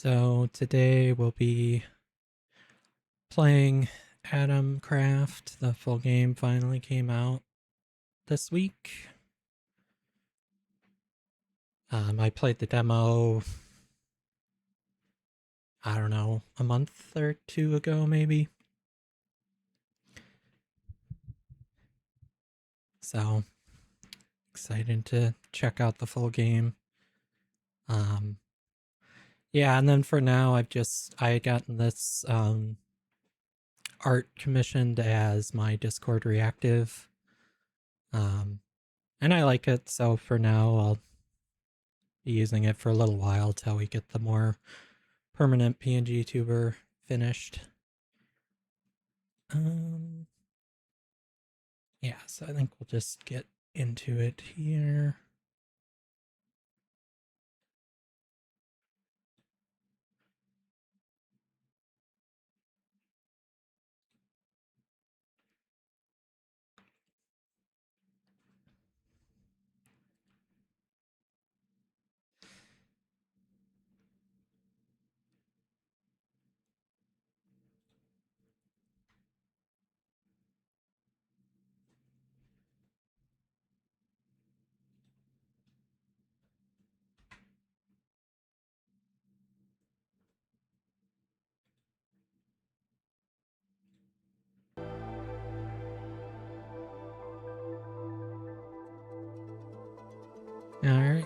So today we'll be playing Atom Craft. The full game finally came out this week. I played the demo, I don't know, a month or two ago maybe. So excited to check out the full game. Yeah, and then for now I gotten this art commissioned as my Discord reactive. And I like it, so for now I'll be using it for a little while till we get the more permanent PNG Tuber finished. Yeah, so I think we'll just get into it here. All right.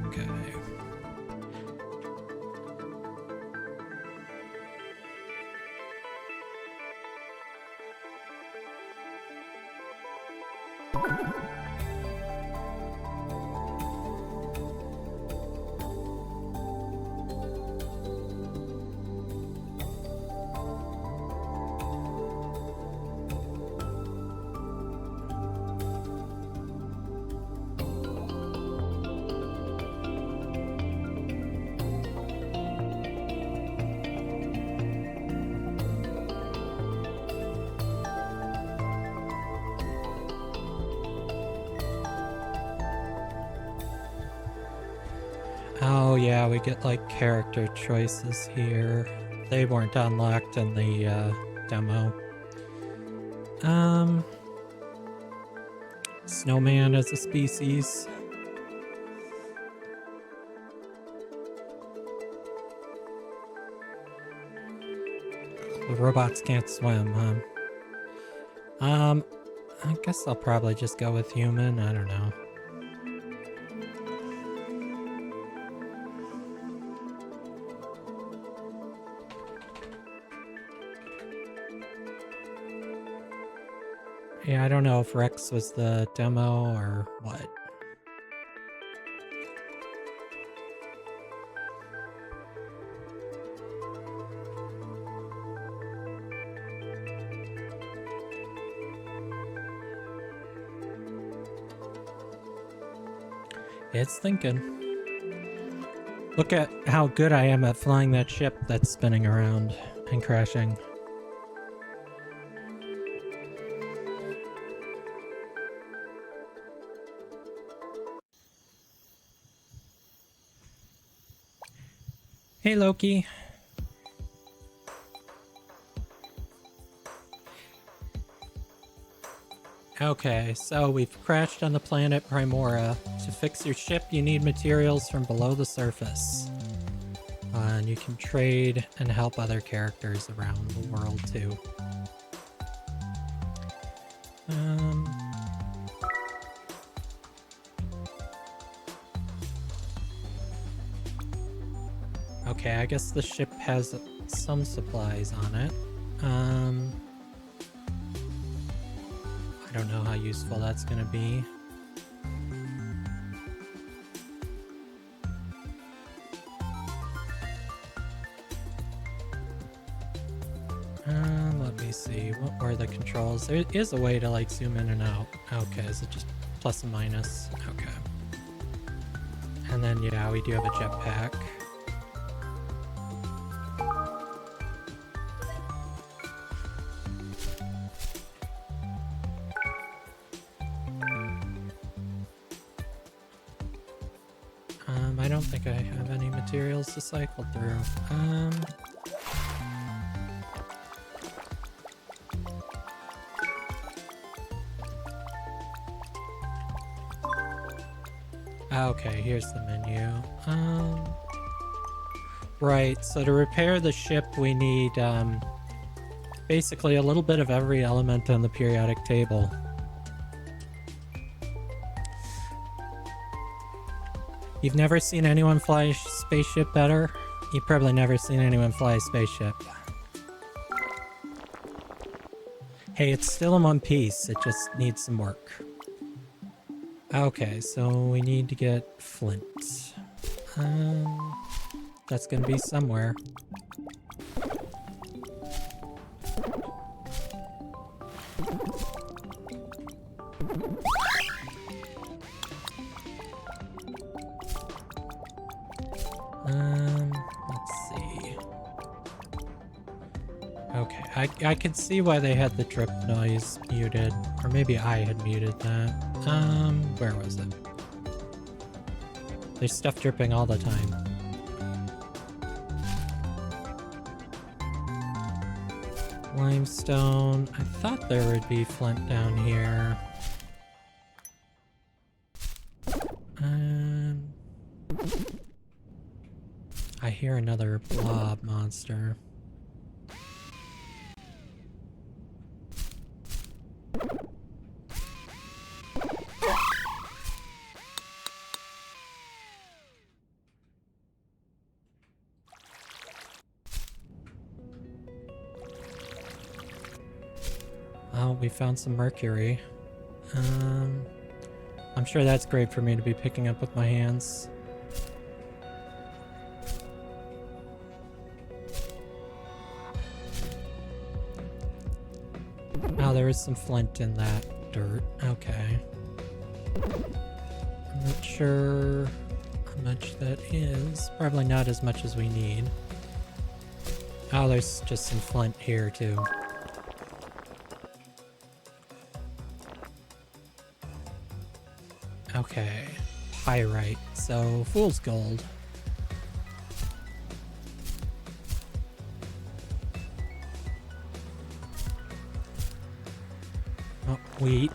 Okay. Oh yeah, we get like character choices here. They weren't unlocked in the demo. Snowman as a species. The robots can't swim, huh? I guess I'll probably just go with human, I don't know. Yeah, I don't know if Rex was the demo or what. It's thinking. Look at how good I am at flying that ship that's spinning around and crashing. Hey, Loki. Okay, so we've crashed on the planet Primora. To fix your ship, you need materials from below the surface. And you can trade and help other characters around the world, too. Okay, I guess the ship has some supplies on it. I don't know how useful that's gonna be. me see. What were the controls? There is a way to like zoom in and out. Okay, is it just plus and minus? Okay. And then yeah, we do have a jetpack. I don't think I have any materials to cycle through. Okay, here's the menu. Right, so to repair the ship we need basically a little bit of every element on the periodic table. You've never seen anyone fly a spaceship better? You've probably never seen anyone fly a spaceship. Hey, it's still in one piece, it just needs some work. Okay, so we need to get flint. That's gonna be somewhere. Let's see. Okay, I could see why they had the drip noise muted, or maybe I had muted that. Where was it? There's stuff dripping all the time. Limestone. I thought there would be flint down here. I hear another blob monster. Oh, we found some mercury. I'm sure that's great for me to be picking up with my hands. Oh, there is some flint in that dirt. Okay. I'm not sure how much that is. Probably not as much as we need. Oh, there's just some flint here too. Okay. Pyrite. So, fool's gold. Oh, wheat.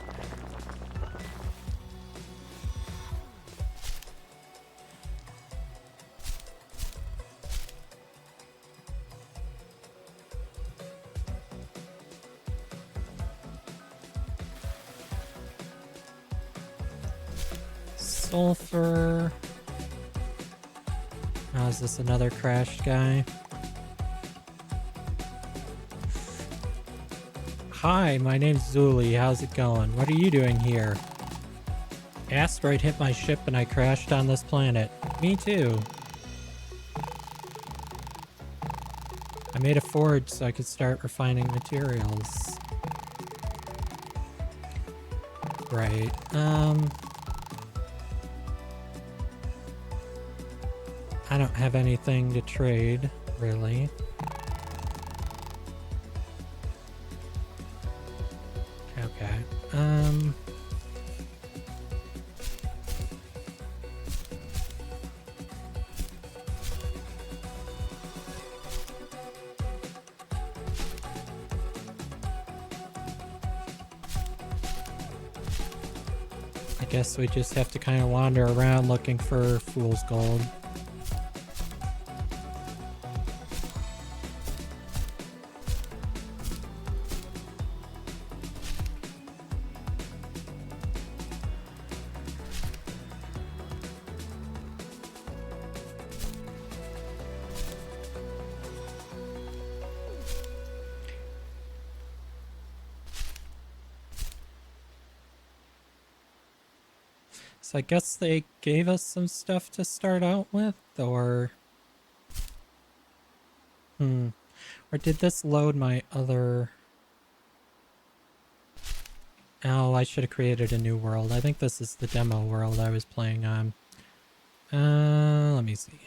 Sulfur. Oh, is this another crashed guy? Hi, my name's Zuli. How's it going? What are you doing here? Asteroid hit my ship and I crashed on this planet. Me too. I made a forge so I could start refining materials. Right. I don't have anything to trade, really. Okay. I guess we just have to kind of wander around looking for fool's gold. So I guess they gave us some stuff to start out with, or... Or did this load my other... Oh, I should have created a new world. I think this is the demo world I was playing on. Let me see.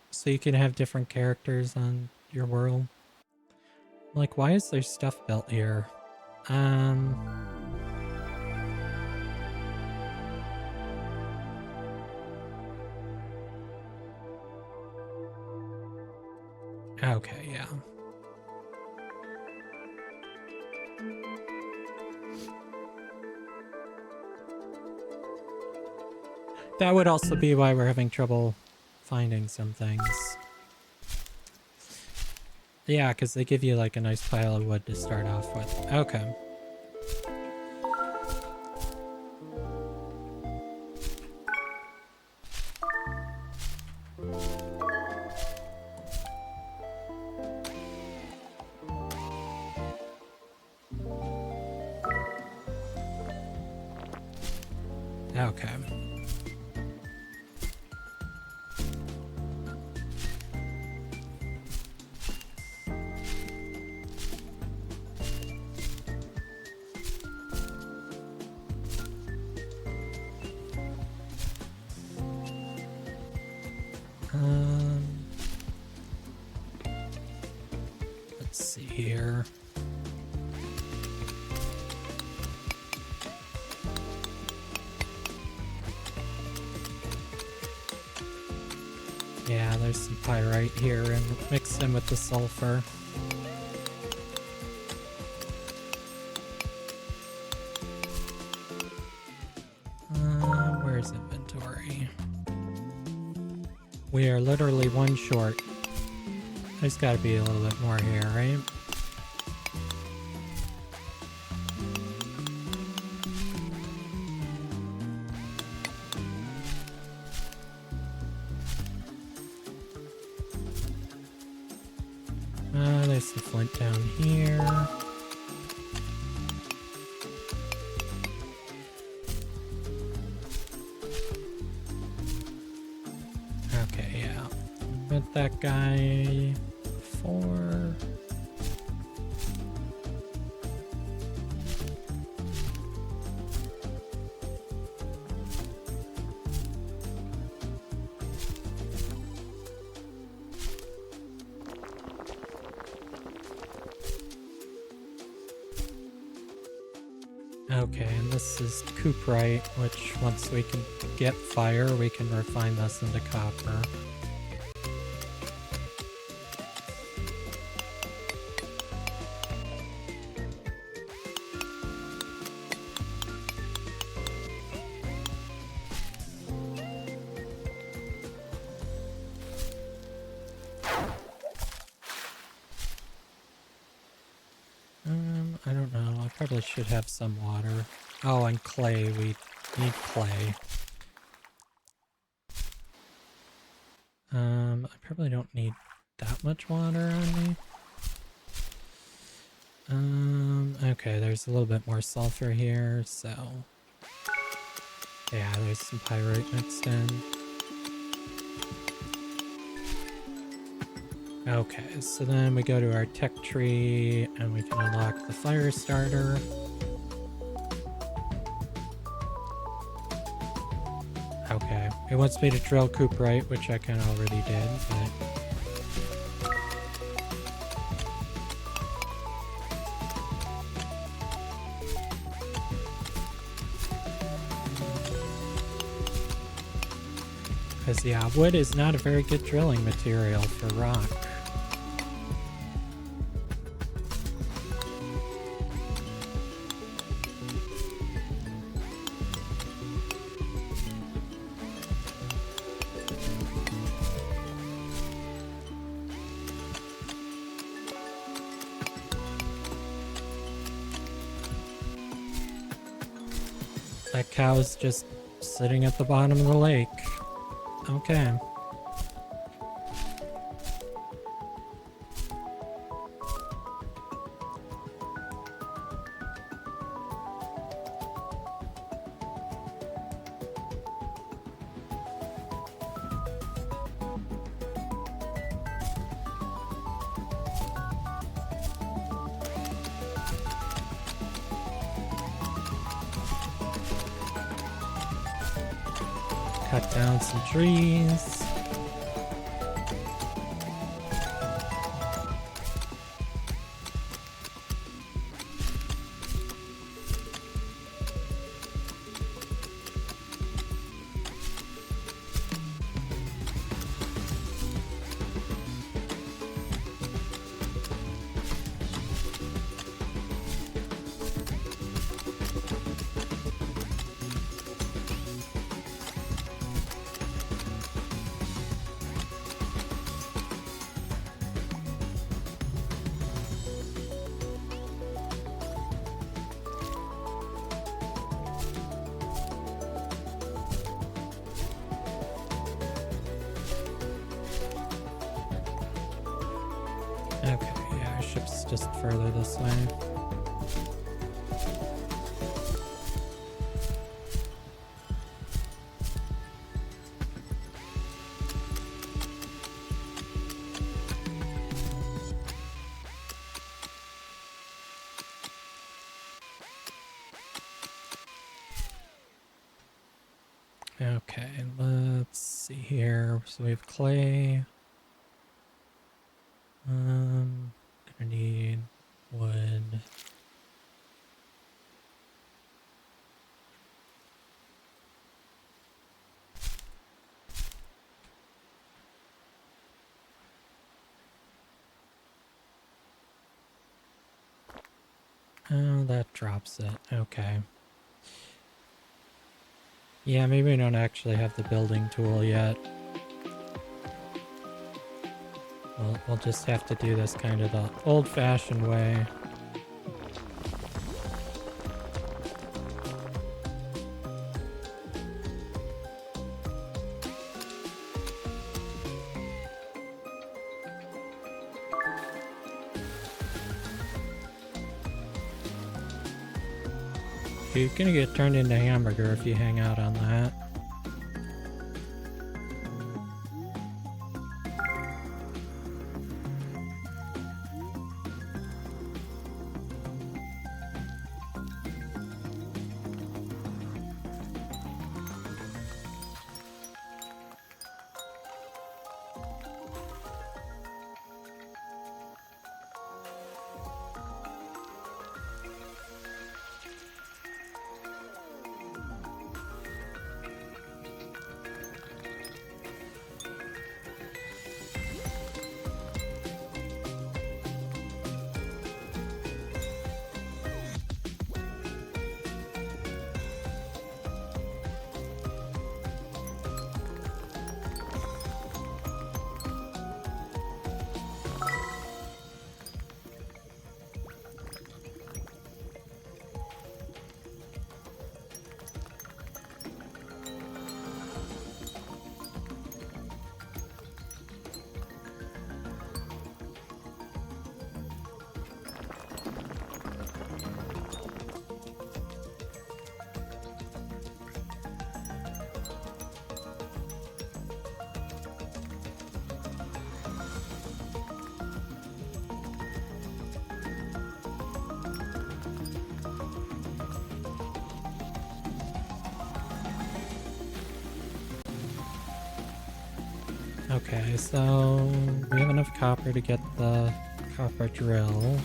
So you can have different characters on your world. Like, why is there stuff built here? Okay, yeah. That would also be why we're having trouble finding some things. Yeah, because they give you like a nice pile of wood to start off with. Okay. Okay. Let's see here. Yeah, there's some pyrite here and mixed in with the sulfur. Where's inventory? We are literally one short. There's got to be a little bit more here, right? There's some flint down here. Okay, yeah. With that guy. 4. Okay, and this is cuprite, which once we can get fire, we can refine this into copper. I don't know. I probably should have some water. Oh, and clay. We need clay. I probably don't need that much water on me. Okay, there's a little bit more sulfur here, so... Yeah, there's some pyrite mixed in. Okay, so then we go to our tech tree and we can unlock the fire starter. Okay, it wants me to drill cuprite, which I kind of already did, but... Because, yeah, wood is not a very good drilling material for rock. That cow's just sitting at the bottom of the lake. Okay. cut down some trees. Okay, yeah, our ship's just further this way. Okay, let's see here. So we have clay. Gonna need wood. Oh, that drops it. Okay. Yeah, maybe we don't actually have the building tool yet. We'll just have to do this kind of the old-fashioned way. You're gonna get turned into hamburger if you hang out on that. Okay, so we have enough copper to get the copper drill.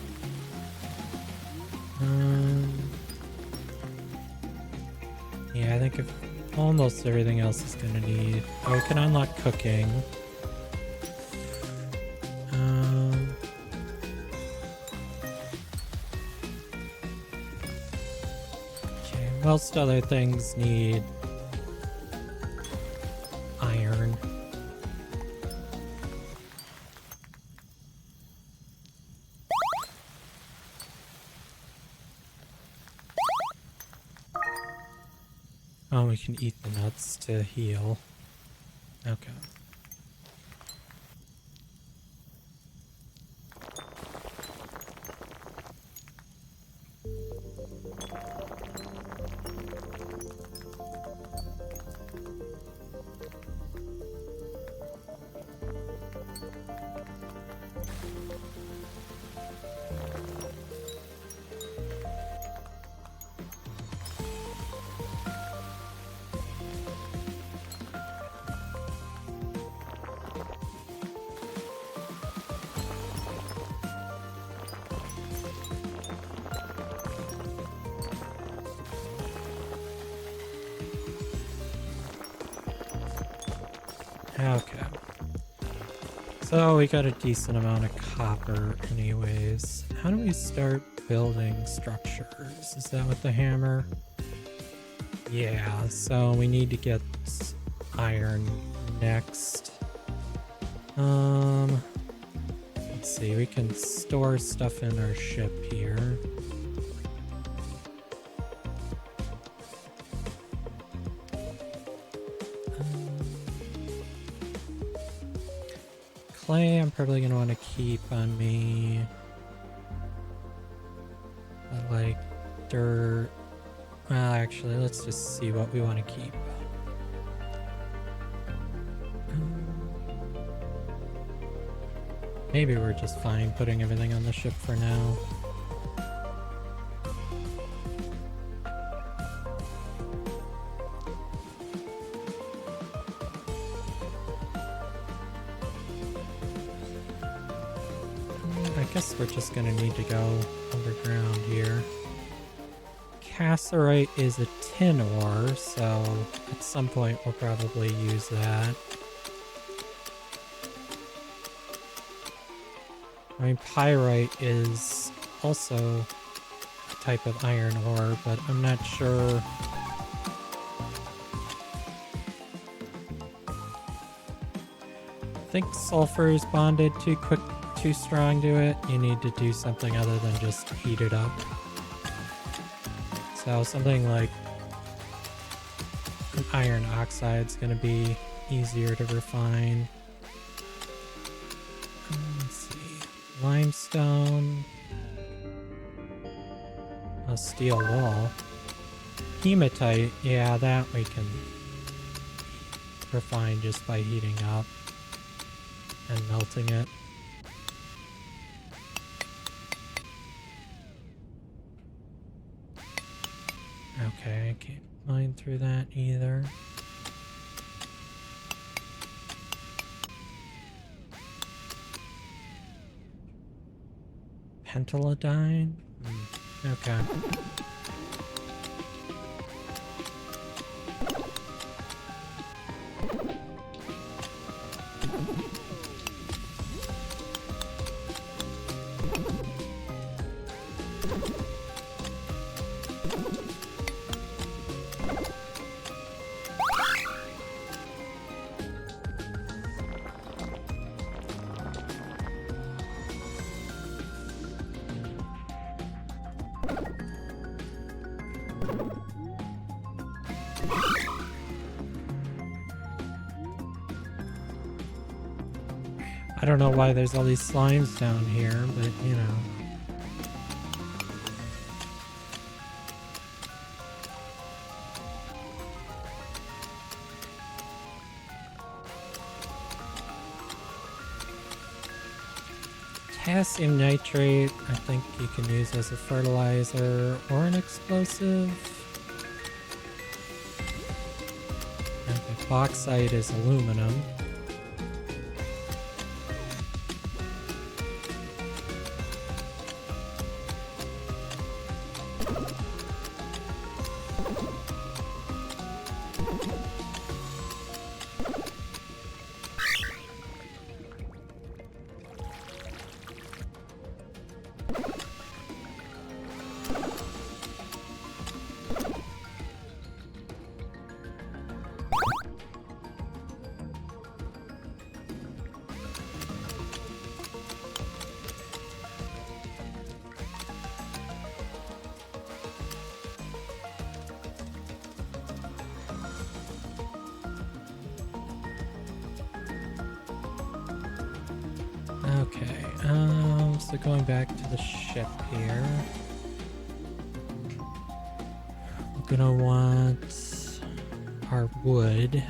Yeah, I think if almost everything else is gonna need... Oh, we can unlock cooking. Okay, most other things need iron. Oh, we can eat the nuts to heal. Okay. So we got a decent amount of copper anyways. How do we start building structures? Is that with the hammer? Yeah, so we need to get iron next. Let's see, we can store stuff in our ship here. Clay, I'm probably going to want to keep on me. But like dirt. Well, actually, let's just see what we want to keep. Maybe we're just fine putting everything on the ship for now. I guess we're just gonna need to go underground here. Cassiterite is a tin ore, so at some point we'll probably use that. I mean, pyrite is also a type of iron ore, but I'm not sure. I think sulfur is bonded too strong to it. You need to do something other than just heat it up. So something like an iron oxide is going to be easier to refine. Let's see. Limestone. A steel wall. Hematite, yeah, that we can refine just by heating up and melting it. Okay, I can't mine through that either. Pentalodyne? Okay. I don't know why there's all these slimes down here, but you know. Potassium nitrate, I think you can use as a fertilizer or an explosive. Okay, bauxite is aluminum. Okay, so going back to the ship here. We're gonna want our wood.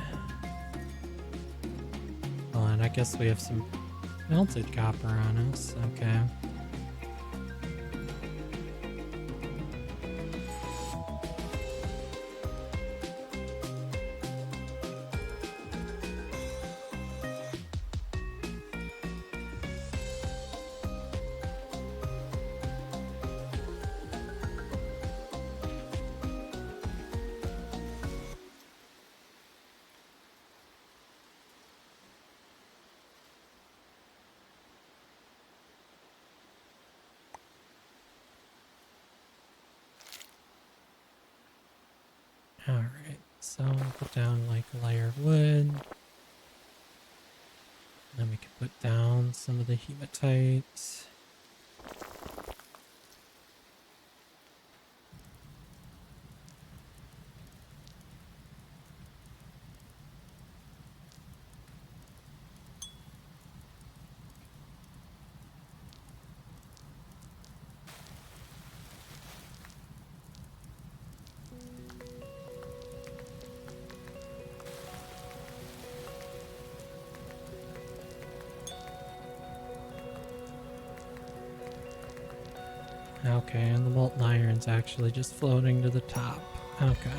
Oh, and I guess we have some melted copper on us. Okay. Alright, so we'll put down like a layer of wood. Then we can put down some of the hematite. Okay, and the molten iron's actually just floating to the top. Okay.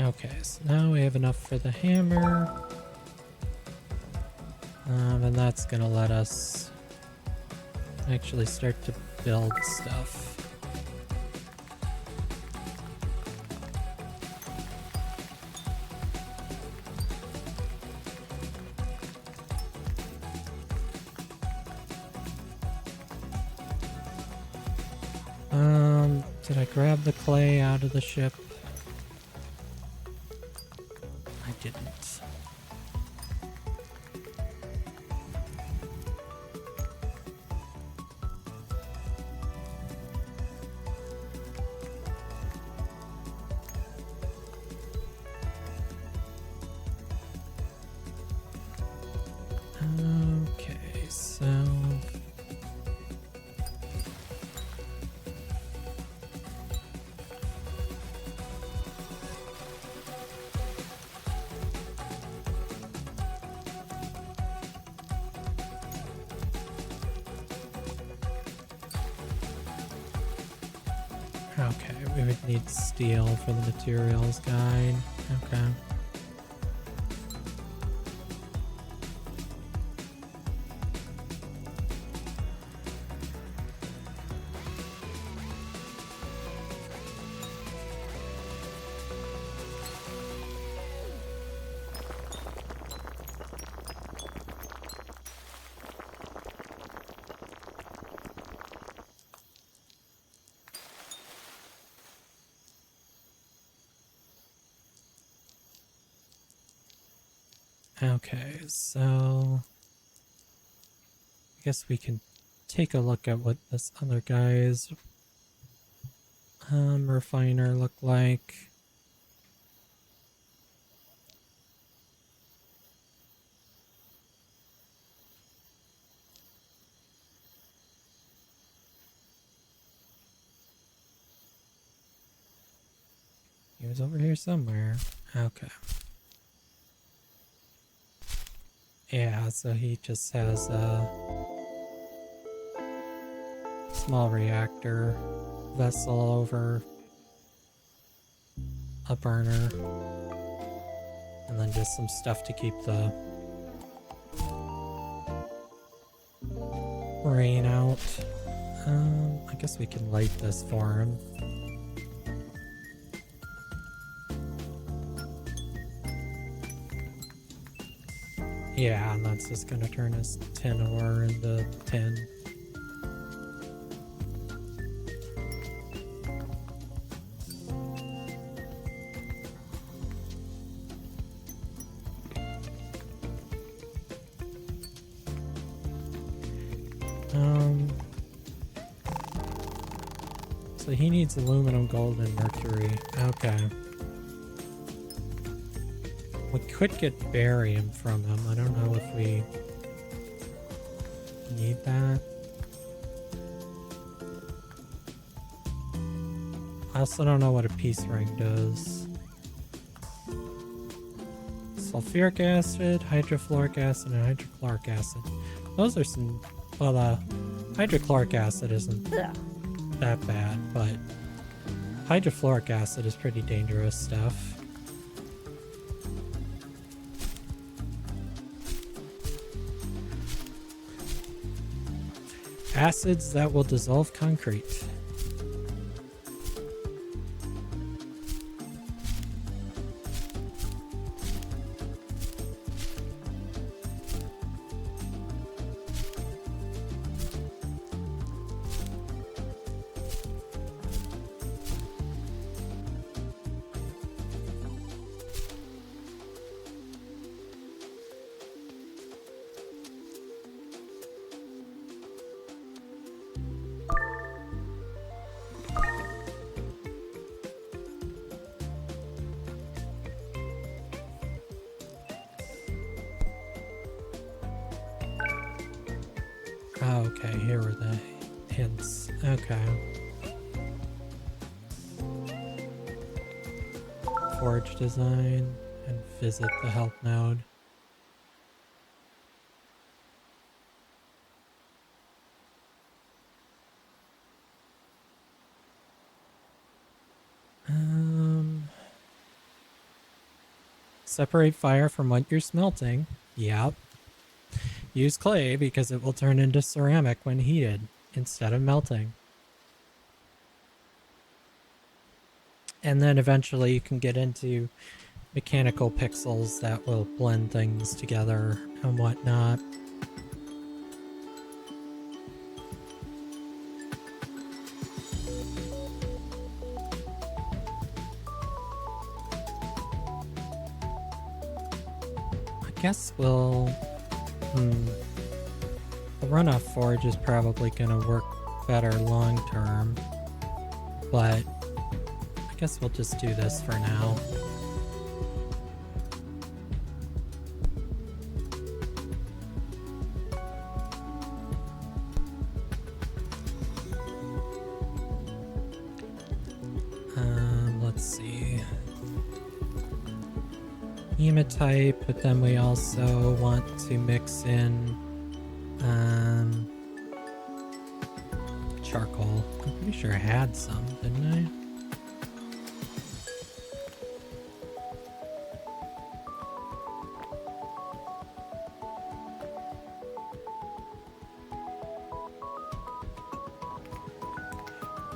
Okay, so now we have enough for the hammer. And that's gonna let us actually start to build stuff. Did I grab the clay out of the ship? I didn't. Okay, so okay, we would need steel for the materials guide. Okay. Okay, so I guess we can take a look at what this other guy's refiner looked like. He was over here somewhere. Okay. Yeah, so he just has a small reactor vessel over a burner, and then just some stuff to keep the rain out. I guess we can light this for him. Yeah, and that's just gonna turn his tin ore into tin. So he needs aluminum, gold, and mercury. Okay. We could get barium from him. I don't know if we need that. I also don't know what a peace ring does. sulfuric acid, hydrofluoric acid, and hydrochloric acid. Those are some... Well, hydrochloric acid isn't that bad, but hydrofluoric acid is pretty dangerous stuff. Acids that will dissolve concrete. Oh, okay, here were the hints. Okay. Forge design and visit the help node. Separate fire from what you're smelting. Yep. Use clay because it will turn into ceramic when heated instead of melting. And then eventually you can get into mechanical pixels that will blend things together and whatnot. I guess we'll... The runoff forge is probably going to work better long term, but I guess we'll just do this for now. Let's see. Hematite, but then we also want to mix in charcoal. I'm pretty sure I had some, didn't I?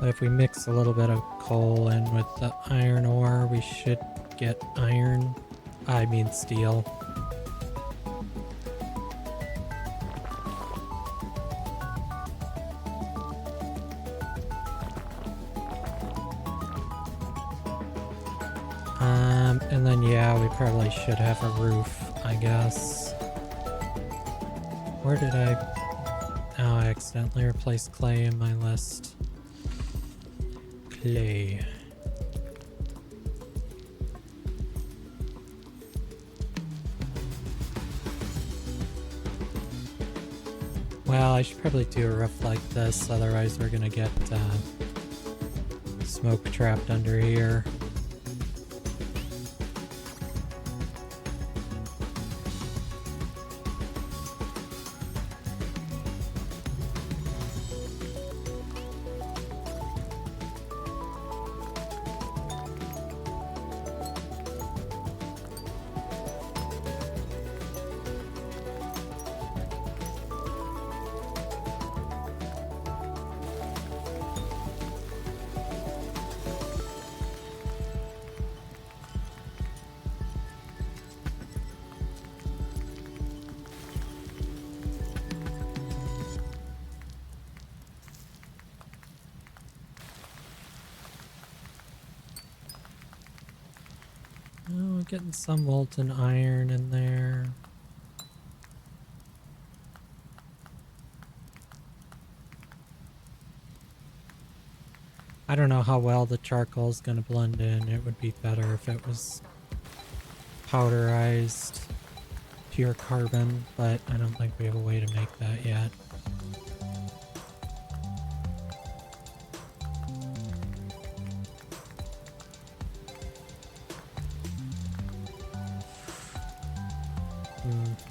But if we mix a little bit of coal in with the iron ore, we should get iron. I mean steel. And then yeah, we probably should have a roof, I guess. Where did I... Oh, I accidentally replaced clay in my list. Clay. Well, I should probably do a roof like this, otherwise we're gonna get smoke trapped under here. Oh, getting some molten iron in there. I don't know how well the charcoal is going to blend in. It would be better if it was powderized pure carbon, but I don't think we have a way to make that yet.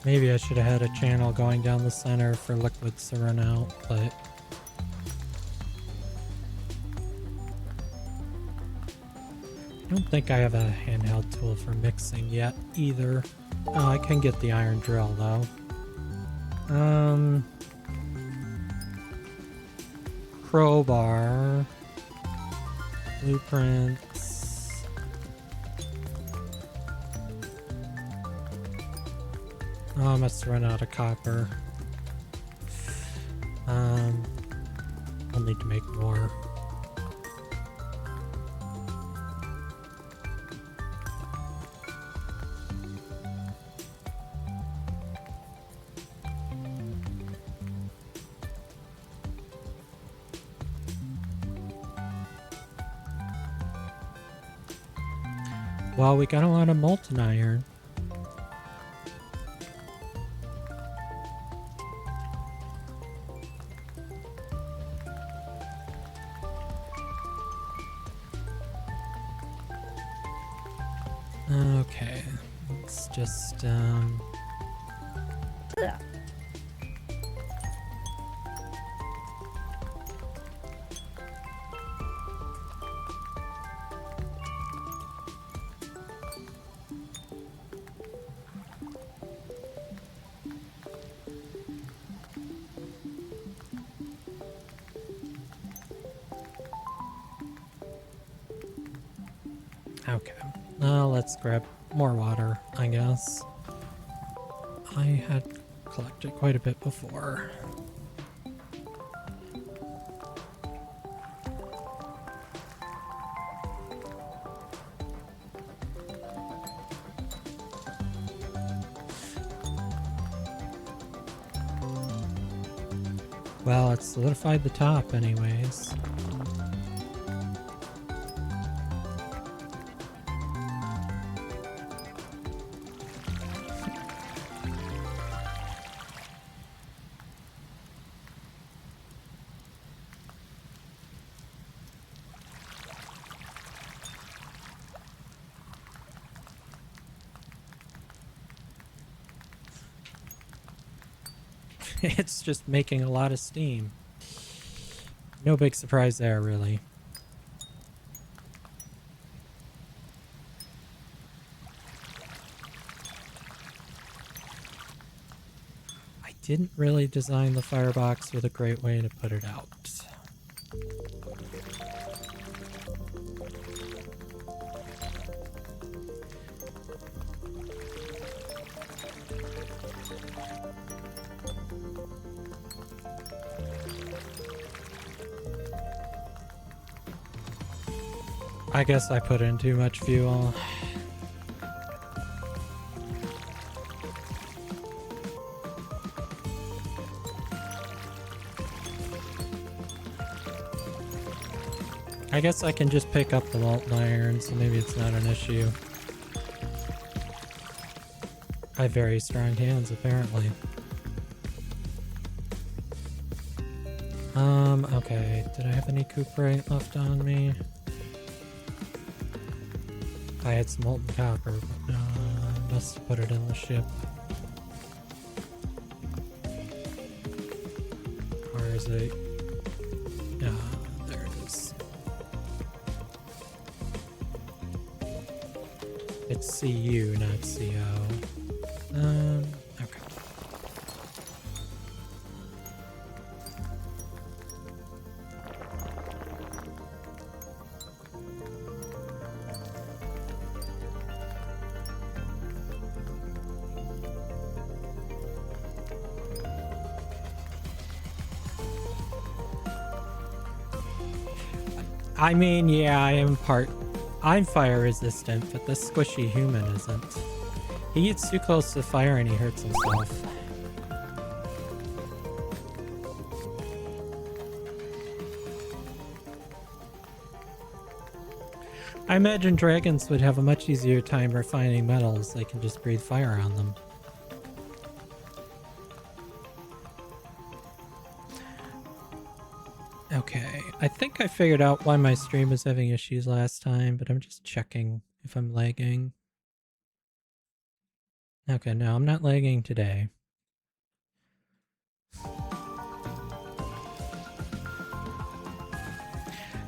Maybe I should have had a channel going down the center for liquids to run out, but I don't think I have a handheld tool for mixing yet either. Oh, I can get the iron drill though. Crowbar. Blueprints. Oh, I must run out of copper. I'll need to make more. Well, we got a lot of molten iron. Okay, let's just okay. Let's grab more water, I guess. I had collected quite a bit before. Well, it solidified the top anyways. It's just making a lot of steam. No big surprise there, really. I didn't really design the firebox with a great way to put it out. I guess I put in too much fuel. I guess I can just pick up the molten iron, so maybe it's not an issue. I have very strong hands, apparently. Okay. Did I have any cuprite left on me? I had some molten copper, but I must have put it in the ship. Or is it? There it is. It's CU, not CO. Okay. I mean, yeah, I'm fire resistant, but this squishy human isn't. He gets too close to fire and he hurts himself. I imagine dragons would have a much easier time refining metals. They can just breathe fire on them. Okay, I think I figured out why my stream was having issues last time, but I'm just checking if I'm lagging. Okay, no, I'm not lagging today.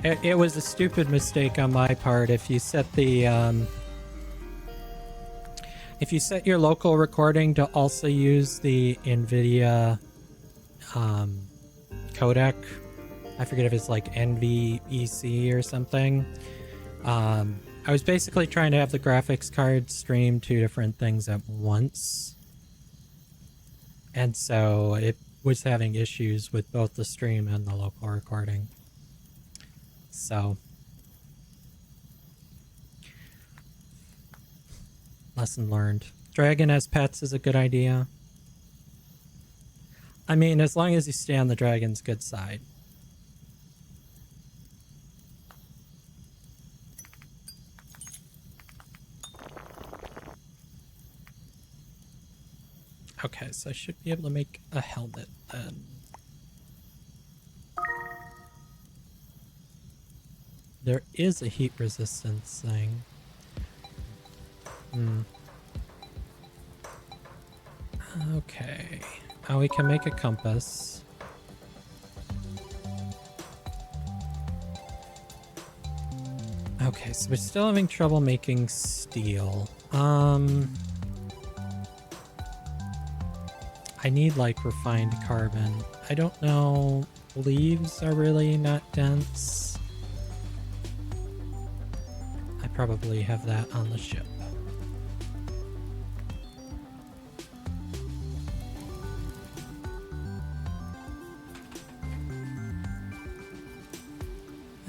It was a stupid mistake on my part. If you set the if you set your local recording to also use the NVIDIA codec, I forget if it's like NVEC or something. I was basically trying to have the graphics card stream two different things at once. And so it was having issues with both the stream and the local recording. So, lesson learned. Dragon as pets is a good idea. I mean, as long as you stay on the dragon's good side. Okay, so I should be able to make a helmet then. There is a heat resistance thing. Okay. Oh, we can make a compass. Okay, so we're still having trouble making steel. I need like refined carbon. I don't know. Leaves are really not dense. I probably have that on the ship.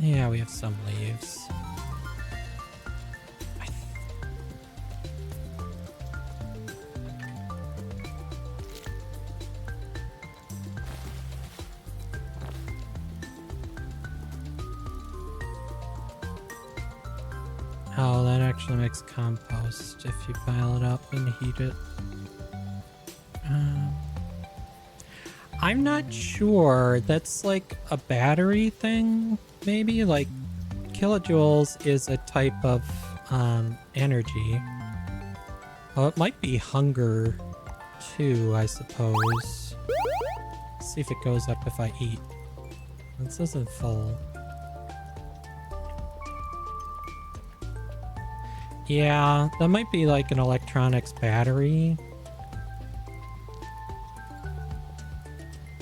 Yeah, we have some leaves. Oh, that actually makes compost if you pile it up and heat it. I'm not sure. That's like a battery thing, maybe? Like, kilojoules is a type of energy. Oh, it might be hunger too, I suppose. Let's see if it goes up if I eat. This isn't full. Yeah, that might be like an electronics battery.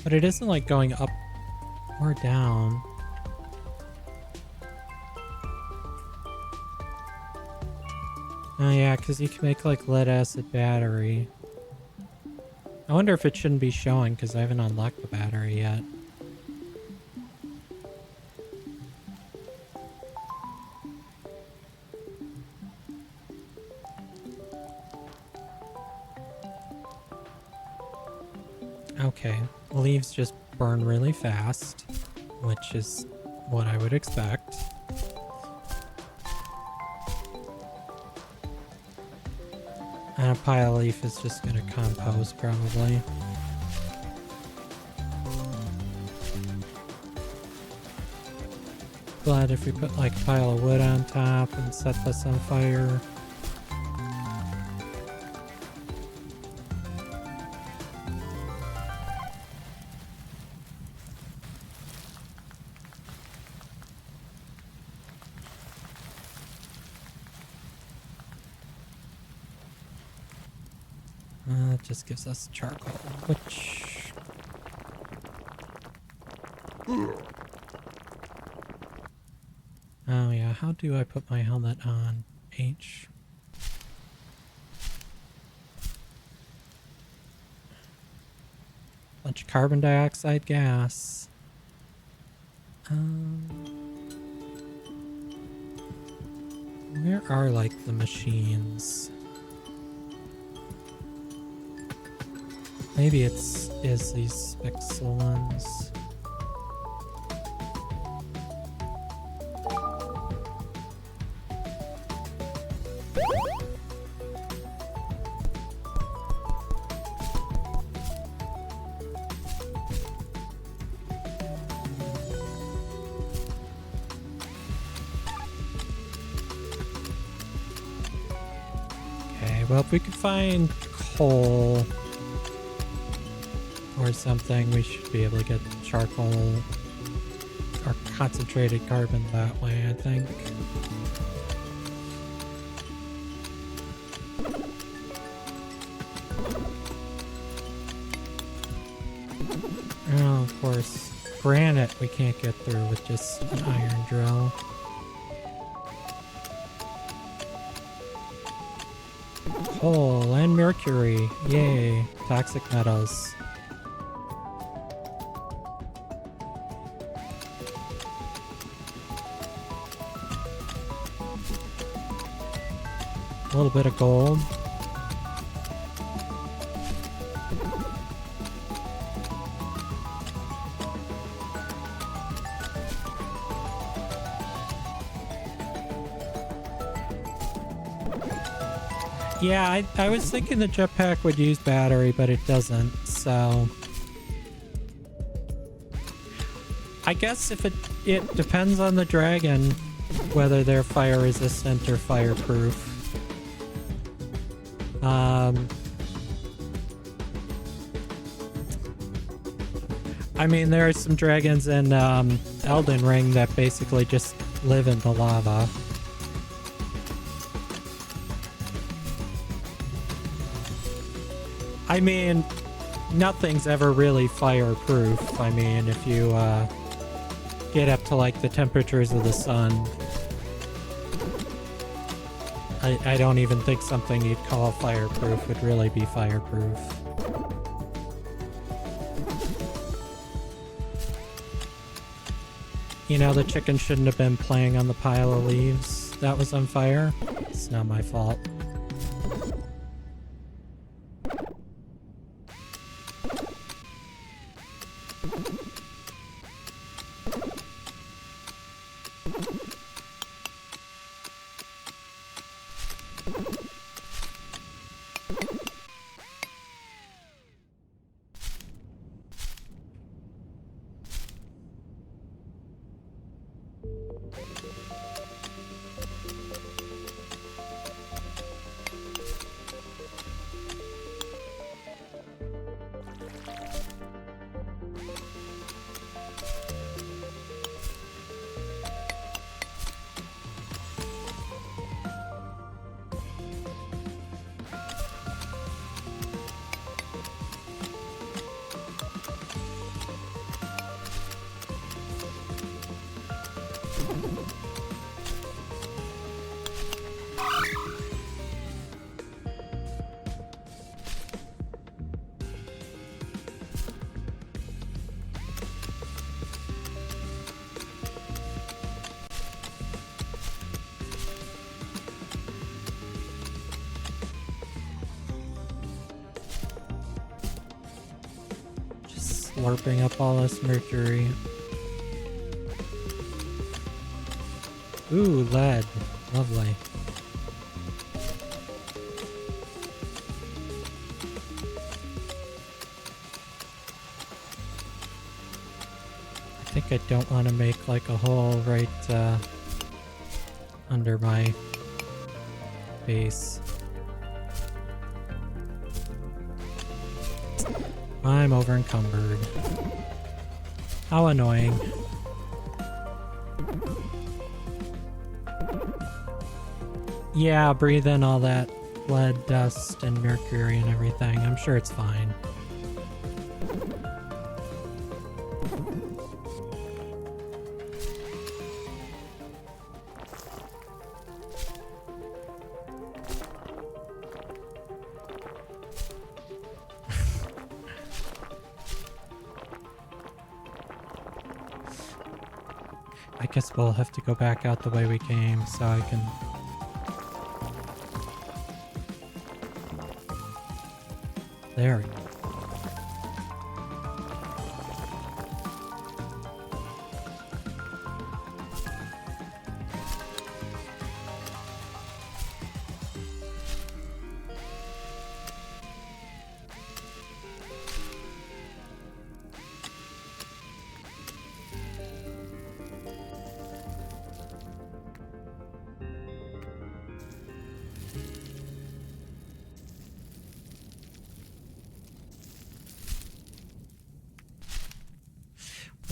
But it isn't like going up or down. Oh yeah, because you can make like lead acid battery. I wonder if it shouldn't be showing because I haven't unlocked the battery yet. Okay, leaves just burn really fast, which is what I would expect. And a pile of leaf is just gonna compost probably. But if we put like a pile of wood on top and set this on fire. It just gives us charcoal, which... Oh yeah, how do I put my helmet on? H. Bunch of carbon dioxide gas. Where are like the machines? Maybe is these pixel ones. well, if we could find coal or something, we should be able to get charcoal or concentrated carbon that way, I think. Oh, of course. Granite we can't get through with just an iron drill. Coal and mercury. Yay. Toxic metals. A little bit of gold. Yeah, I was thinking the jetpack would use battery, but it doesn't, so... I guess if it depends on the dragon, whether they're fire resistant or fireproof. I mean, there are some dragons in Elden Ring that basically just live in the lava. I mean, nothing's ever really fireproof. I mean, if you get up to like the temperatures of the sun, I don't even think something you'd call fireproof would really be fireproof. You know, the chicken shouldn't have been playing on the pile of leaves that was on fire. It's not my fault. Slurping up all this mercury. Ooh, lead. Lovely. I think I don't want to make like a hole right under my base. I'm over encumbered. How annoying. Yeah, breathe in all that lead, dust, and mercury and everything. I'm sure it's fine. I guess we'll have to go back out the way we came so I can... There we go.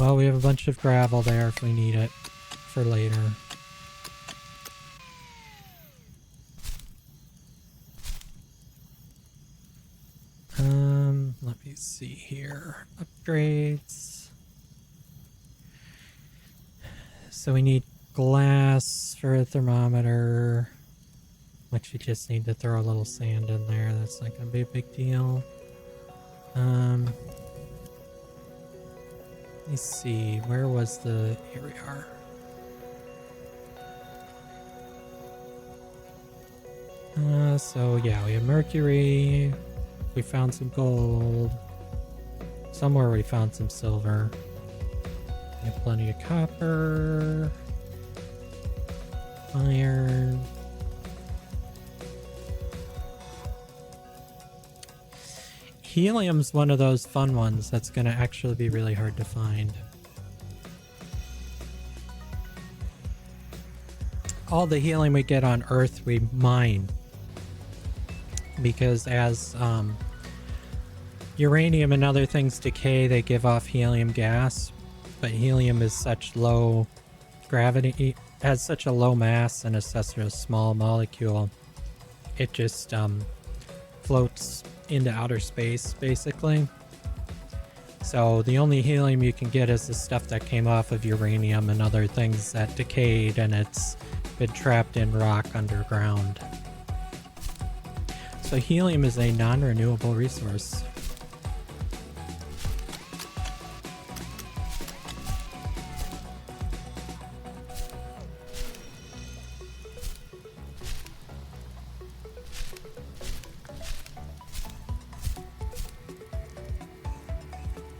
Well, we have a bunch of gravel there if we need it for later. Let me see here. Upgrades. So we need glass for a thermometer, which you just need to throw a little sand in there. That's not going to be a big deal. Let me see. Where was the... Here we are. So yeah, we have mercury. We found some gold. Somewhere we found some silver. We have plenty of copper. Iron. Helium's one of those fun ones that's going to actually be really hard to find. All the helium we get on Earth we mine. Because as uranium and other things decay, they give off helium gas. But helium is such low gravity, has such a low mass and is such a small molecule. It just floats into outer space, basically. So the only helium you can get is the stuff that came off of uranium and other things that decayed, and it's been trapped in rock underground. So helium is a non-renewable resource.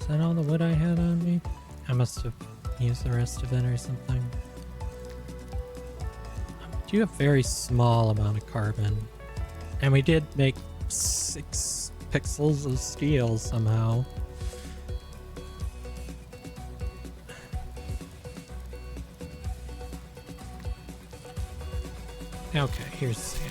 Is that all the wood I had on me? I must have used the rest of it or something. I do have a very small amount of carbon. And we did make 6 pixels of steel somehow. Okay, here's sand.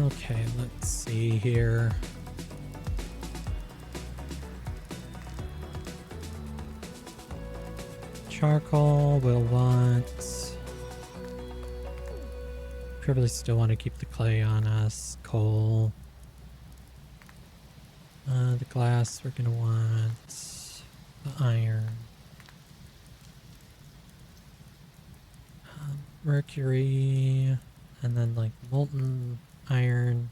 Okay, let's see here. Charcoal we'll want. Probably still want to keep the clay on us. Coal. The glass we're gonna want. The iron. Mercury. And then like molten iron.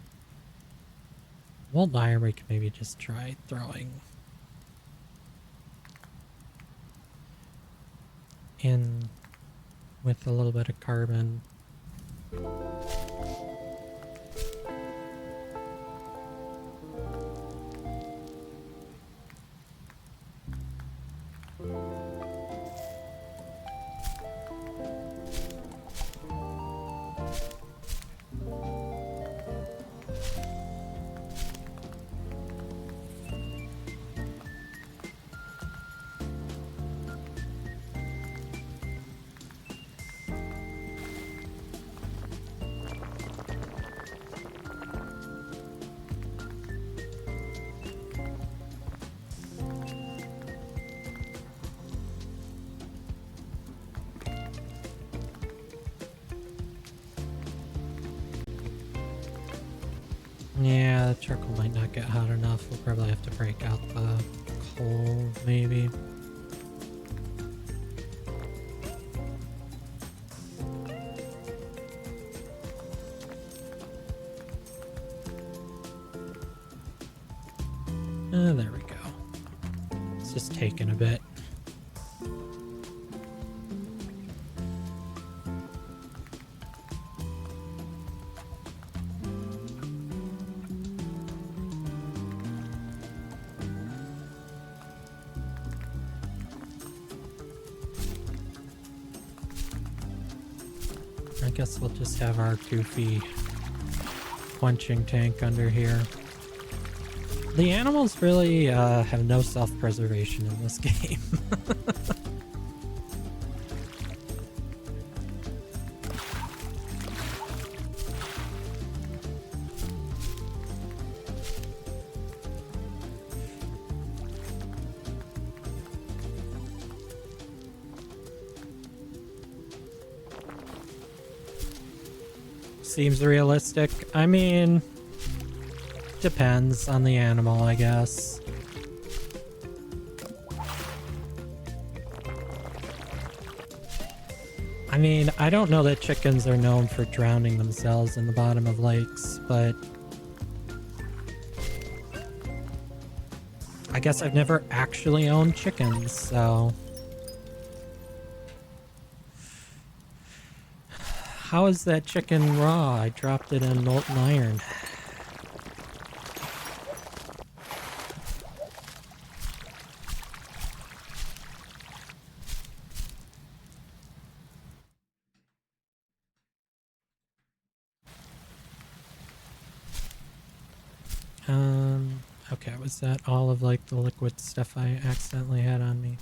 Molten iron we can maybe just try throwing in with a little bit of carbon. Yeah, the charcoal might not get hot enough. We'll probably have to break out the coal, maybe. There we go. It's just taking a bit. I guess we'll just have our goofy quenching tank under here. The animals really have no self-preservation in this game. Seems realistic. I mean, depends on the animal, I guess. I mean, I don't know that chickens are known for drowning themselves in the bottom of lakes, but I guess I've never actually owned chickens, so... How is that chicken raw? I dropped it in molten iron. Okay, was that all of like the liquid stuff I accidentally had on me?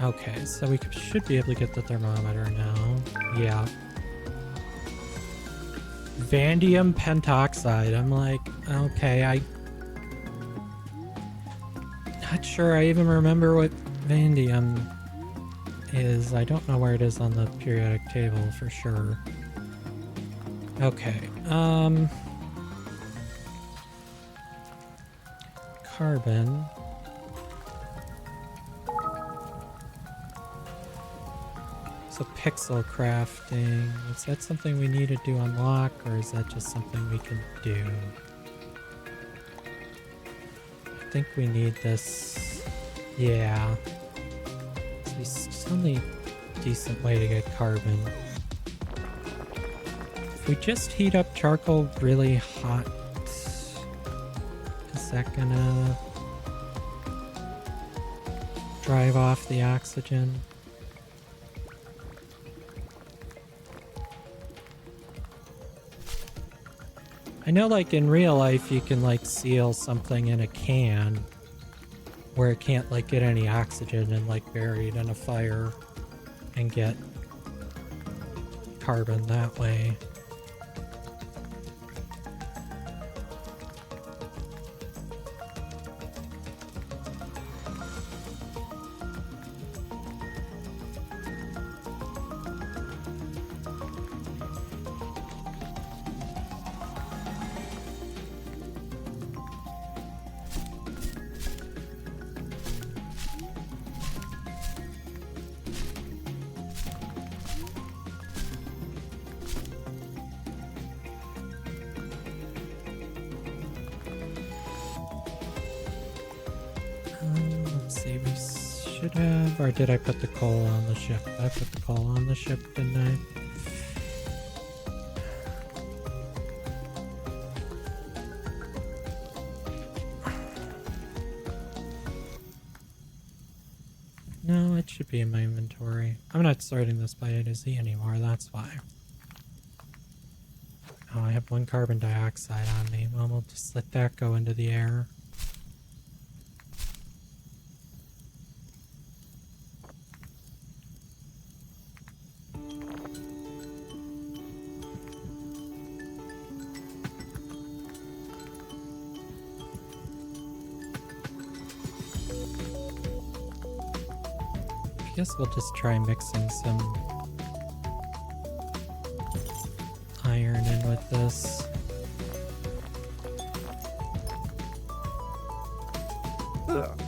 Okay, so we should be able to get the thermometer now. Yeah. Vanadium pentoxide. I'm like, okay, not sure I even remember what vanadium is. I don't know where it is on the periodic table for sure. Okay, carbon. So pixel crafting, is that something we need to unlock, or is that just something we can do? I think we need this. Yeah. It's the only decent way to get carbon. If we just heat up charcoal really hot, is that gonna drive off the oxygen? I know, like, in real life, you can, like, seal something in a can where it can't, like, get any oxygen and, like, buried in a fire and get carbon that way. Or did I put the coal on the ship? I put the coal on the ship, didn't I? No, it should be in my inventory. I'm not sorting this by A to Z anymore, that's why. Oh, I have 1 carbon dioxide on me. Well, we'll just let that go into the air. I guess we'll just try mixing some iron in with this. Ugh.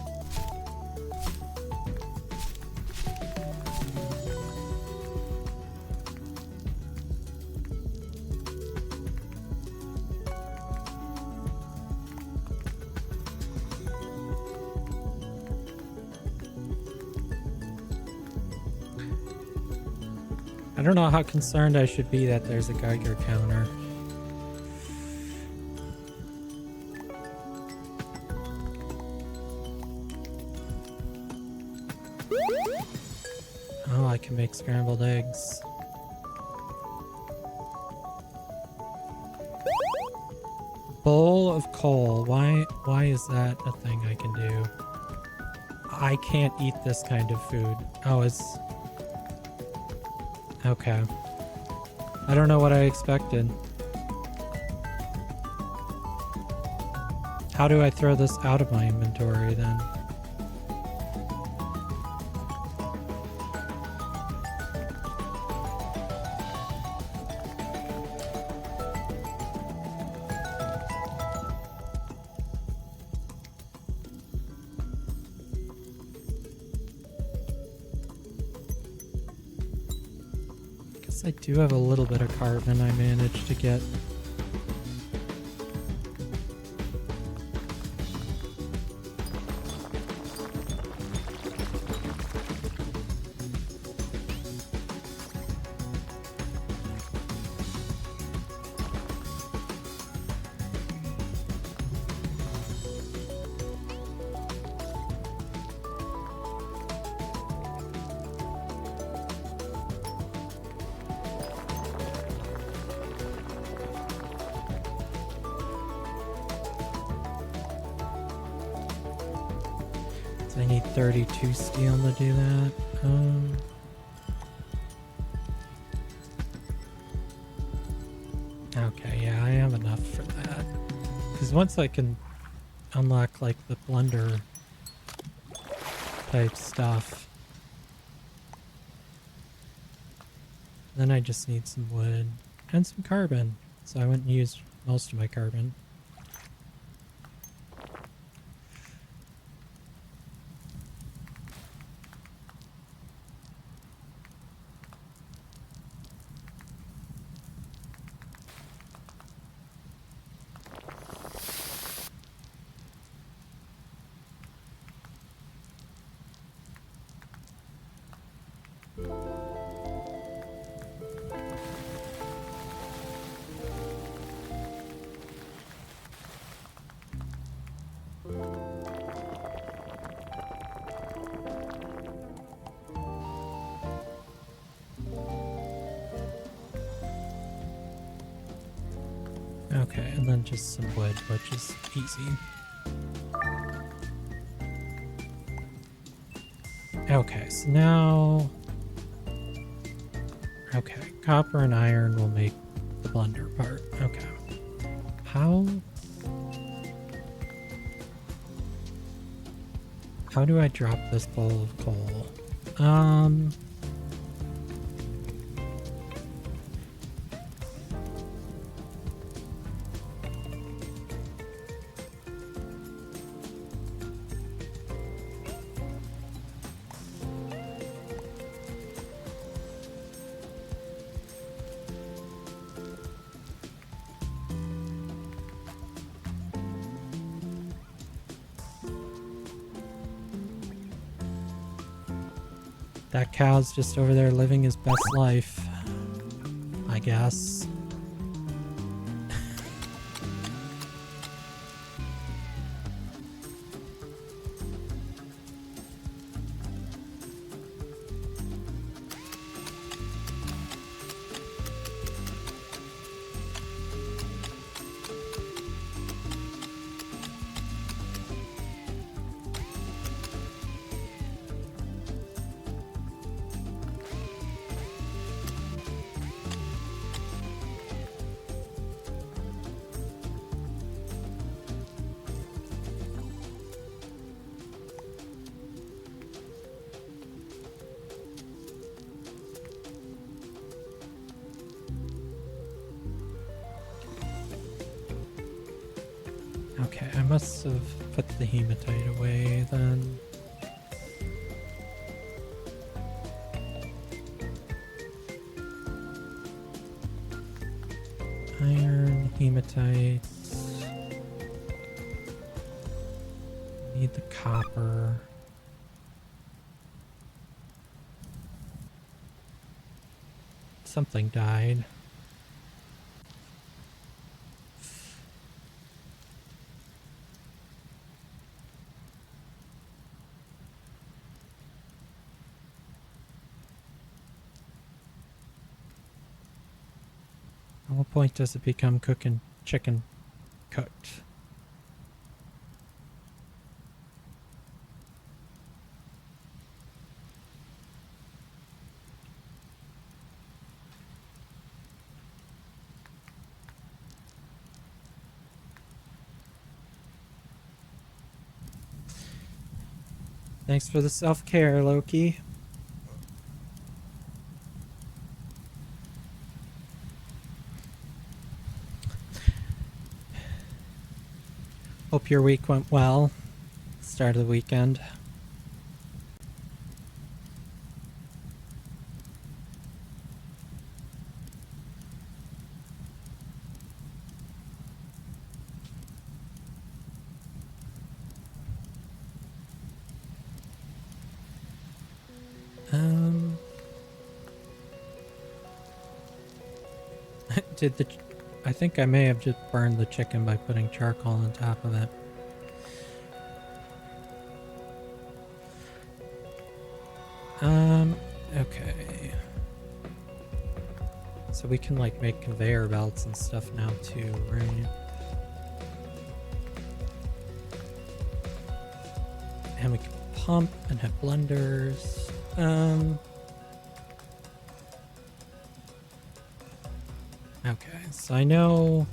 I don't know how concerned I should be that there's a Geiger counter. Oh, I can make scrambled eggs. Bowl of coal. Why is that a thing I can do? I can't eat this kind of food. Oh, it's... Okay. I don't know what I expected. How do I throw this out of my inventory then? I do have a little bit of carbon I managed to get. I need 32 steel to do that. Okay, yeah, I have enough for that. Because once I can unlock like the blender type stuff, then I just need some wood and some carbon. So I wouldn't use most of my carbon. Okay, and then just some wood, which is easy. Okay, so now... Okay, copper and iron will make the blender part. Okay. How do I drop this bowl of coal? That cow's just over there living his best life, I guess. Okay, I must have put the hematite away then. Iron, hematite. Need the copper. . something died. At what point does it become cooking chicken cooked? Thanks for the self-care, Loki. Hope your week went well. Start of the weekend. I think I may have just burned the chicken by putting charcoal on top of it. Okay. So we can like make conveyor belts and stuff now too, right? And we can pump and have blenders. Okay, so I know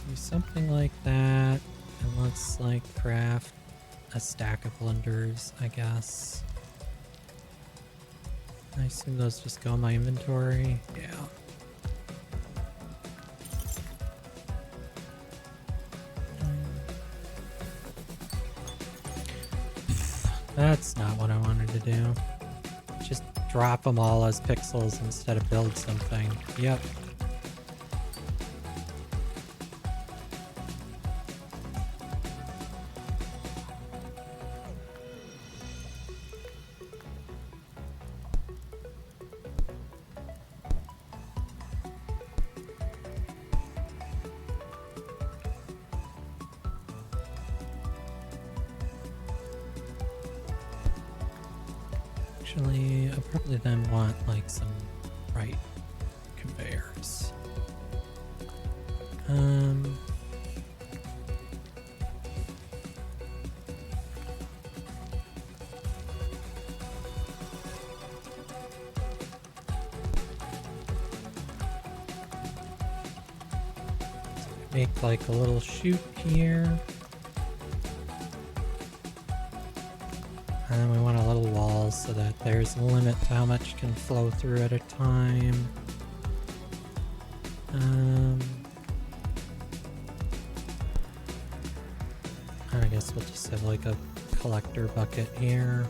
do something like that, and let's like craft a stack of blenders, I guess. I assume those just go in my inventory. Yeah. That's not what I wanted to do. Just drop them all as pixels instead of build something. Yep. Actually, I probably then want like some right conveyors. Make like a little chute here. And then we want a little wall so that there's a limit to how much can flow through at a time. And I guess we'll just have like a collector bucket here.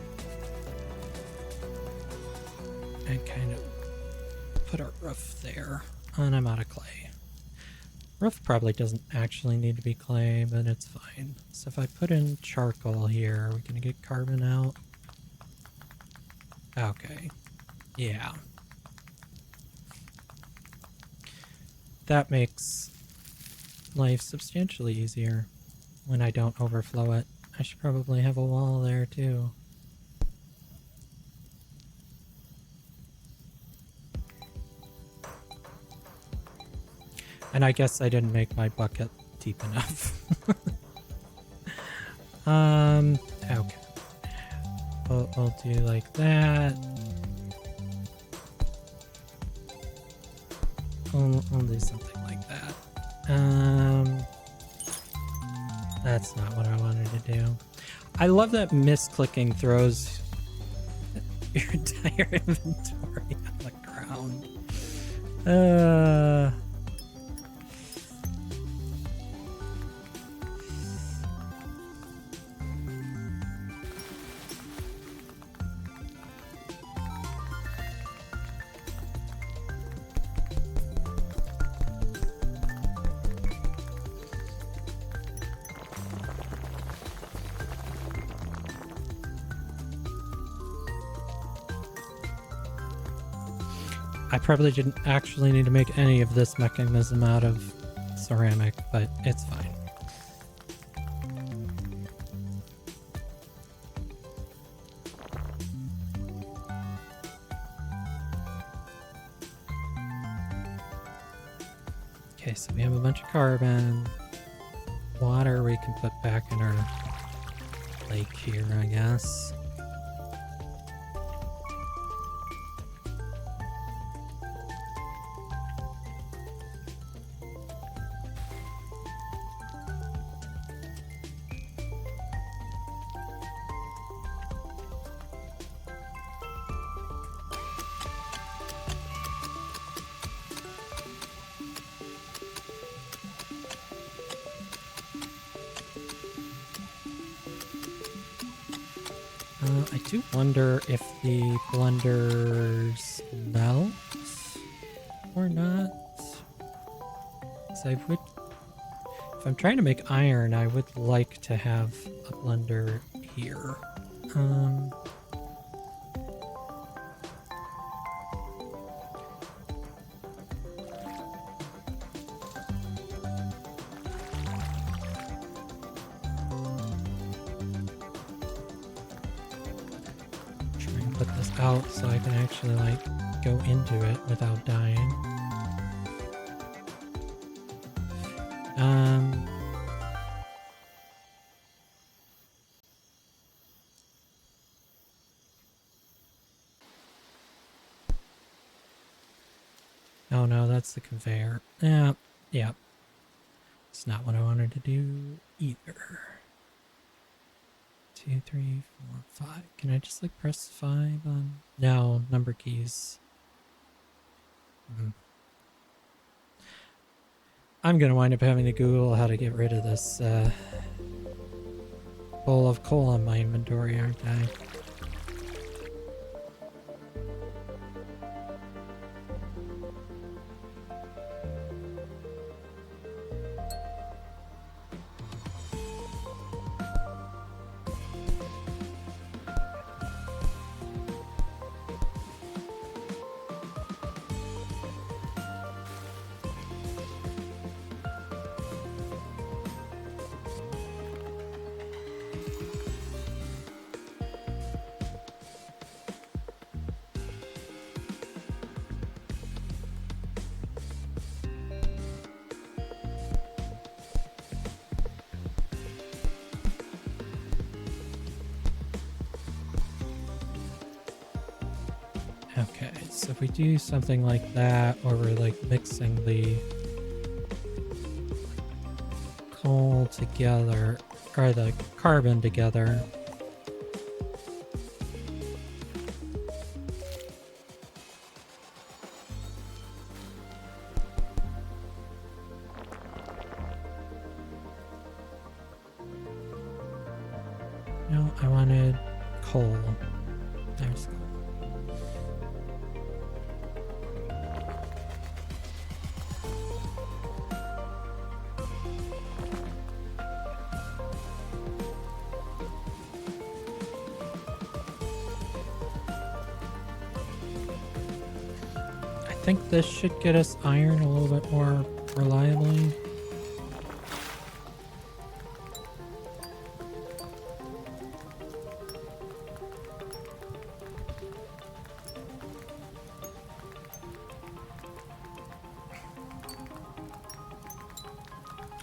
And kind of put our roof there. And I'm out of clay. Roof probably doesn't actually need to be clay, but it's fine. So if I put in charcoal here, are we gonna get carbon out? Okay. Yeah. That makes life substantially easier when I don't overflow it. I should probably have a wall there too. And I guess I didn't make my bucket deep enough. Okay. We'll do like that. We'll do something like that. That's not what I wanted to do. I love that misclicking throws your entire inventory on the ground. I probably didn't actually need to make any of this mechanism out of ceramic, but it's fine. Okay, so we have a bunch of carbon. Water we can put back in our lake here, I guess. I do wonder if the blenders melt or not. 'Cause I would, if I'm trying to make iron, I would like to have a blender here. Put this out so I can actually like go into it without dying. Oh no, that's the conveyor. Yeah. It's not what I wanted to do either. 2, 3, 4, 5. Can I just like press 5 on? No, number keys. I'm gonna wind up having to Google how to get rid of this bowl of coal in my inventory, aren't I? Okay, so if we do something like that, or we're like mixing the coal together, or the carbon together. No, I wanted coal. There's coal. I think this should get us iron a little bit more reliably.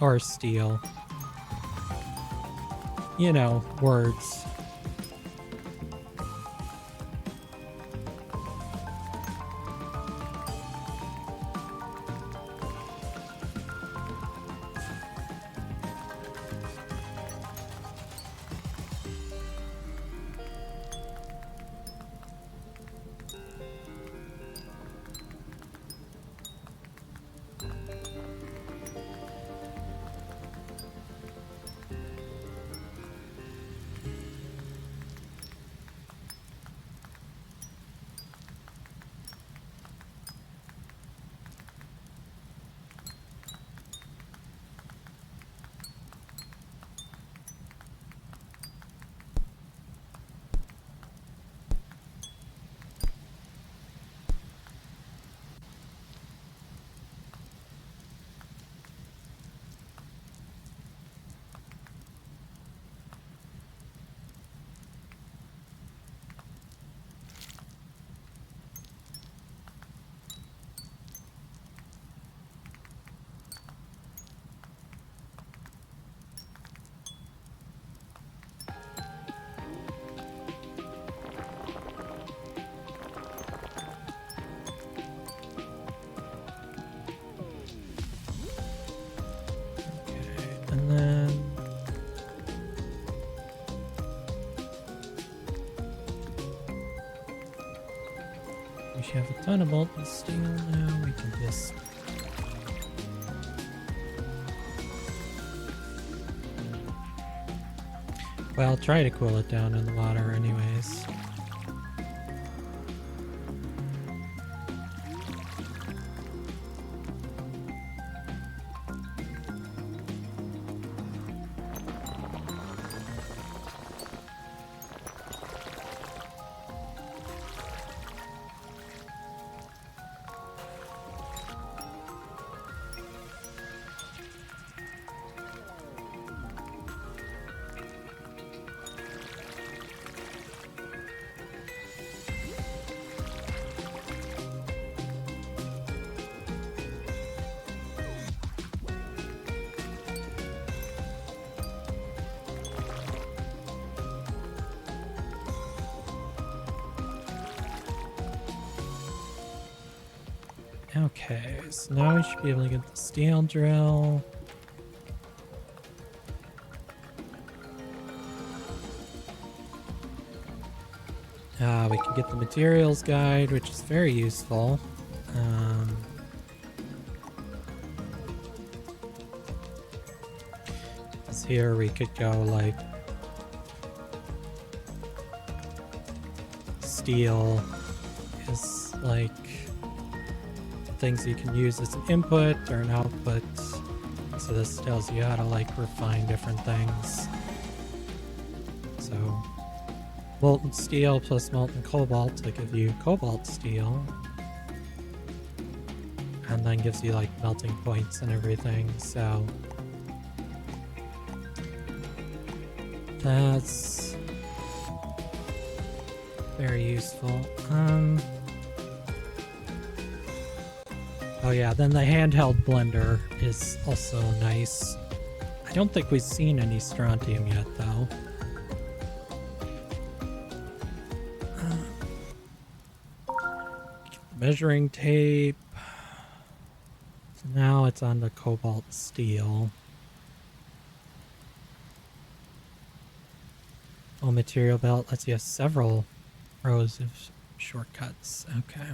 Or steel. You know, words. have a ton of molten steel now. We can just... Well, try to cool it down in the water anyways. Okay, so now we should be able to get the steel drill. We can get the materials guide, which is very useful. Because here we could go like steel is like things you can use as an input or an output. So this tells you how to like refine different things. So molten steel plus molten cobalt to give you cobalt steel. And then gives you like melting points and everything, so that's very useful. Oh yeah, then the handheld blender is also nice. I don't think we've seen any strontium yet, though. Measuring tape. So now it's on the cobalt steel. Oh, material belt lets you have several rows of shortcuts. Okay.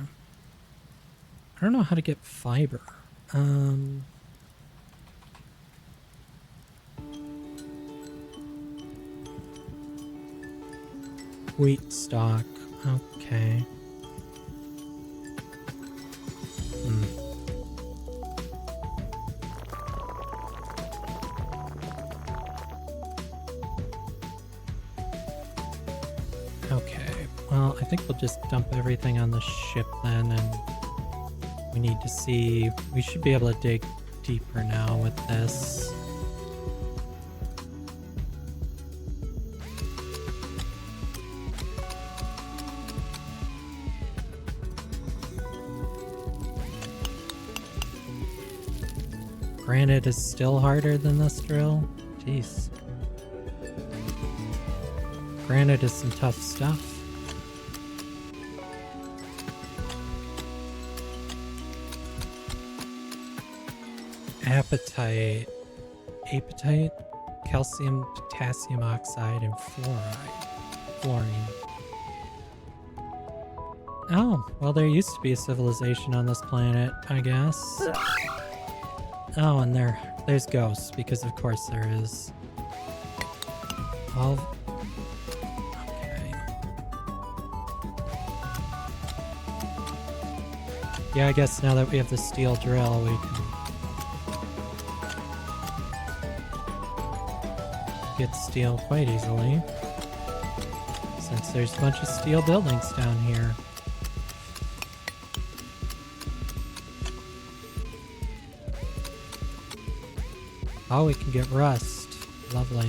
I don't know how to get fiber. Wheat stock. Okay. Okay. Well, I think we'll just dump everything on the ship then, and we need to see... We should be able to dig deeper now with this. Granite is still harder than this drill? Jeez. Granite is some tough stuff. Apatite, calcium, potassium oxide, and fluorine. Oh, well there used to be a civilization on this planet, I guess. Oh, and there's ghosts, because of course there is. Okay. Yeah, I guess now that we have the steel drill, we can get steel quite easily, since there's a bunch of steel buildings down here. Oh, we can get rust. Lovely.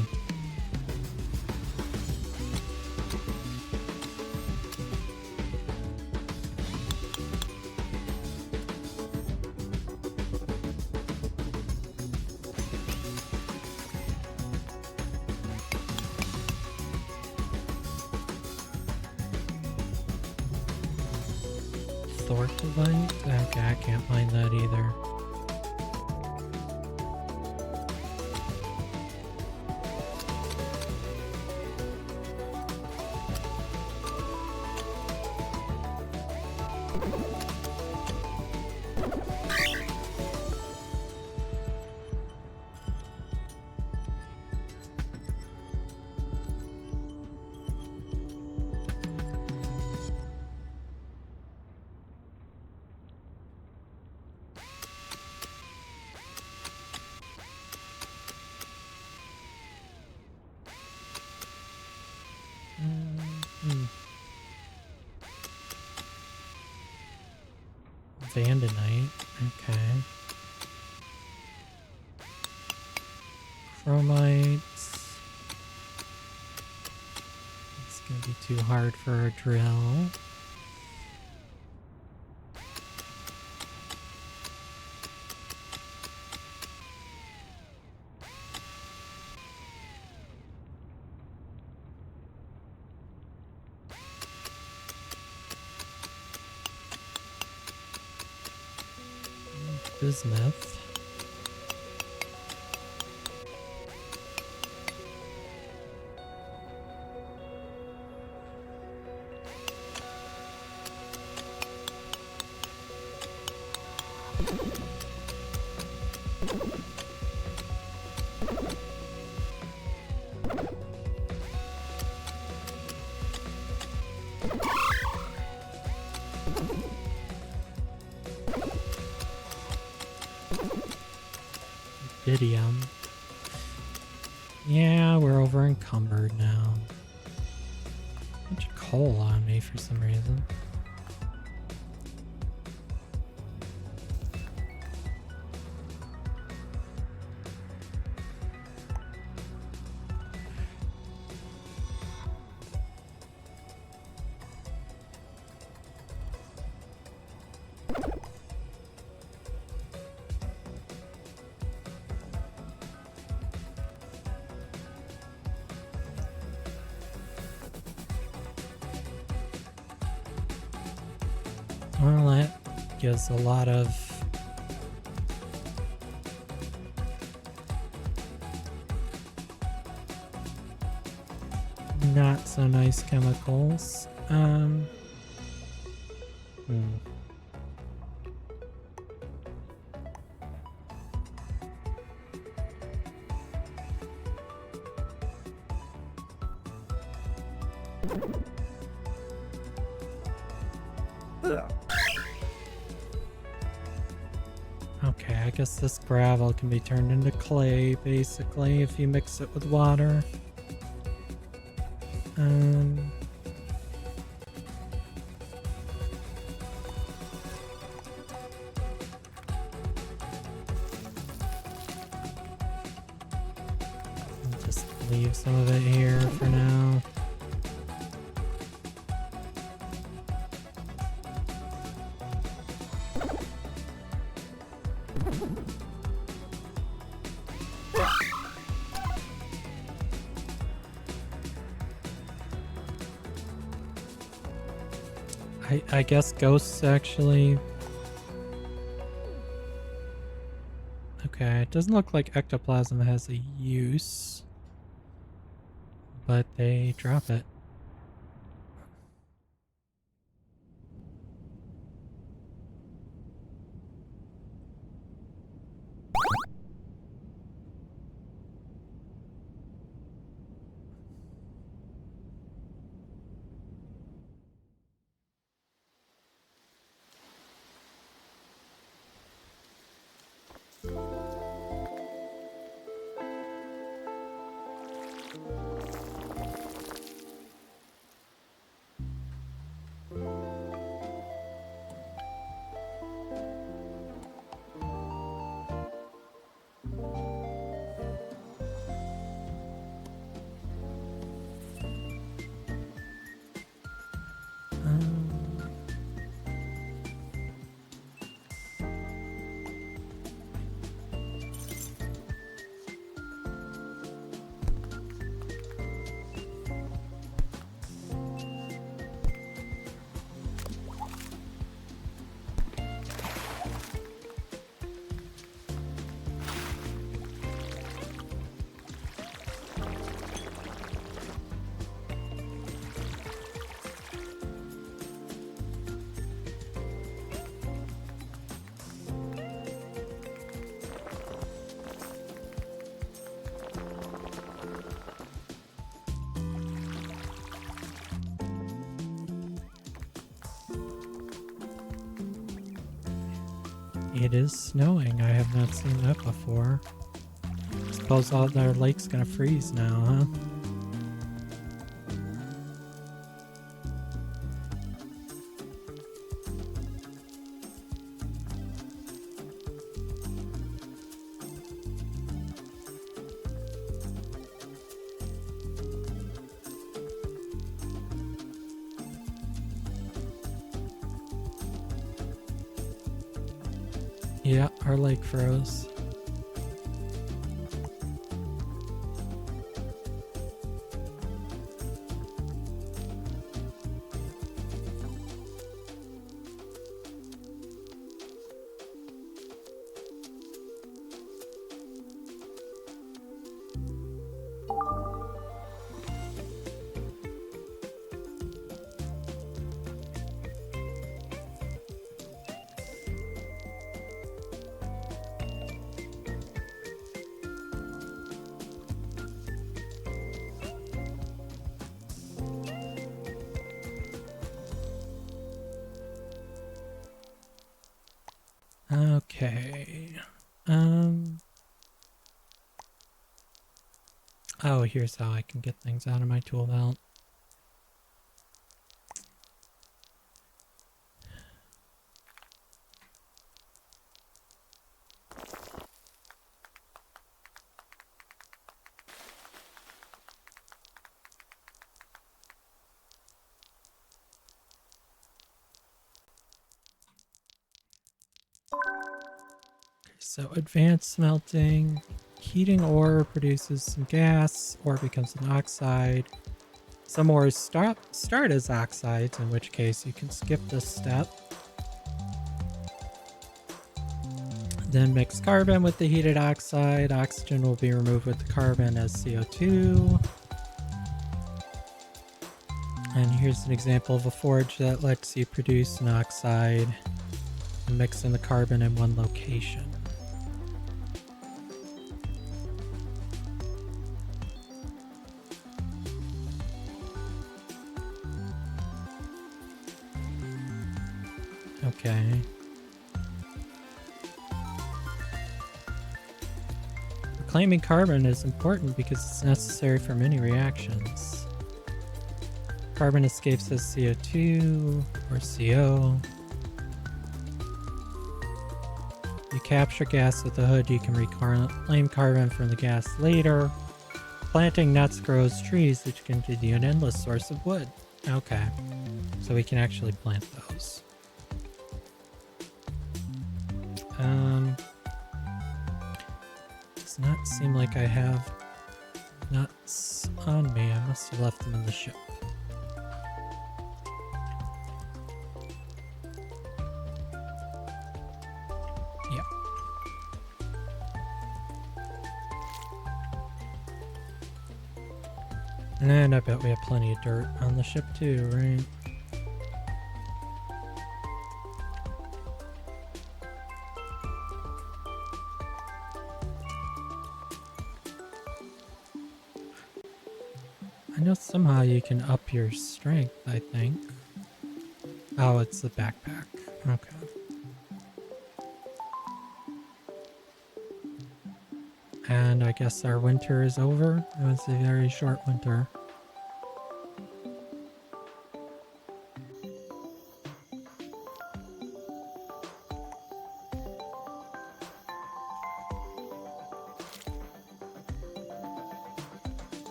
Thortolite? Okay, I can't find that either. Vandonite, okay. Chromites. It's gonna be too hard for a drill. Bismuth. Idiom. Yeah, we're over encumbered now. Bunch of coal on me for some reason. Well, that gives a lot of not so nice chemicals. Okay, I guess this gravel can be turned into clay, basically, if you mix it with water. I'll just leave some of it here for now. I guess ghosts actually... Okay, it doesn't look like ectoplasm has a use, but they drop it. It is snowing. I have not seen that before. Suppose all their lake's gonna freeze now, huh? Yeah, our lake froze. Okay. Oh, here's how I can get things out of my tool belt. So advanced smelting, heating ore produces some gas, ore becomes an oxide. Some ores start as oxides, in which case you can skip this step. Then mix carbon with the heated oxide. Oxygen will be removed with the carbon as CO2. And here's an example of a forge that lets you produce an oxide and mix in the carbon in one location. Okay. Reclaiming carbon is important because it's necessary for many reactions. Carbon escapes as CO2 or CO. You capture gas with the hood, you can reclaim carbon from the gas later. Planting nuts grows trees, which can give you an endless source of wood. Okay, so we can actually plant those. Does not seem like I have nuts on me. I must have left them in the ship. Yep. And I bet we have plenty of dirt on the ship too, right? I know somehow you can up your strength, I think. Oh, it's the backpack. Okay. And I guess our winter is over. It was a very short winter.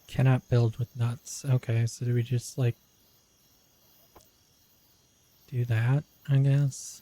Cannot build with nuts. Okay, so do we just like do that, I guess?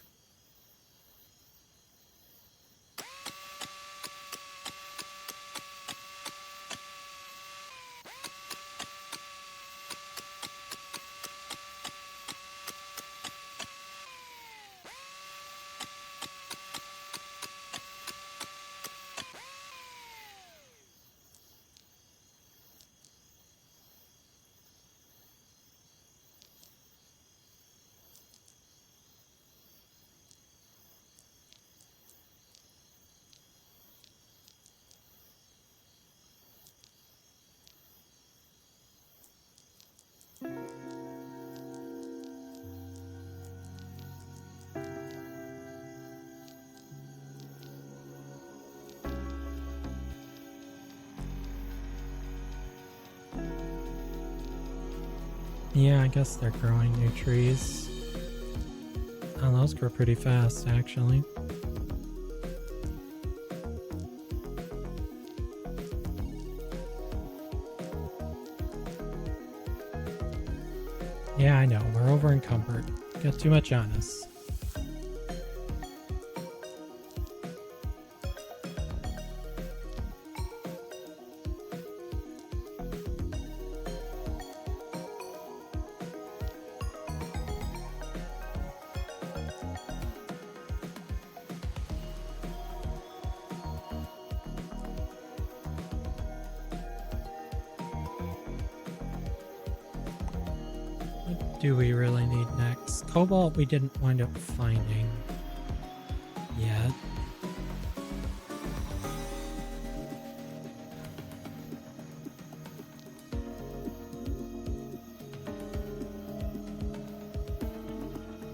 Yeah, I guess they're growing new trees. Oh, those grow pretty fast, actually. Yeah, I know. We're over encumbered. Got too much on us. Do we really need next? Cobalt we didn't wind up finding yet.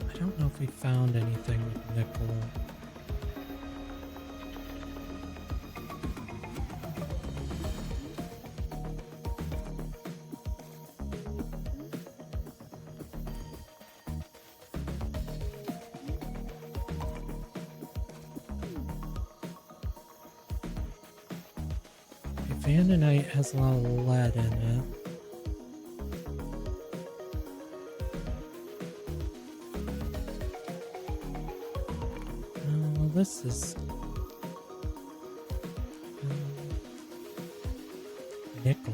I don't know if we found anything with nickel. Vanadite has a lot of lead in it. Well, this is nickel.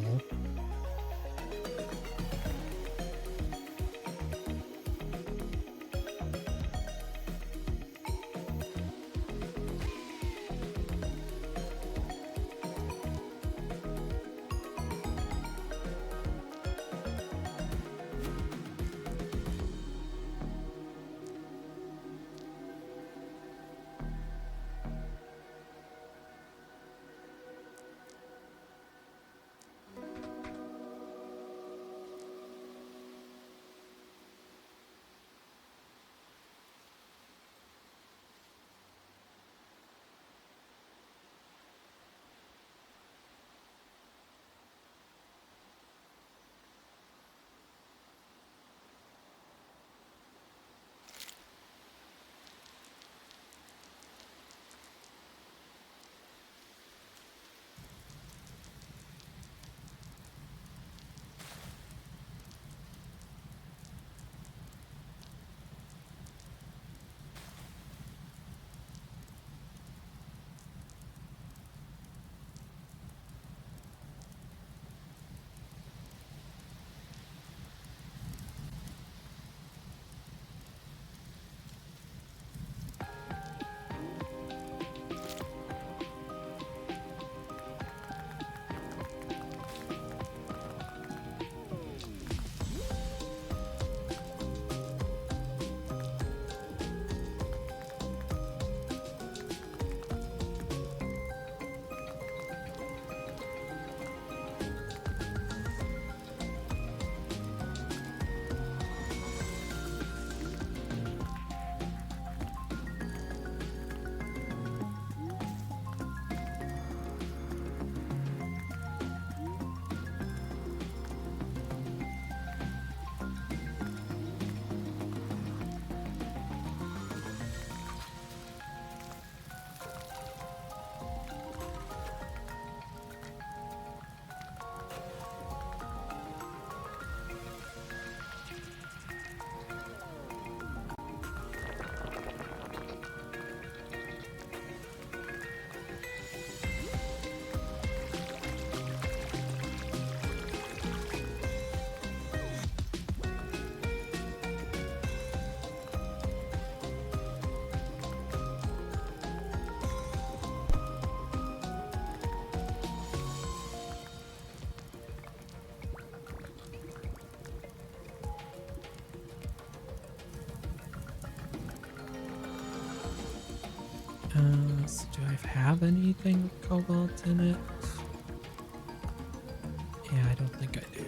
So do I have anything with cobalt in it? Yeah, I don't think I do.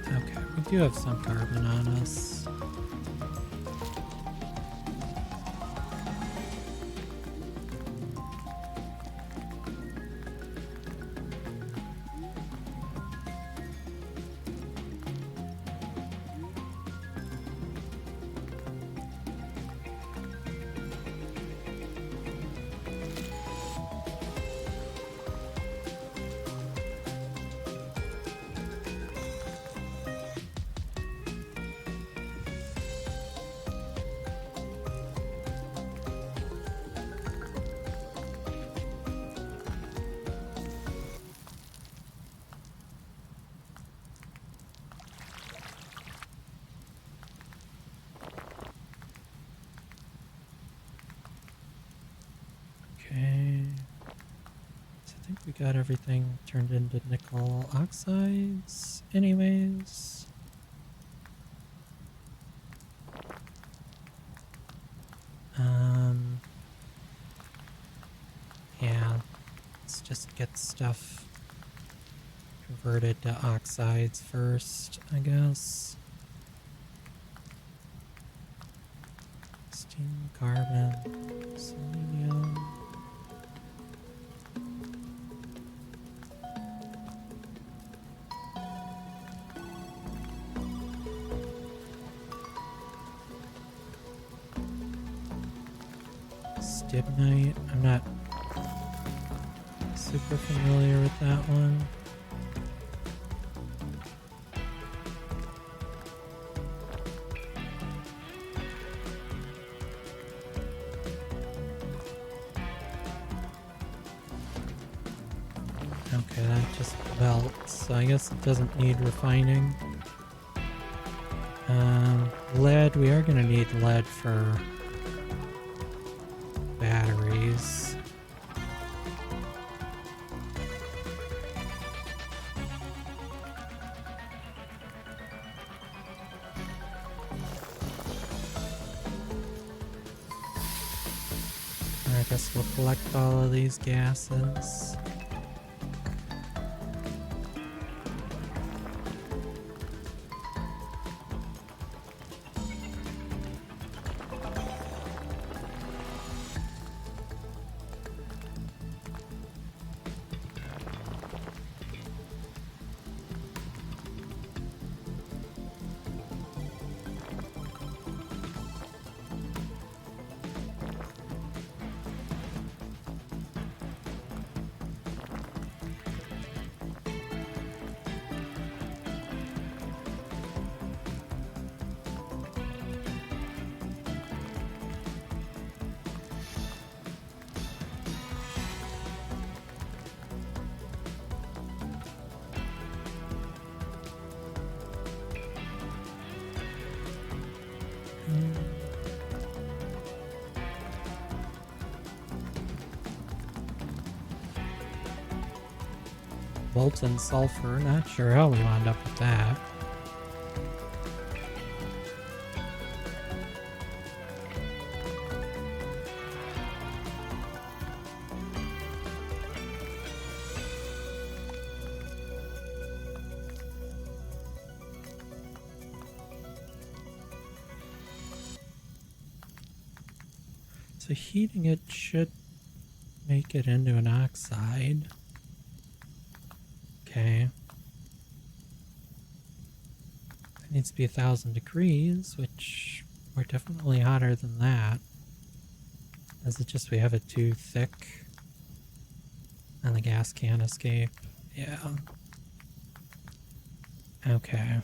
Okay, we do have some carbon on us. Okay. So I think we got everything turned into nickel oxides anyways. Yeah, let's just get stuff converted to oxides first, I guess. Steam, carbon, selenium. Stibnite, I'm not super familiar with that one. Okay, that just melts, so I guess it doesn't need refining. Lead, we are going to need lead for batteries. I guess we'll collect all of these gases. Molten sulfur, not sure how we wound up with that. So heating it should make it into an oxide. Okay. It needs to be 1,000 degrees, which we're definitely hotter than that. Is it just we have it too thick and the gas can't escape? Yeah. Okay.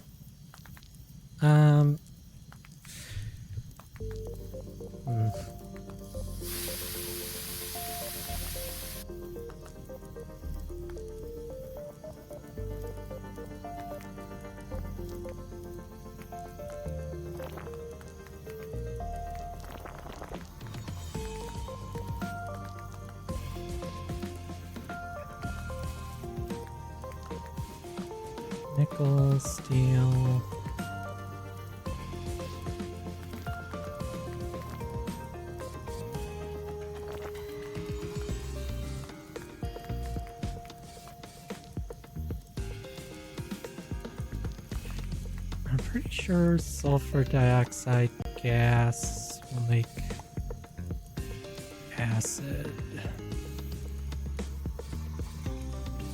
Nickel, steel. I'm pretty sure sulfur dioxide gas will make acid.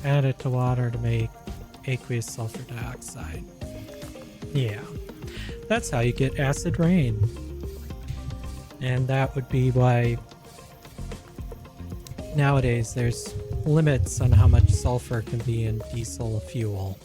Add it to water to make aqueous sulfur dioxide. Yeah, that's how you get acid rain. And that would be why nowadays there's limits on how much sulfur can be in diesel fuel.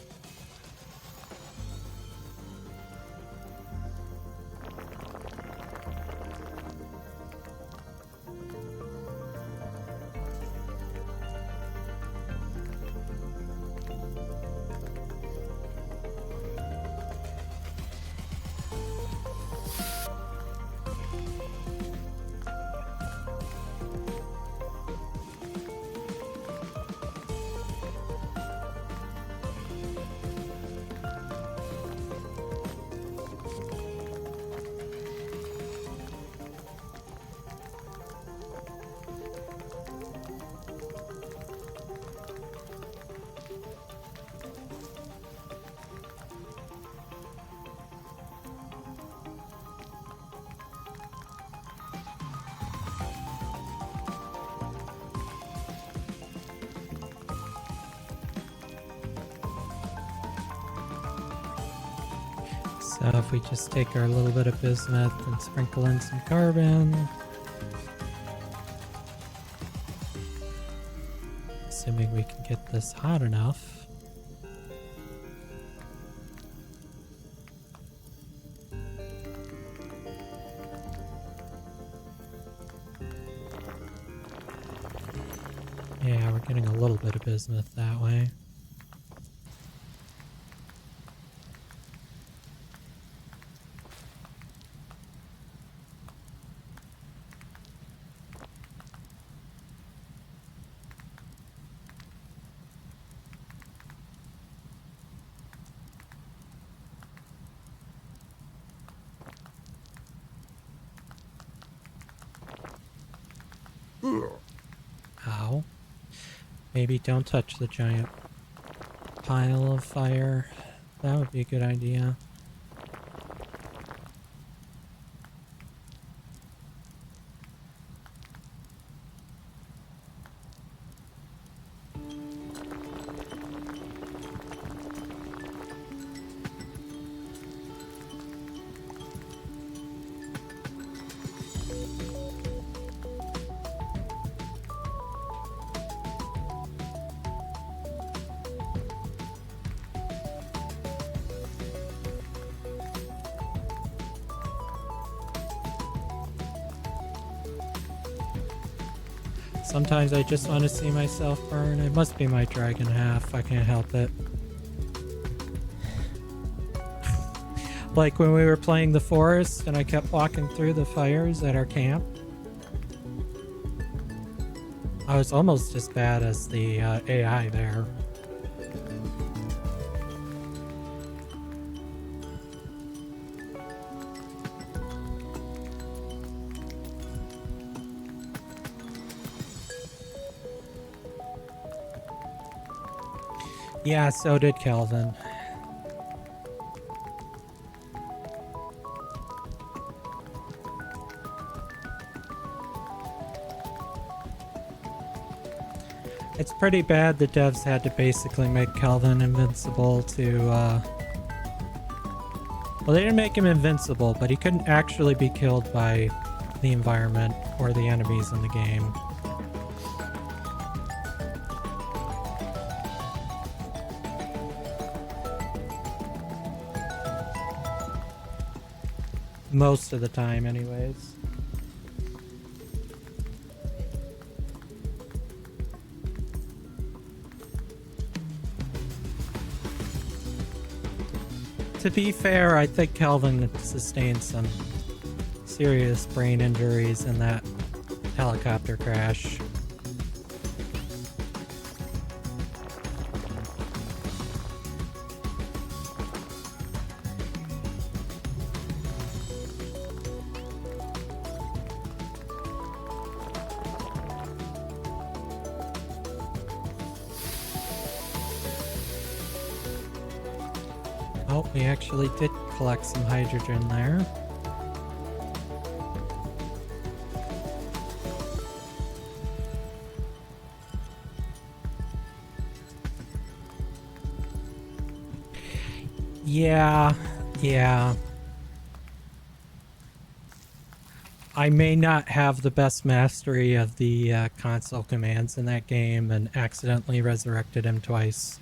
So if we just take our little bit of bismuth and sprinkle in some carbon. Assuming we can get this hot enough. Yeah, we're getting a little bit of bismuth that way. Ow. Maybe don't touch the giant pile of fire. That would be a good idea. Sometimes I just want to see myself burn. It must be my dragon half. I can't help it. Like when we were playing the forest and I kept walking through the fires at our camp. I was almost as bad as the AI there. Yeah, so did Kelvin. It's pretty bad the devs had to basically make Kelvin invincible to, well, they didn't make him invincible, but he couldn't actually be killed by the environment or the enemies in the game. Most of the time, anyways. To be fair, I think Kelvin sustained some serious brain injuries in that helicopter crash. Oh, we actually did collect some hydrogen there. Yeah. I may not have the best mastery of the console commands in that game and accidentally resurrected him twice.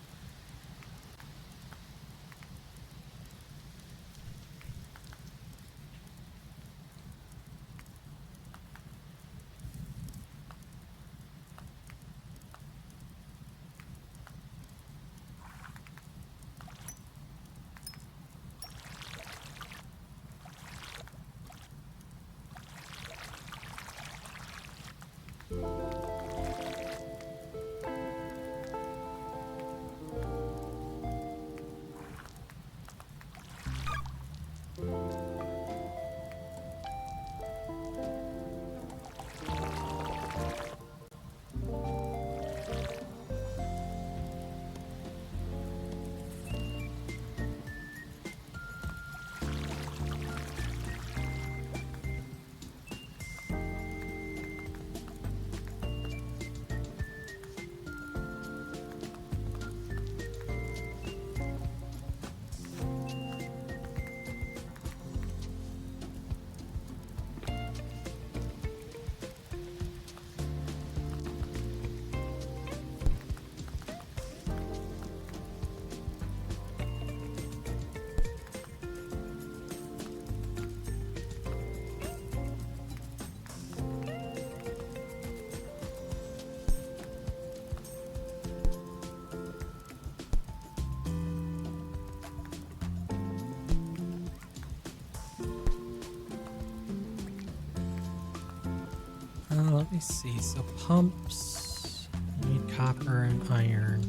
Let me see. So pumps, I need copper and iron.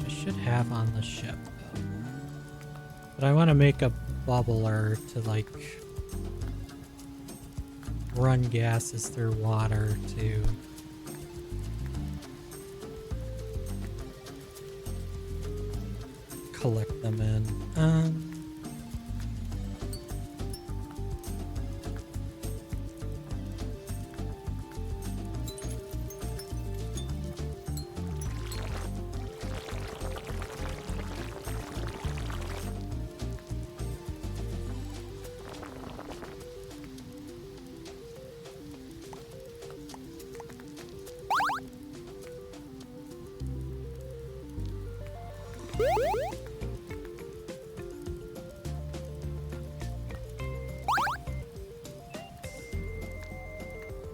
I should have on the ship. But I want to make a bubbler to like run gases through water to collect them in.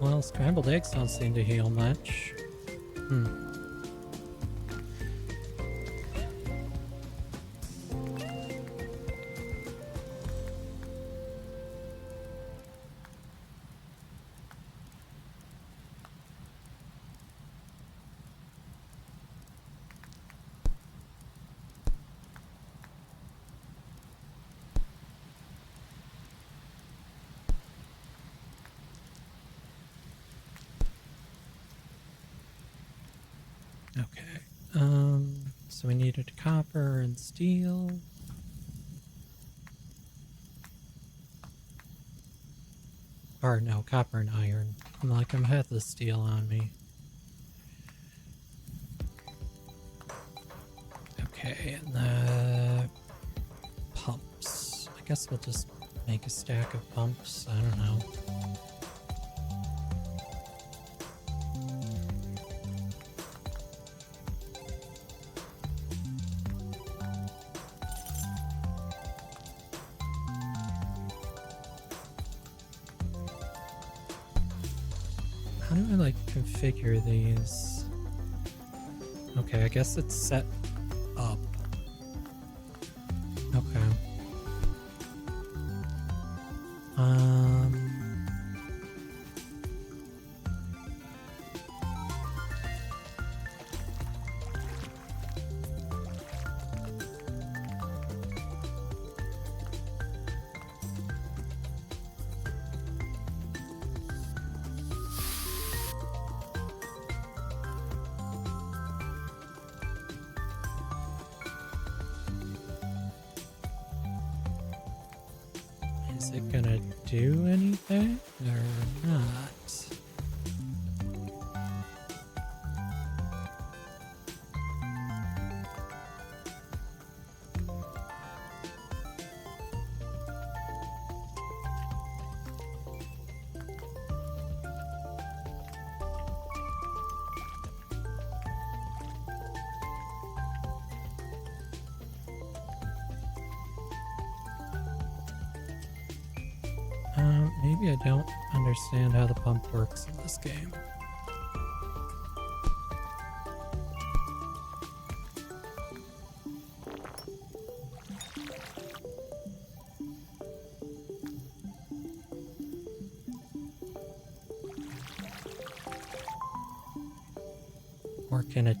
Well, scrambled eggs don't seem to heal much. Okay, so we needed copper and steel. Or no, copper and iron. I'm like, I'm had the steel on me. Okay, and the pumps. I guess we'll just make a stack of pumps. I don't know. How do I like configure these? Okay, I guess it's set up. Okay. Is it gonna do anything or not? Maybe I don't understand how the pump works in this game. Or can it...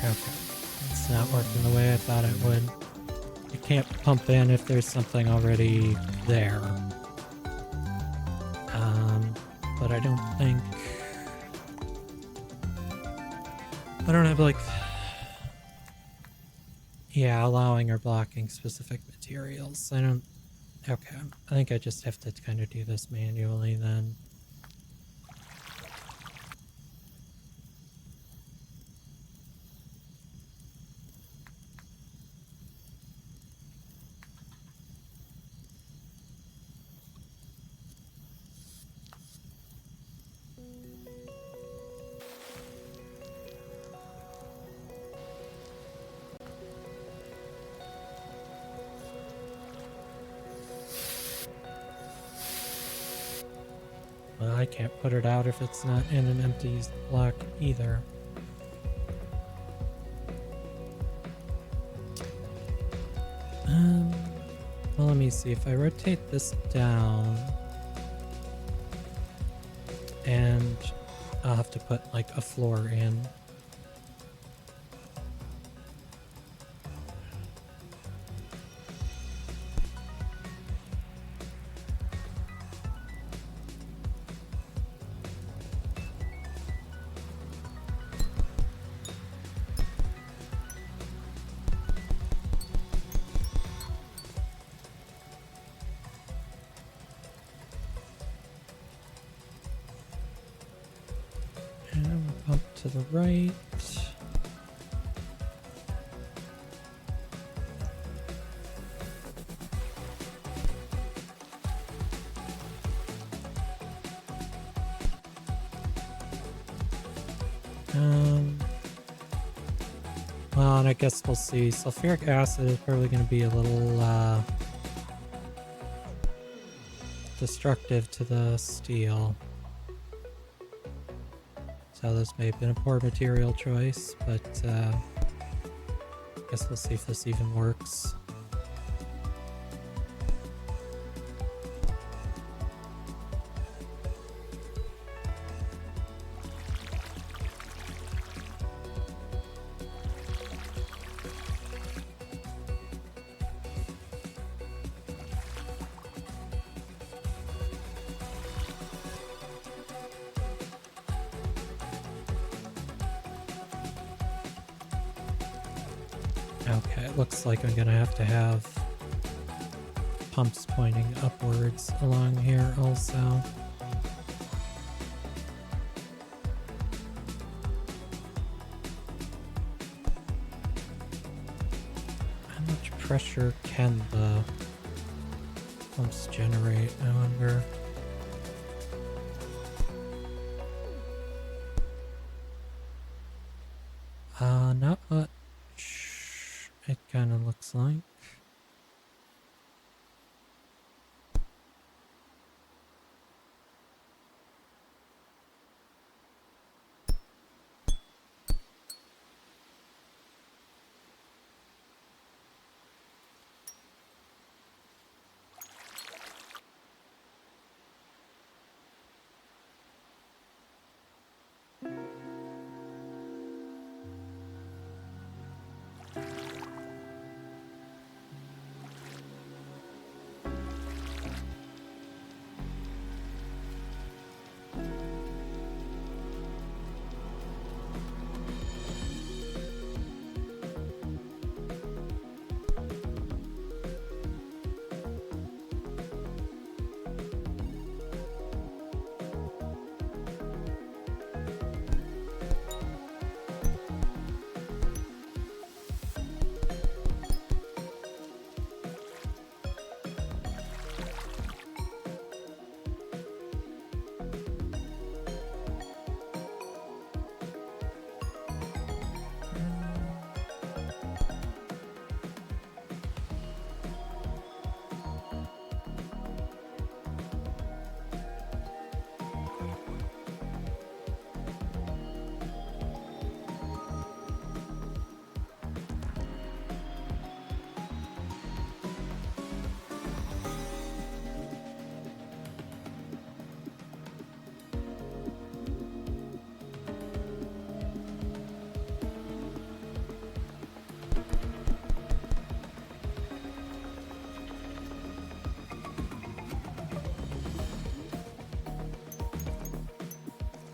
Okay, it's not working the way I thought it would. You can't pump in if there's something already there. But I don't think... I don't have like... Yeah, allowing or blocking specific materials. I don't... Okay, I think I just have to kind of do this manually then. I can't put it out if it's not in an empty block either. Well, let me see. If I rotate this down, and I'll have to put like a floor in. To the right. Well, and I guess we'll see. Sulfuric acid is probably going to be a little destructive to the steel. So this may have been a poor material choice, but I guess we'll see if this even works. Okay, it looks like I'm gonna have to have pumps pointing upwards along here also. How much pressure can the pumps generate, I wonder? Not much. It kind of looks like.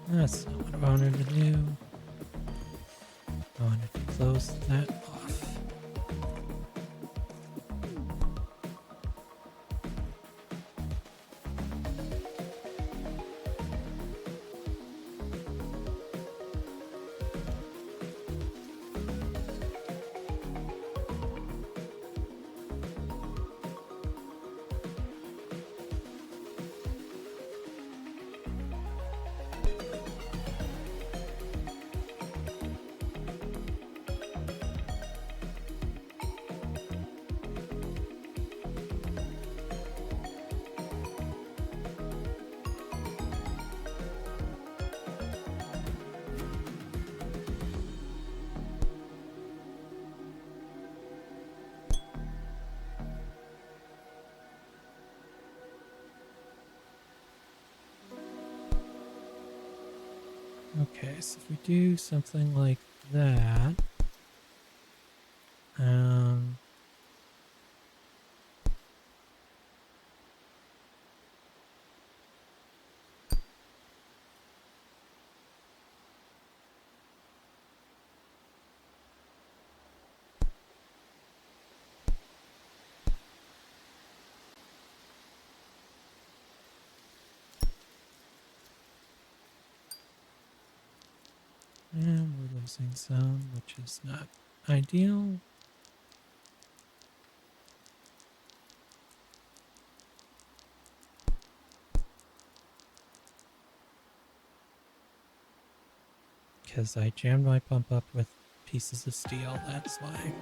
That's not what I wanted to do. I wanted to close that off. Okay, so if we do something like that, and we're losing some, which is not ideal. Because I jammed my pump up with pieces of steel, that's why.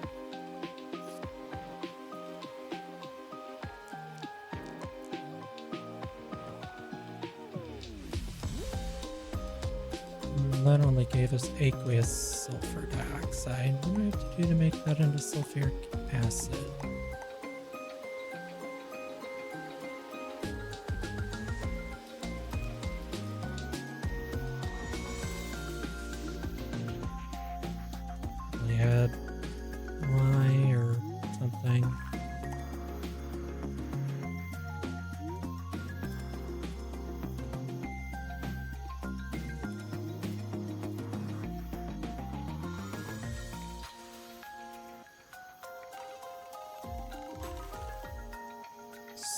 That only gave us aqueous sulfur dioxide. What do I have to do to make that into sulfuric acid? We had Y or something.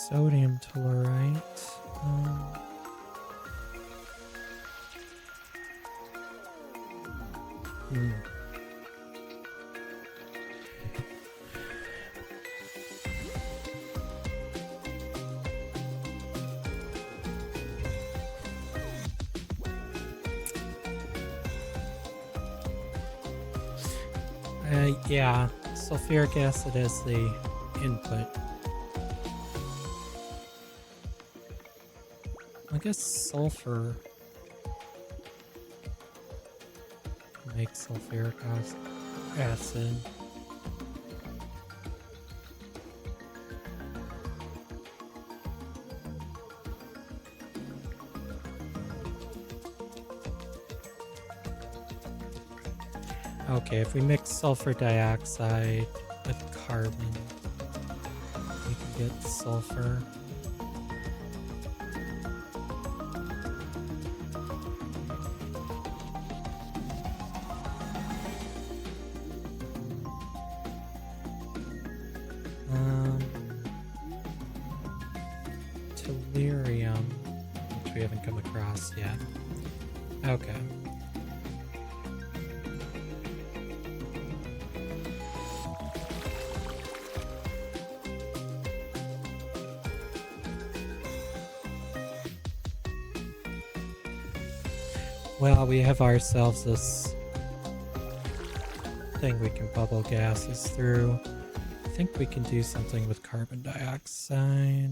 Sodium tellurite. Yeah, sulfuric acid is the input. I guess sulfur makes sulfuric acid. Okay, if we mix sulfur dioxide with carbon, we can get sulfur. Tellurium, which we haven't come across yet. Okay. Well, we have ourselves this thing we can bubble gases through. I think we can do something with carbon dioxide.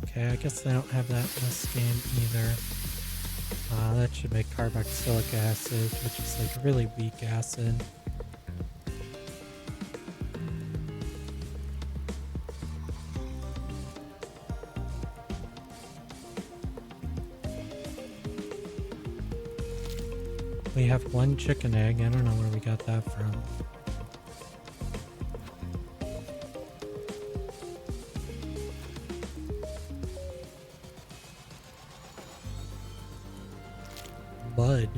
Okay, I guess they don't have that in this game either. That should make carboxylic acid, which is like a really weak acid. We have one chicken egg. I don't know where we got that from. blood.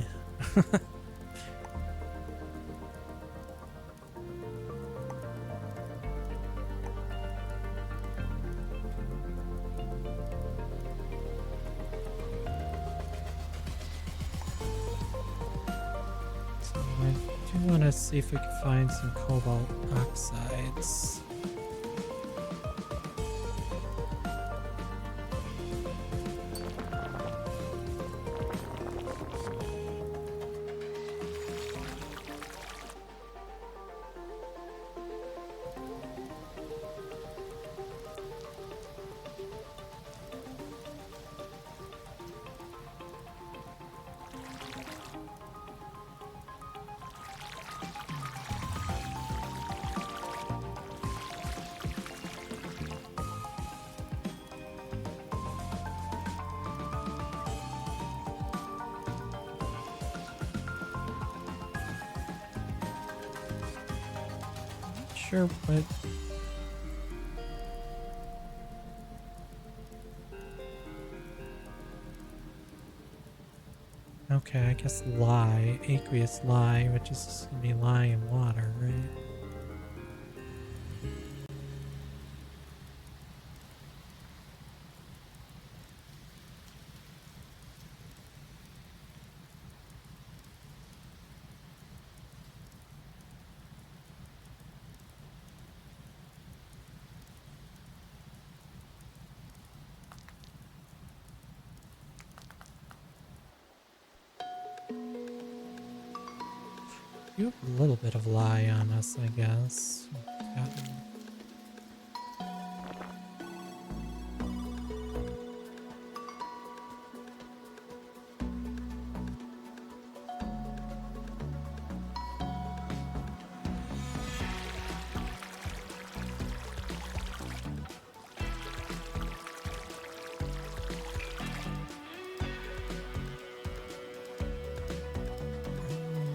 So I do want to see if we can find some cobalt oxides. Sure, but okay, I guess lye, aqueous lye, which is gonna be lye in water, right? You have a little bit of lye on us, I guess.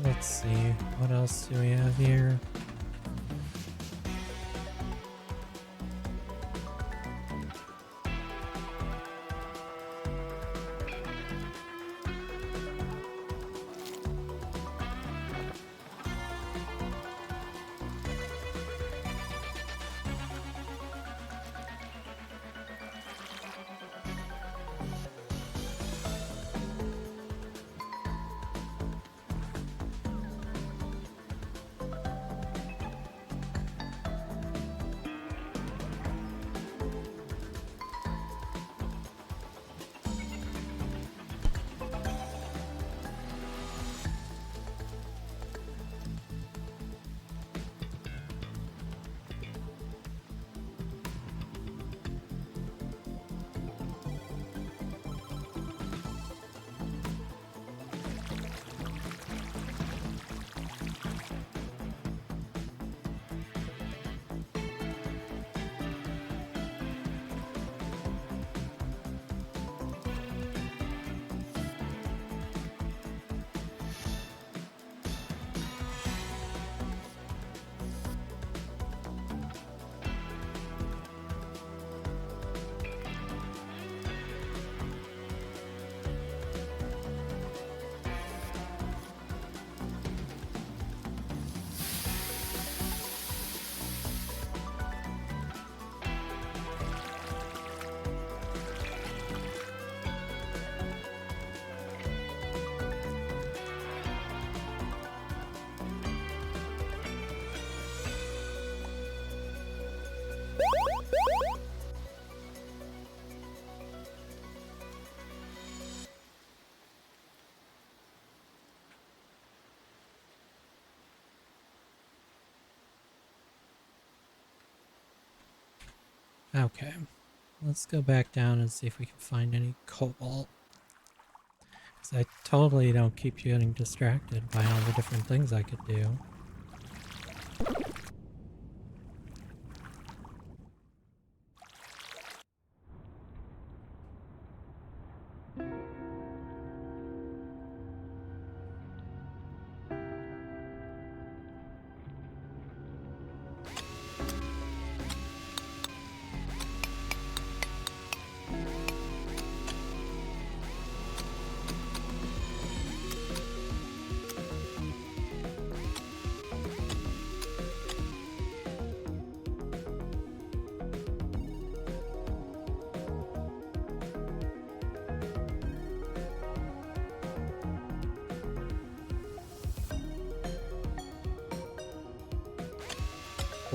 Let's see, what else do we have here? Okay, let's go back down and see if we can find any cobalt. Because I totally don't keep getting distracted by all the different things I could do.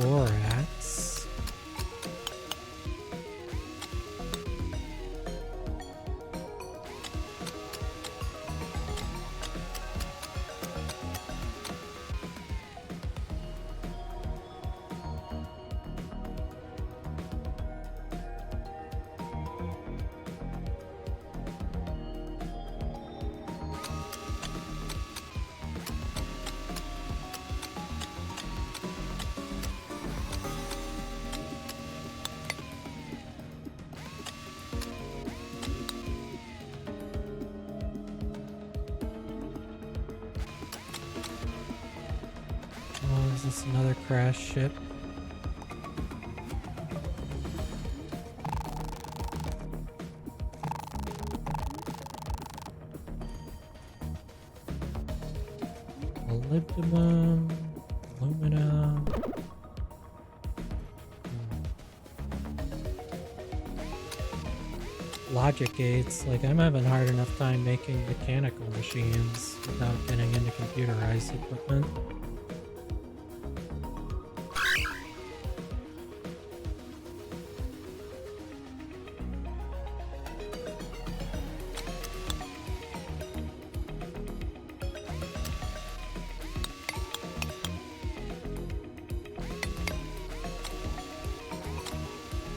borax. Oh, is this another crash ship? Molybdenum, aluminum. Logic gates, like I'm having a hard enough time making mechanical machines without getting into computerized equipment.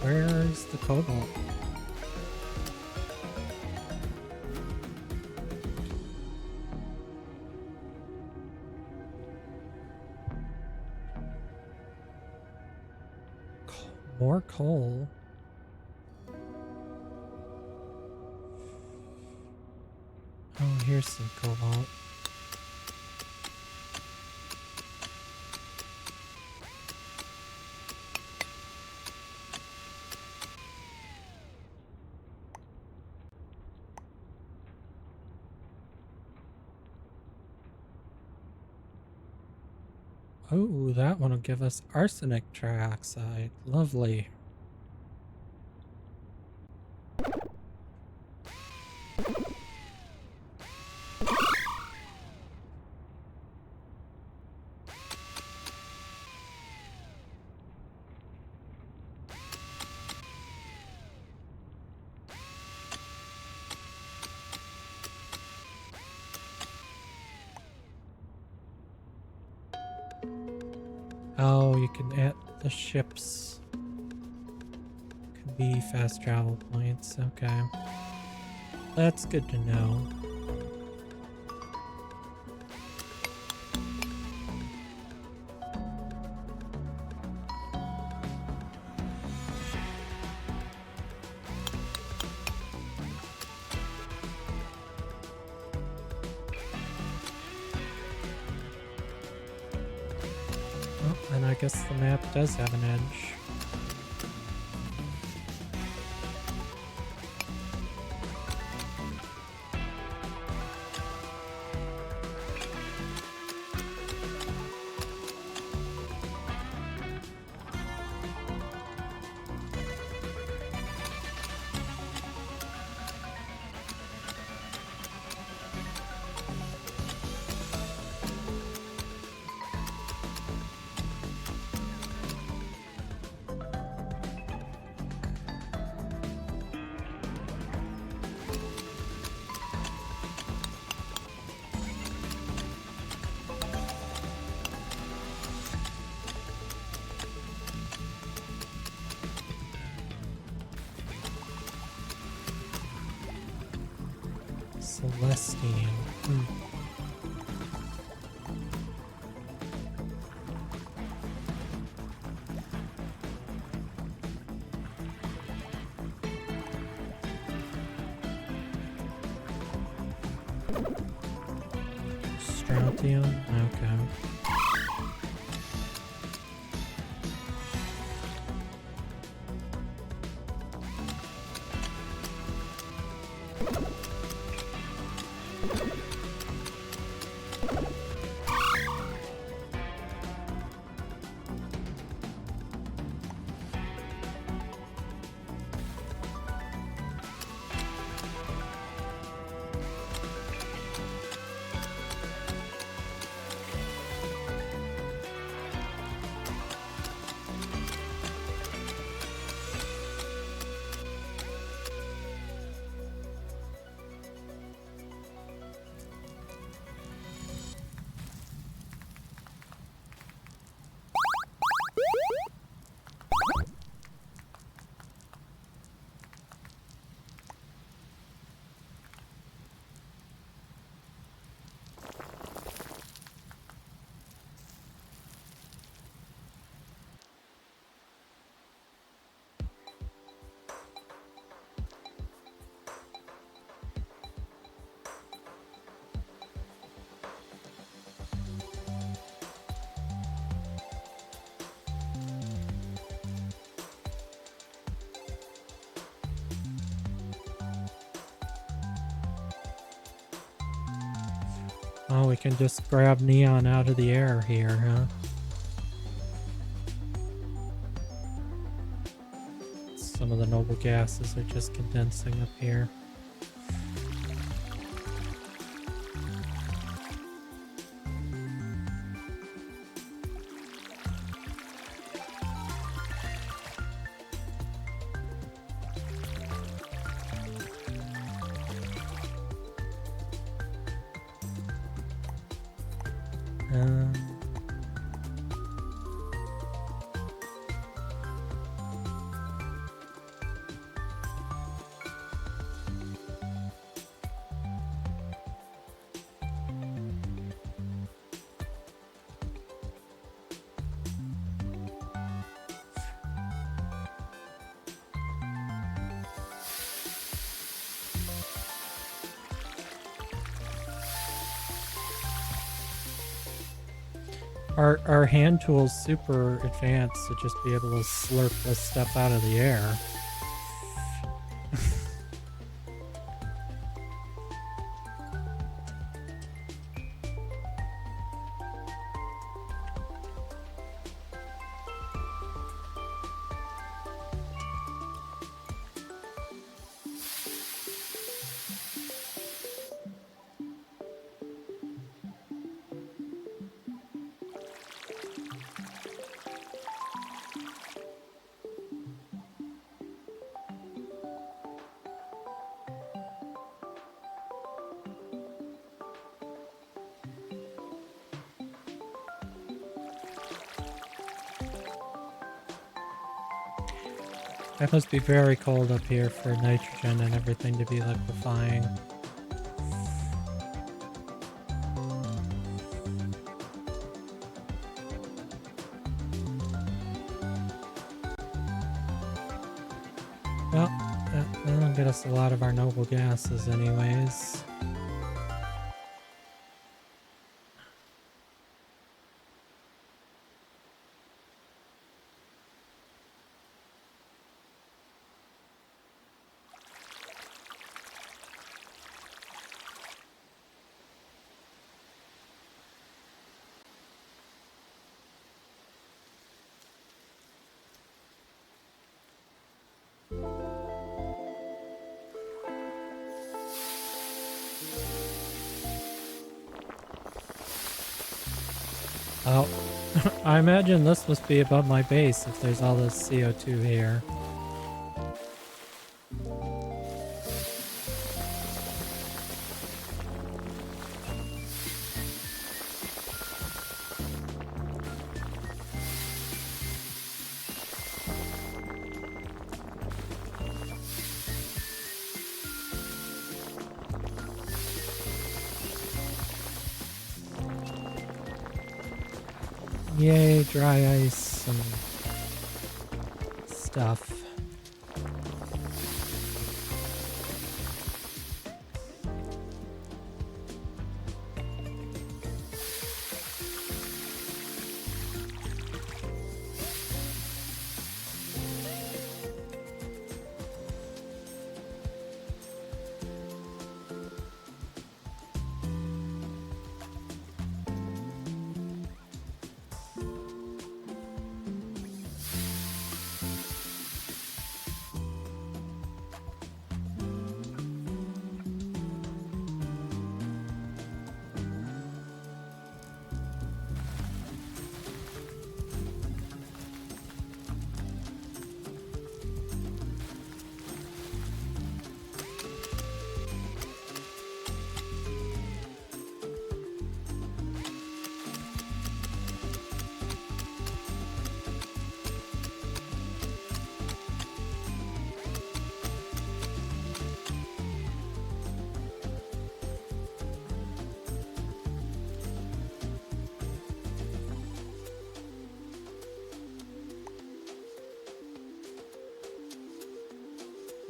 Where's the cobalt? More coal. Oh, here's some cobalt. Oh, that one will give us arsenic trioxide. Lovely. Oh, you can add the ships. Could be fast travel points. Okay. That's good to know. And I guess the map does have an edge. Celestine. Strontium? Okay. Oh, we can just grab neon out of the air here, huh? Some of the noble gases are just condensing up here. Our hand tool's super advanced to just be able to slurp this stuff out of the air. That must be very cold up here for nitrogen and everything to be liquefying. Well, that'll get us a lot of our noble gases anyways. Oh, I imagine this must be above my base if there's all this CO2 here. Yay, dry ice and stuff.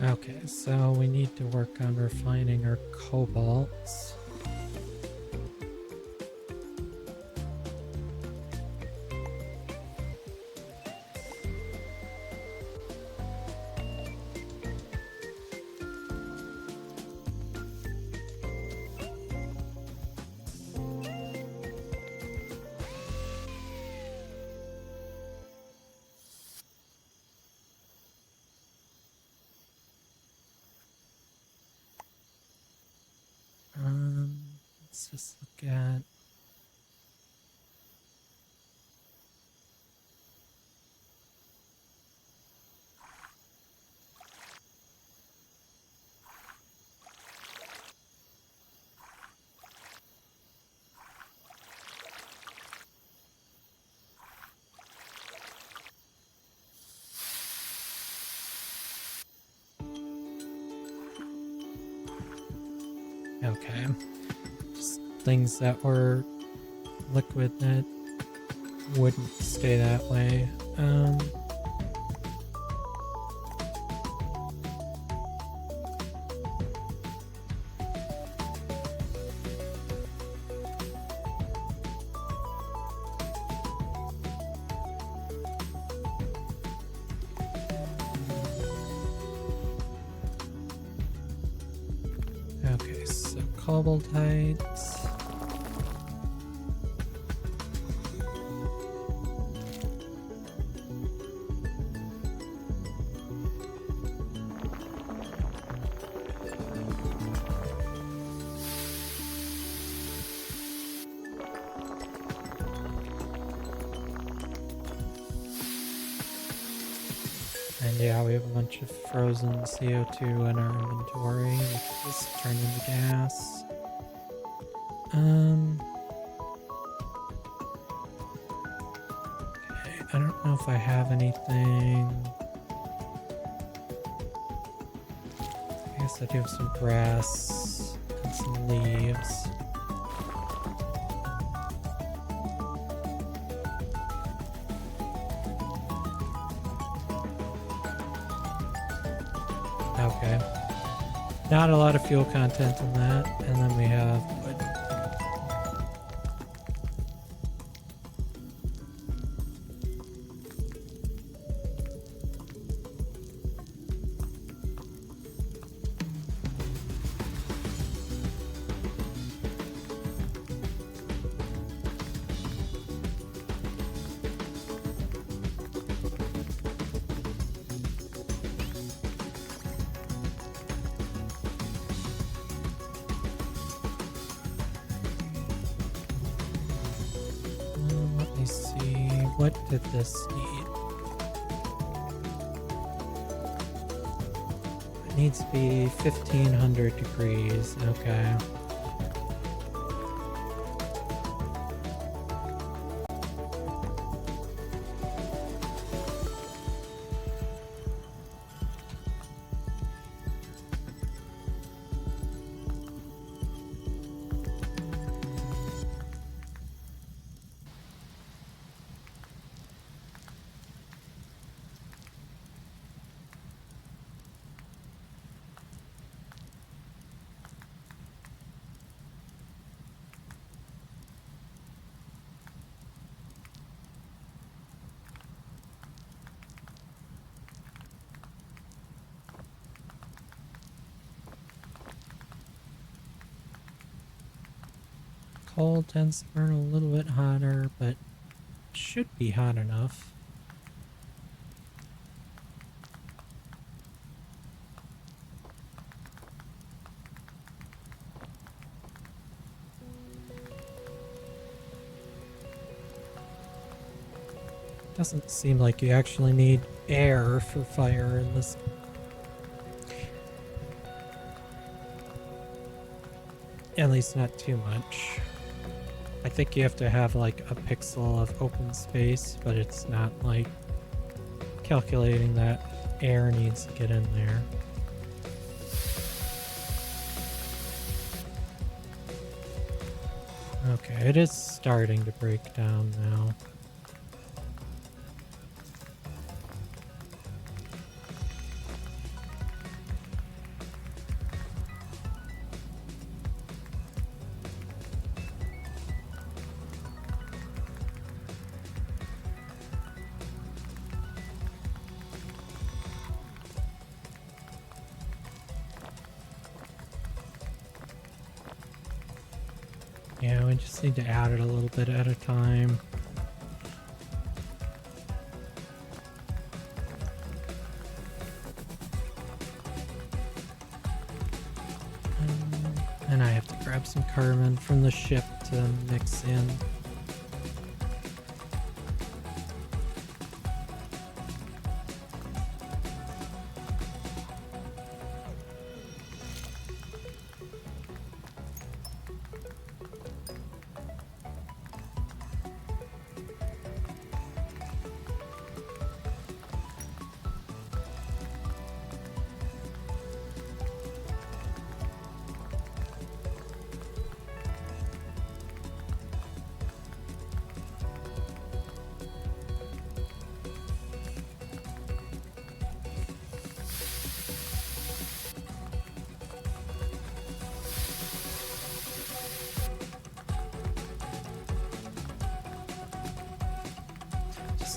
Okay, so we need to work on refining our cobalt. let's just look at... Okay, just things that were liquid that wouldn't stay that way. Okay, so cobbledites. And yeah, we have a bunch of frozen CO2 in our inventory. We can just turn into gas. Okay, I don't know if I have anything. I guess I do have some grass and some leaves. Okay. Not a lot of fuel content in that. And then we have wood. Let me see. What did this need? It needs to be 1500 degrees. Okay. Coal tends to burn a little bit hotter, but should be hot enough. Doesn't seem like you actually need air for fire in this. At least not too much. I think you have to have like a pixel of open space, but it's not like calculating that air needs to get in there. Okay, it is starting to break down now. Yeah, we just need to add it a little bit at a time. And I have to grab some carbon from the ship to mix in.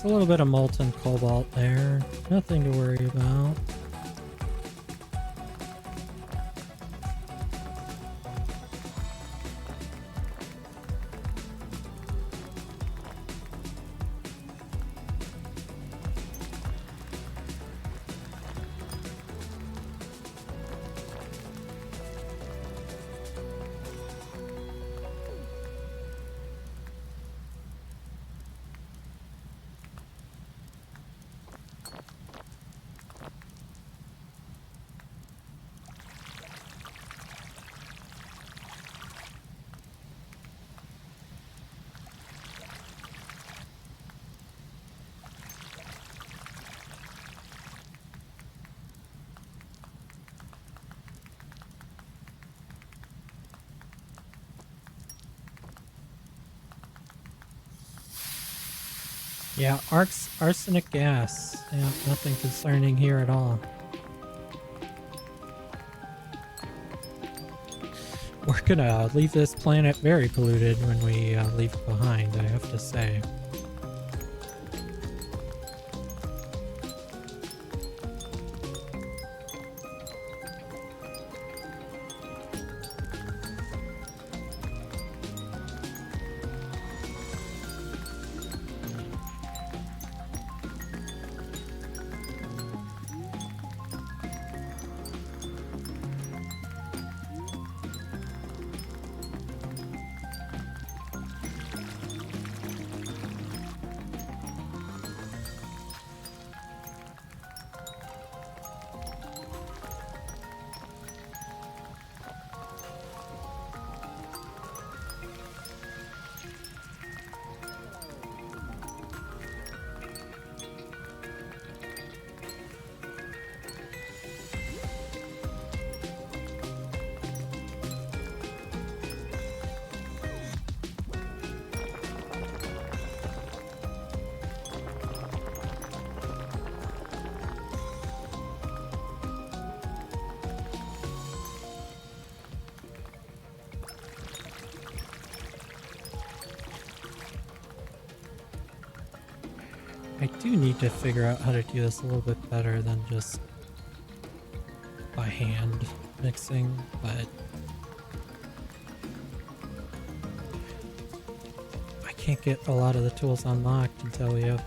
A little bit of molten cobalt there, nothing to worry about. Yeah, arsenic gas. Yeah, nothing concerning here at all. We're gonna leave this planet very polluted when we leave it behind, I have to say. I do need to figure out how to do this a little bit better than just by hand mixing, but I can't get a lot of the tools unlocked until we have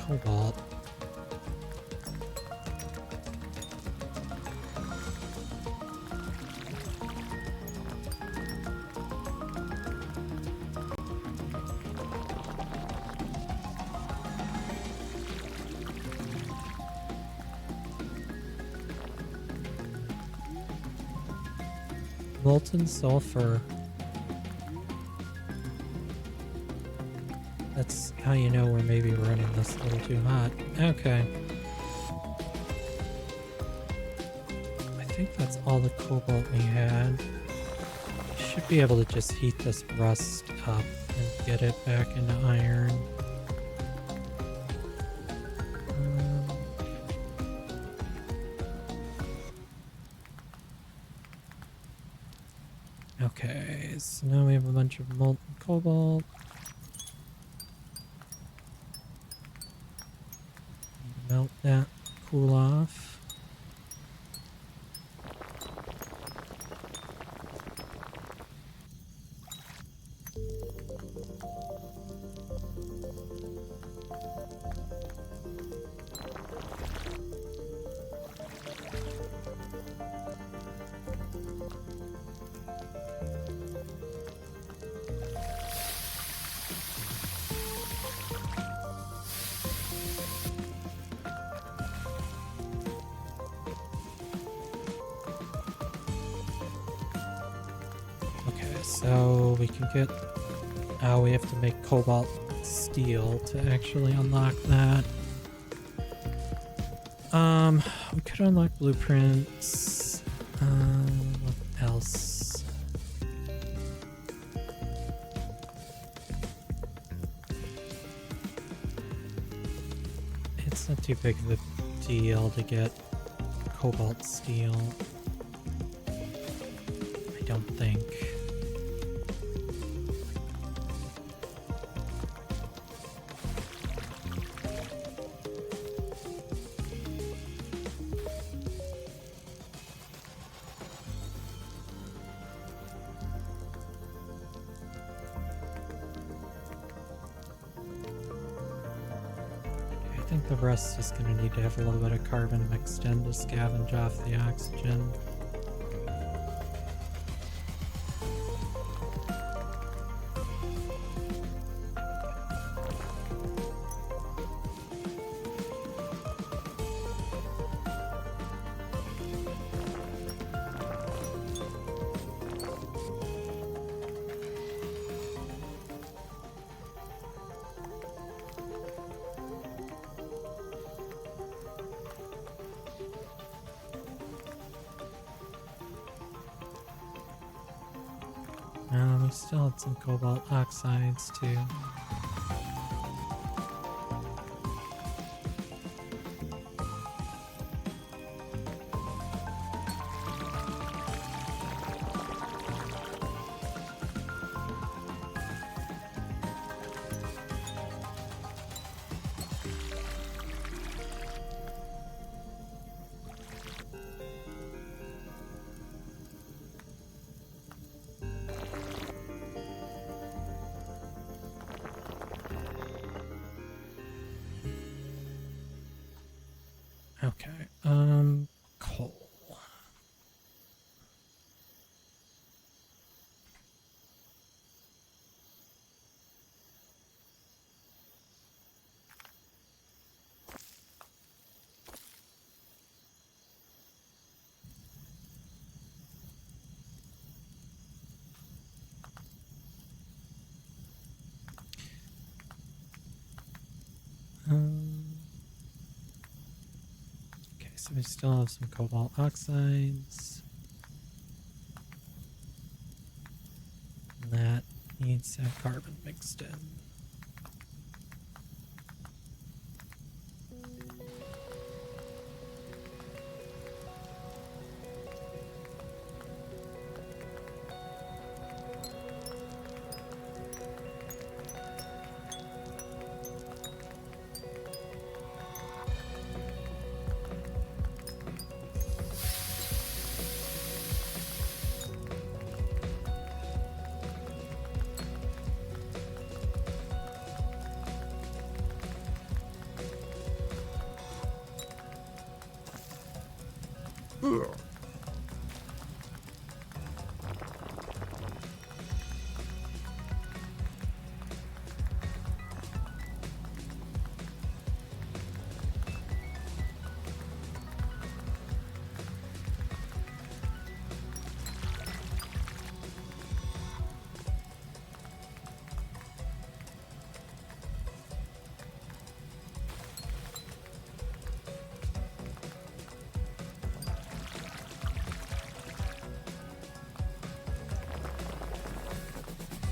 cobalt. Molten sulfur. That's how you know we're maybe running this a little too hot. Okay. I think that's all the cobalt we had. Should be able to just heat this rust up and get it back into iron. Okay, so now we have a bunch of molten cobalt. Melt that, cool off. so we can get... Oh, we have to make cobalt steel to actually unlock that. We could unlock blueprints. What else? It's not too big of a deal to get cobalt steel. I don't think. I think the rest is going to need to have a little bit of carbon mixed in to scavenge off the oxygen. We still had some cobalt oxides too. Okay, coal. Okay, so we still have some cobalt oxides. And that needs to have carbon mixed in.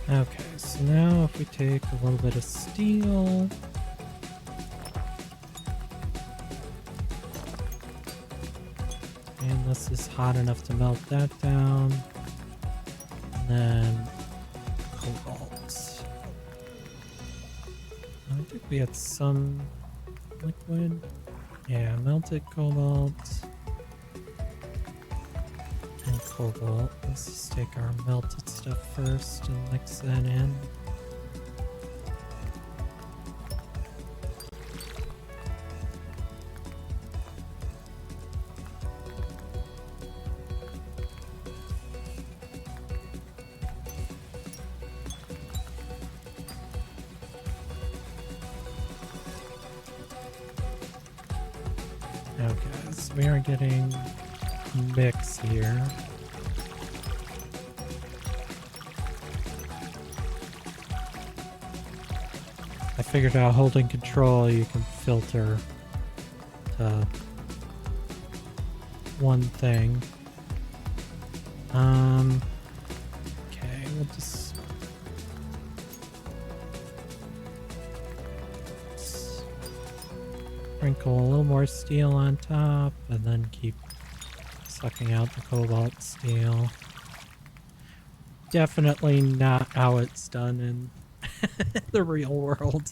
Okay, so now if we take a little bit of steel, and this is hot enough to melt that down, and then cobalt. I think we had some liquid. Yeah, melted cobalt and cobalt. Let's just take our melted stuff first and mix that in. Okay, so we are getting a mix here. I figured out holding control, you can filter to one thing. Okay, we'll just sprinkle a little more steel on top and then keep sucking out the cobalt steel. Definitely not how it's done in the real world.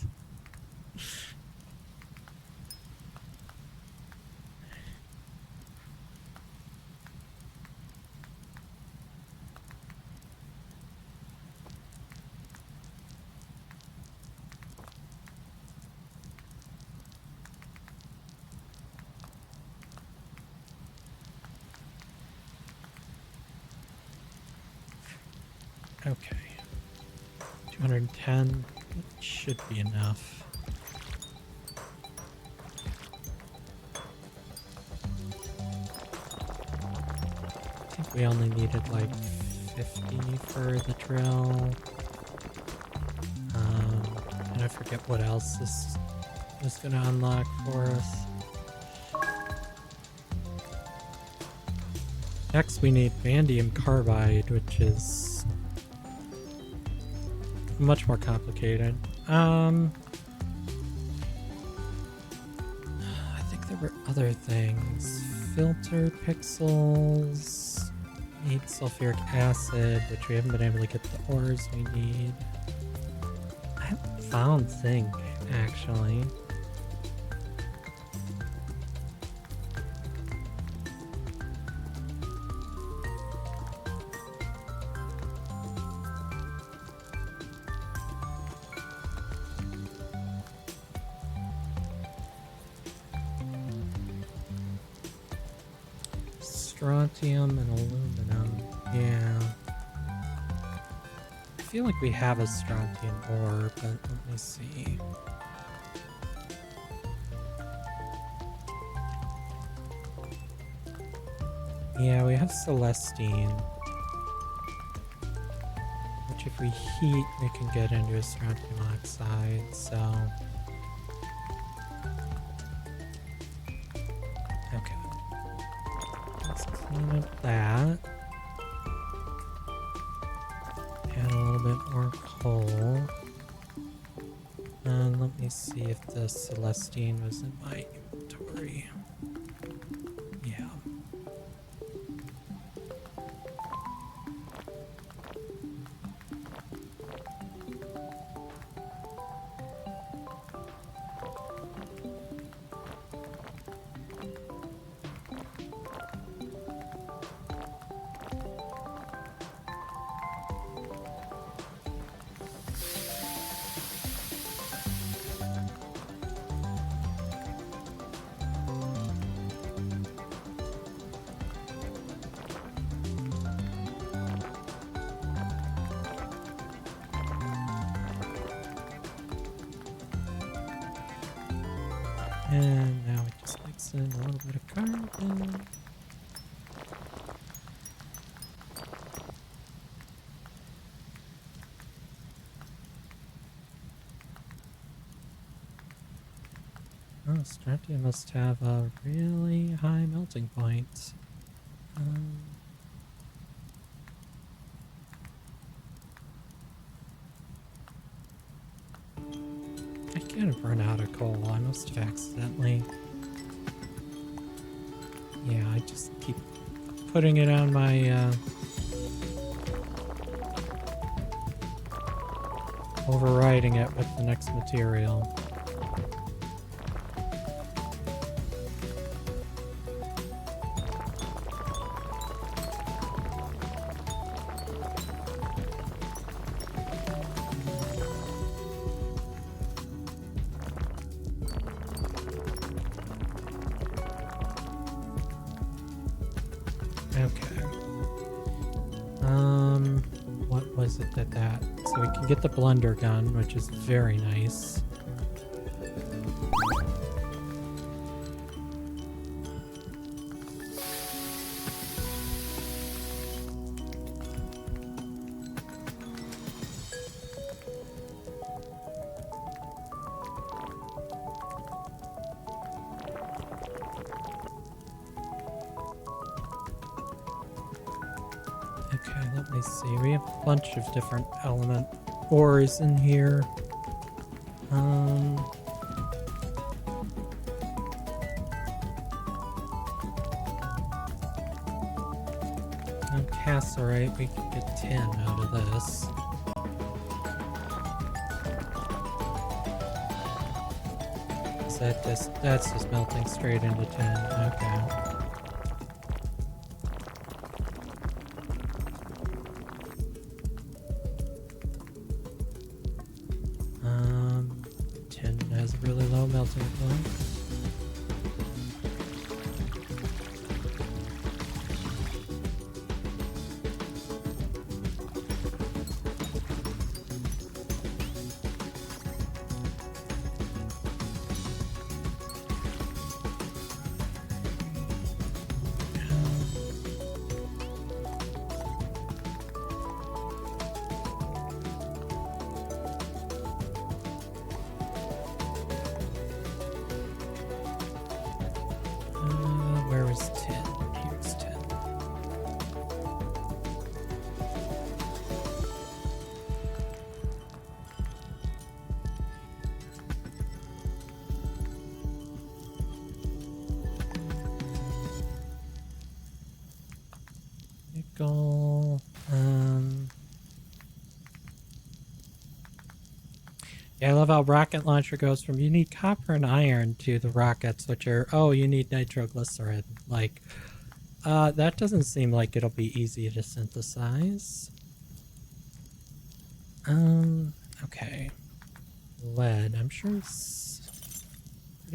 Okay. 210. That should be enough. I think we only needed like 50 for the drill. And I forget what else this is going to unlock for us. Next we need vanadium carbide, which is much more complicated. I think there were other things. Filter pixels. Need sulfuric acid, which we haven't been able to get the ores we need. I haven't found zinc, actually. Strontium and aluminum. Yeah. I feel like we have a strontium ore, but let me see. Yeah, we have celestine. Which if we heat, we can get into a strontium oxide, so... Okay. Let's clean up that. Add a little bit more coal. And let me see if the celestine was in my inventory. Yeah. And now we just mix in a little bit of carbon. Oh, strontium must have a really high melting point. I can't have run out of coal. I must have accidentally. Yeah, I just keep putting it on my overriding it with the next material. What was it that so we can get the blender gun, which is very nice. see. We have a bunch of different element ores in here. Cassiterite, we can get tin out of this. That's just melting straight into tin. Okay. Tin has a really low melting point. Where is tin? Here's tin. Nickel. Yeah, I love how rocket launcher goes from you need copper and iron to the rockets, which are, oh, you need nitroglycerin. Like, that doesn't seem like it'll be easy to synthesize. Okay. Lead. I'm sure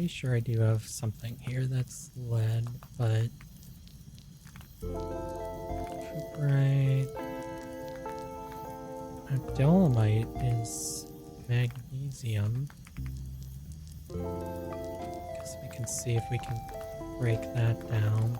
pretty sure I do have something here that's lead, but right. Dolomite is magnesium. Guess we can see if we can break that down.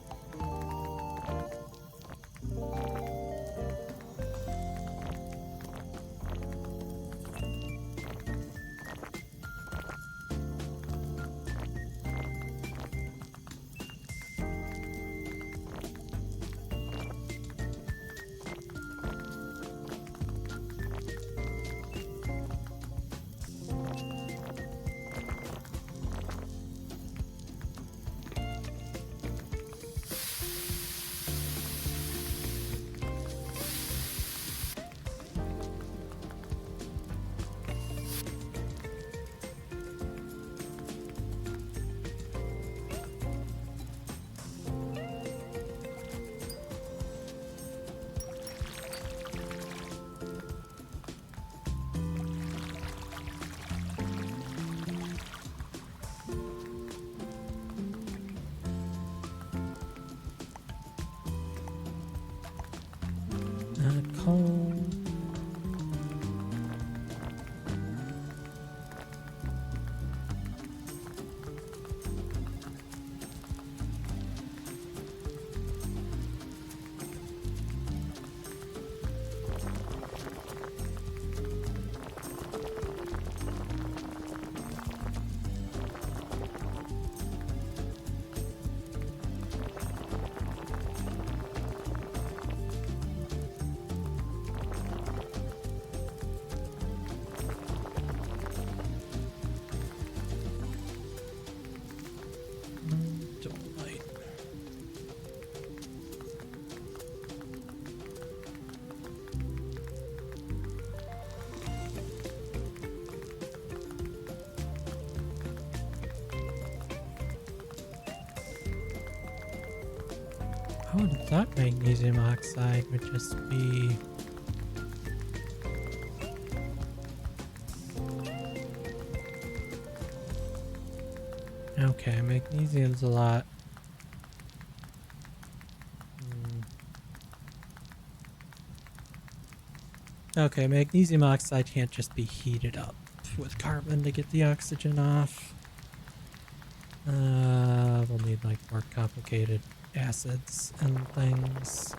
Coal. Oh, that magnesium oxide would just be... Okay, magnesium's a lot. Okay, magnesium oxide can't just be heated up with carbon to get the oxygen off. We'll need like more complicated acids and things.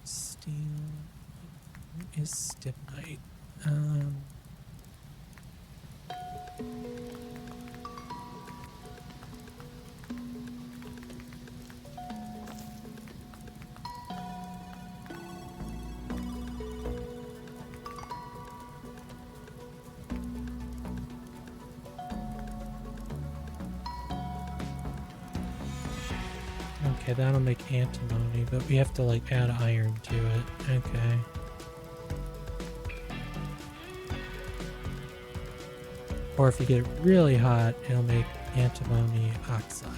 Steel is stibnite. Okay, that'll make antimony, but we have to like add iron to it. Okay. Or if you get it really hot, it'll make antimony oxide.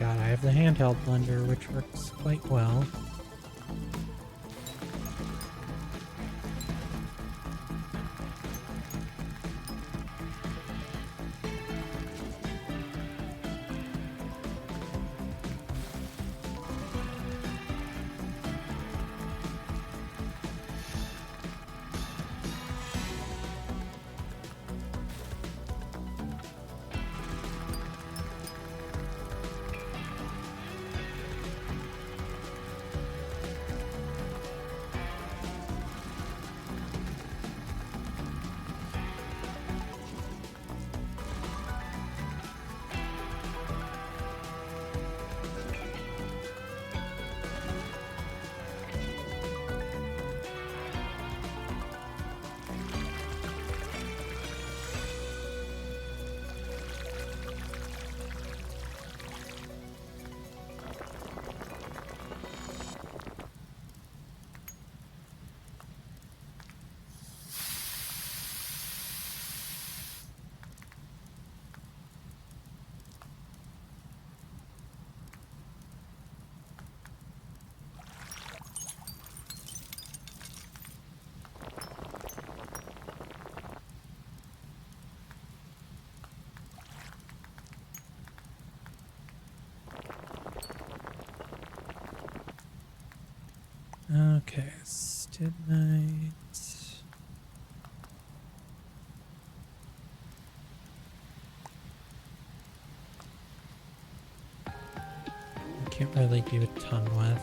God, I have the handheld blender, which works quite well. Okay, stibnite. I can't really do a ton with.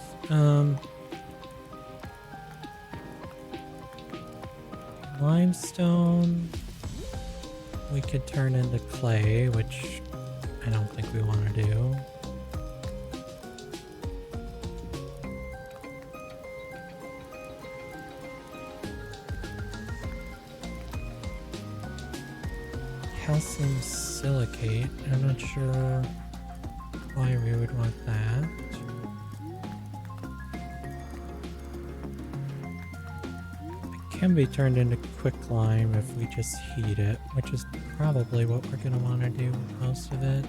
Limestone we could turn into clay, which I don't think we want to do. Calcium silicate. I'm not sure why we would want that. It can be turned into quicklime if we just heat it, which is probably what we're going to want to do with most of it.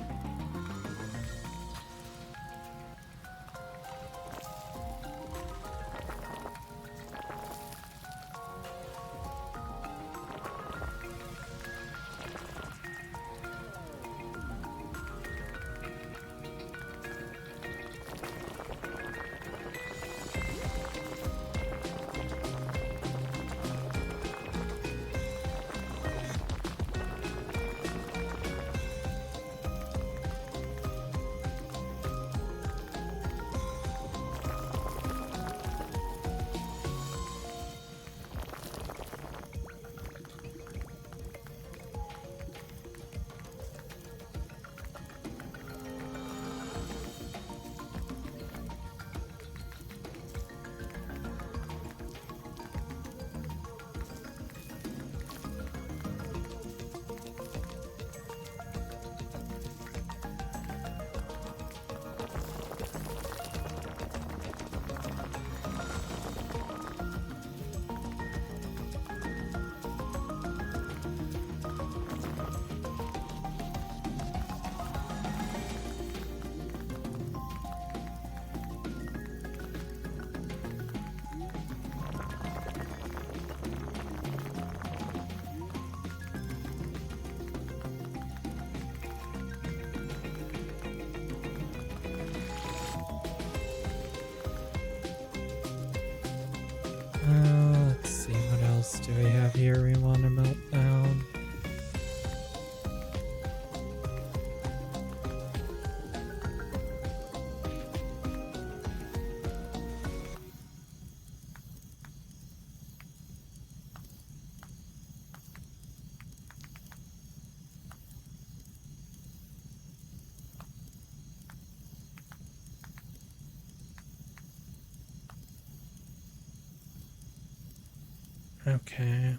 Okay.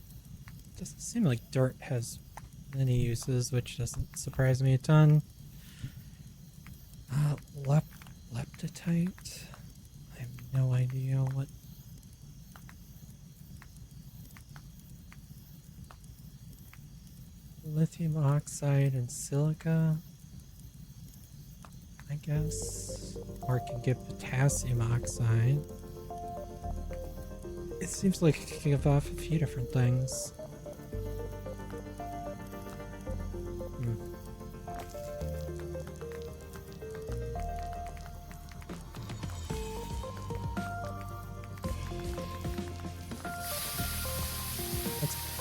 Doesn't seem like dirt has many uses, which doesn't surprise me a ton. Leptotite? I have no idea what... Lithium oxide and silica, I guess. Or it can give potassium oxide. It seems like it can give off a few different things.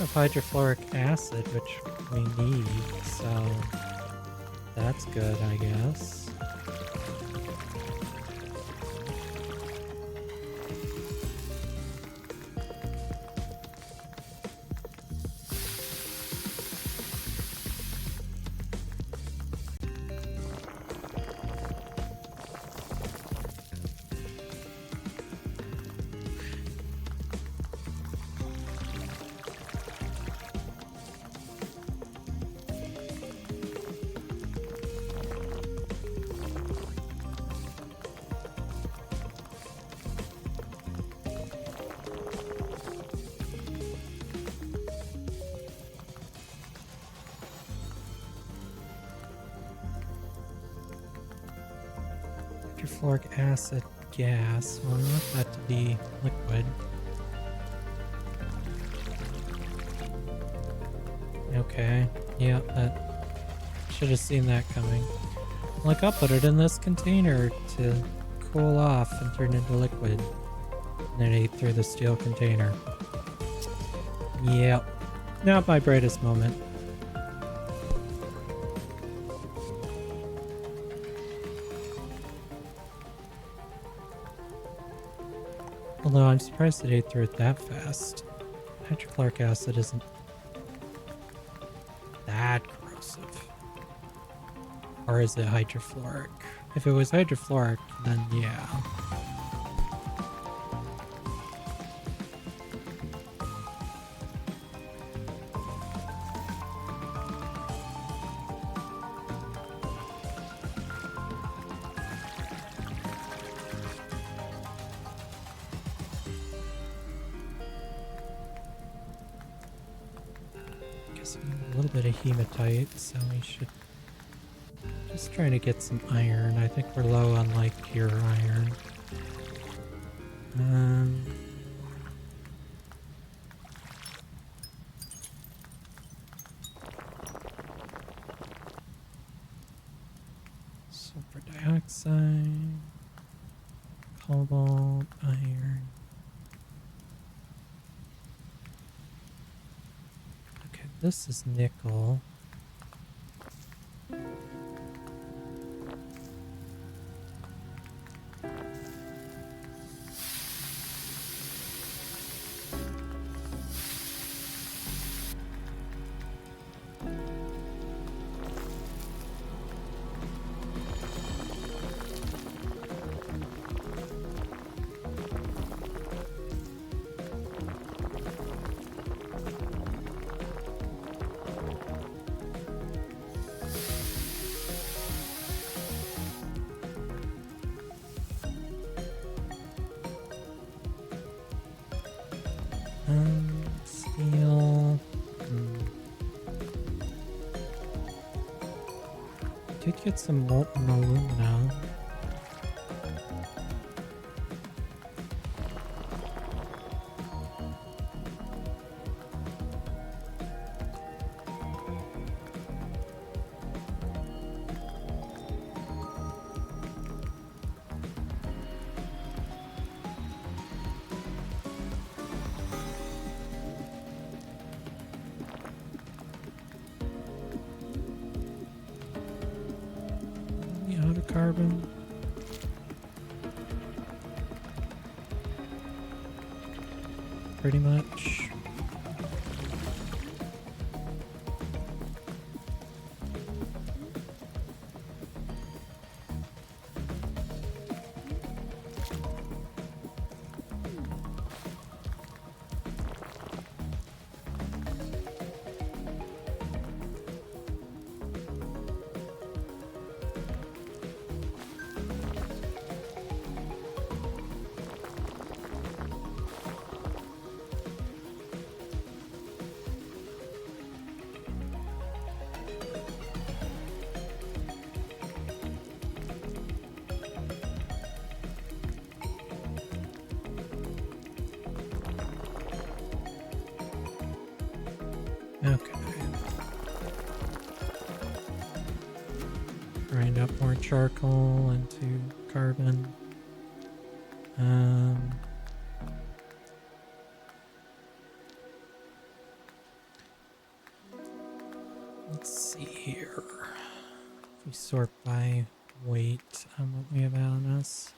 Of hydrofluoric acid, which we need, so that's good, I guess. Hydrofluoric acid gas. Well, I want that to be liquid. Okay. Yeah, that should have seen that coming. Like, I'll put it in this container to cool off and turn into liquid. And then ate through the steel container. Yep. Not my brightest moment. Although I'm surprised it ate through it that fast. Hydrochloric acid isn't that corrosive. Or is it hydrofluoric? If it was hydrofluoric, then yeah. A little bit of hematite, so we should just trying to get some iron. I think we're low on like pure iron. Sulfur dioxide, cobalt, iron. This is nickel. Steel. Did get some molten alumina. Carbon. Pretty much. grind up more charcoal into carbon. Let's see here. If we sort by weight on what we have on us.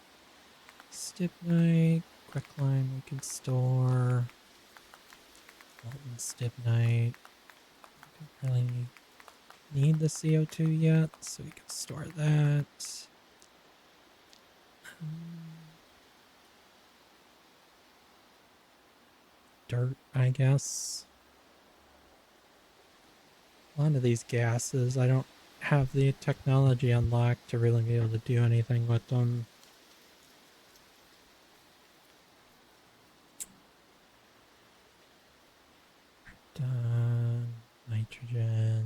Stibnite, quicklime we can store. Molten stibnite. Don't really need the CO2 yet, so we can store that. Dirt, I guess. A lot of these gases, I don't have the technology unlocked to really be able to do anything with them. Nitrogen.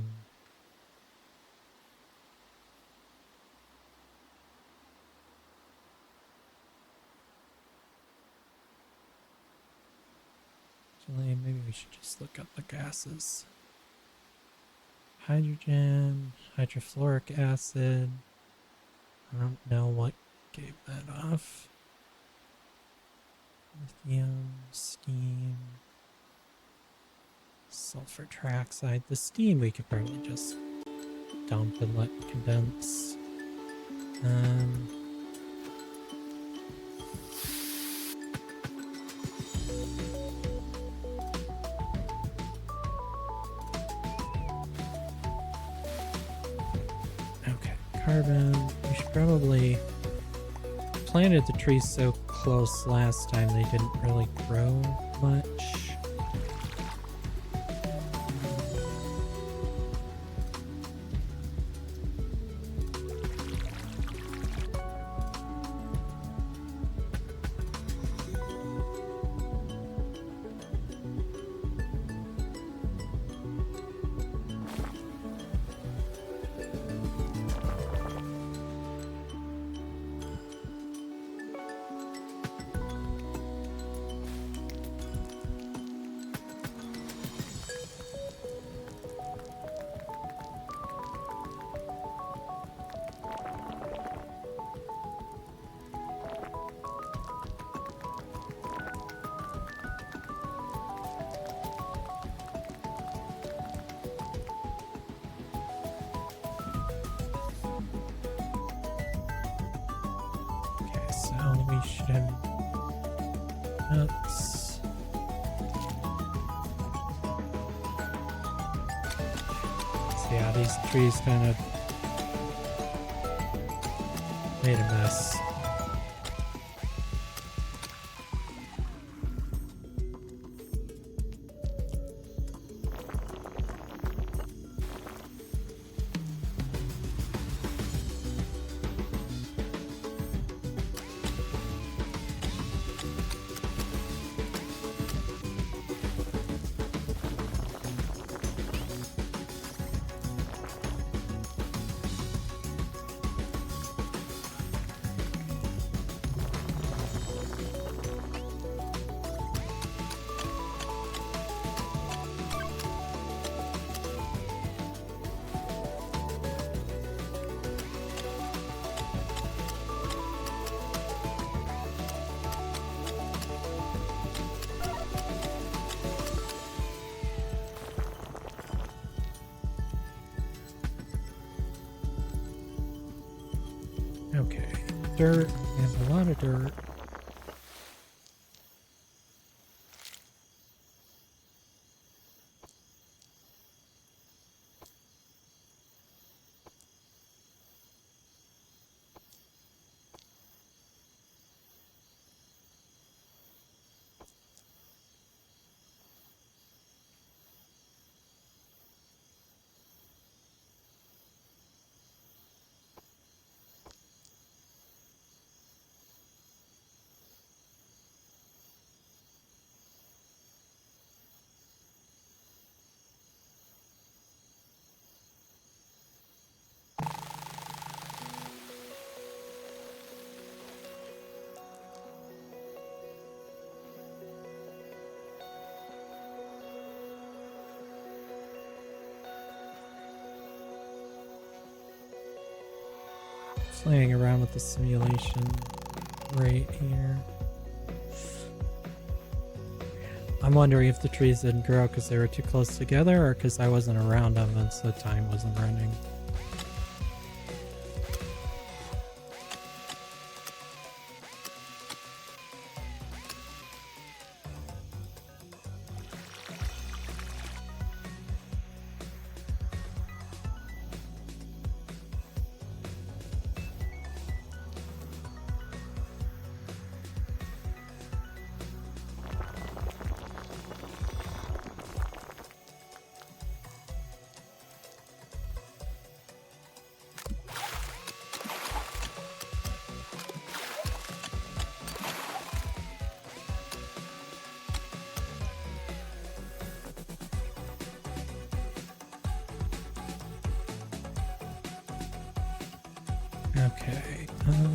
Actually, maybe we should just look up the gases. Hydrogen, hydrofluoric acid. I don't know what gave that off. Lithium, steam, sulfur trioxide. The steam we could probably just dump and let condense. Okay, carbon. We should probably planted the trees so close last time they didn't really grow much. We should have nuts. So yeah, these trees kind of made a mess. Okay, dirt. We have a lot of dirt. playing around with the simulation right here. I'm wondering if the trees didn't grow because they were too close together or because I wasn't around them and so time wasn't running. Okay, cool.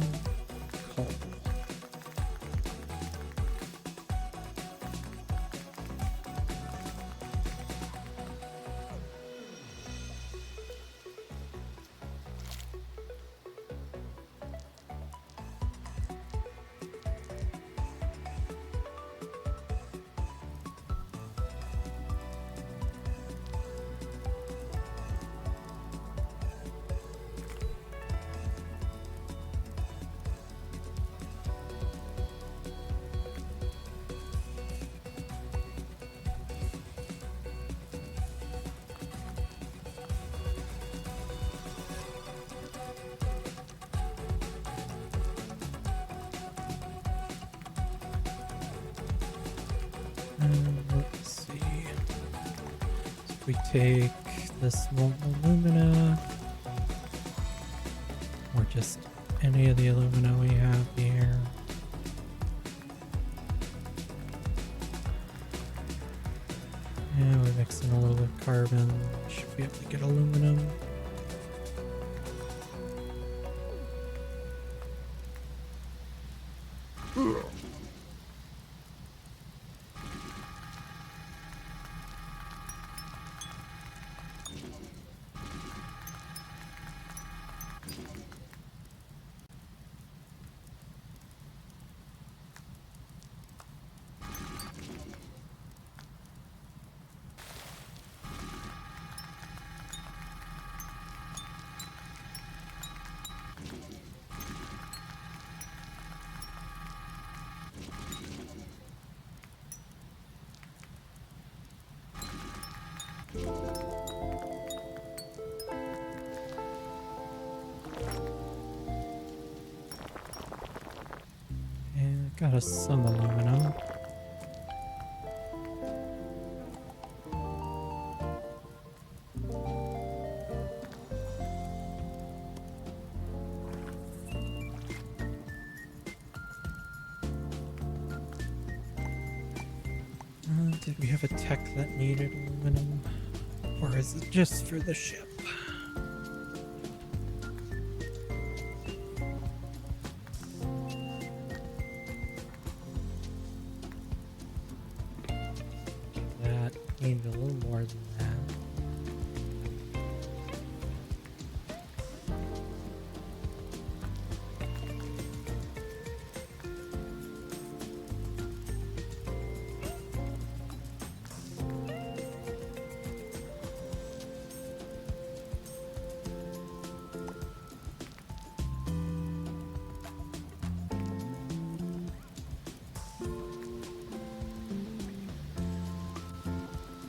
Let's see. So if we take this molten alumina, or just any of the alumina we have here. And we mix in a little bit of carbon, should be able to get aluminum. And got us some aluminum. Did we have a tech that needed aluminum? Or is it just for the ship? That needed a little more than that.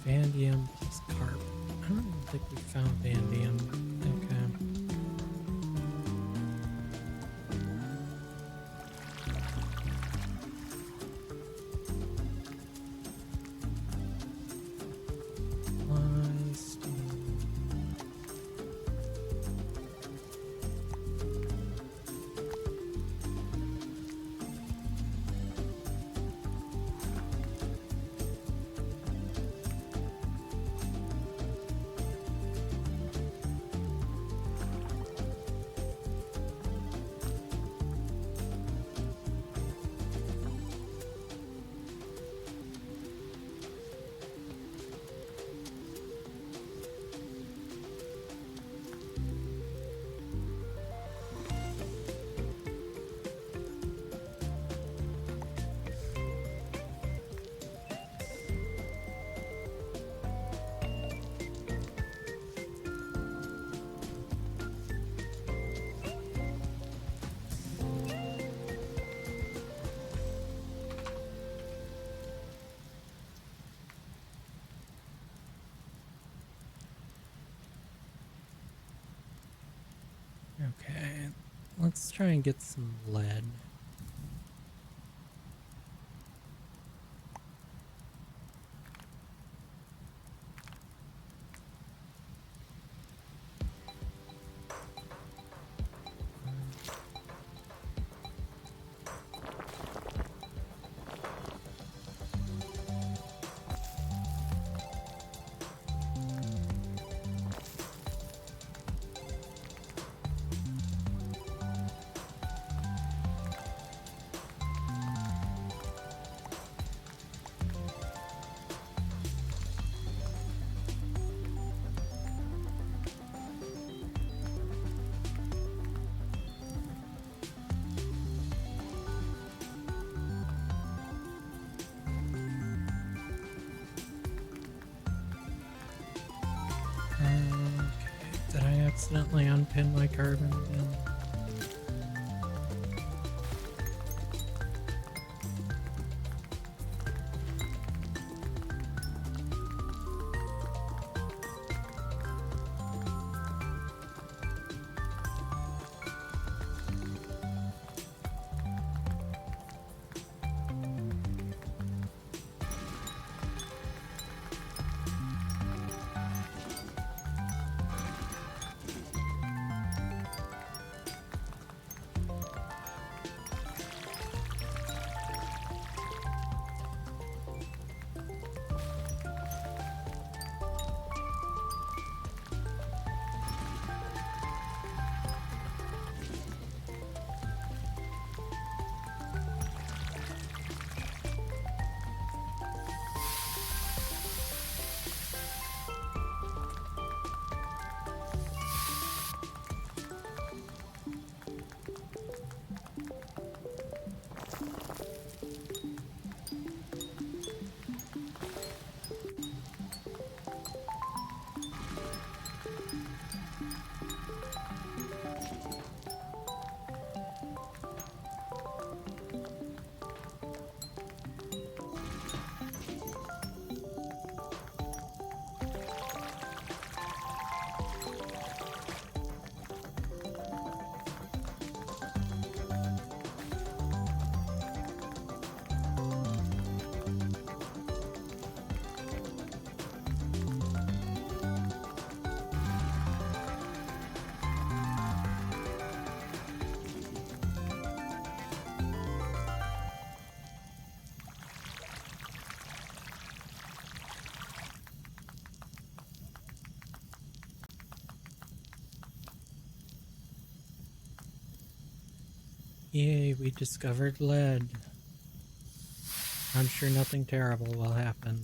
Vanadium plus carbon. I don't think we found vanadium. Okay. Okay, let's try and get some lead. Did I accidentally unpin my carbon again? Yay, we discovered lead. I'm sure nothing terrible will happen.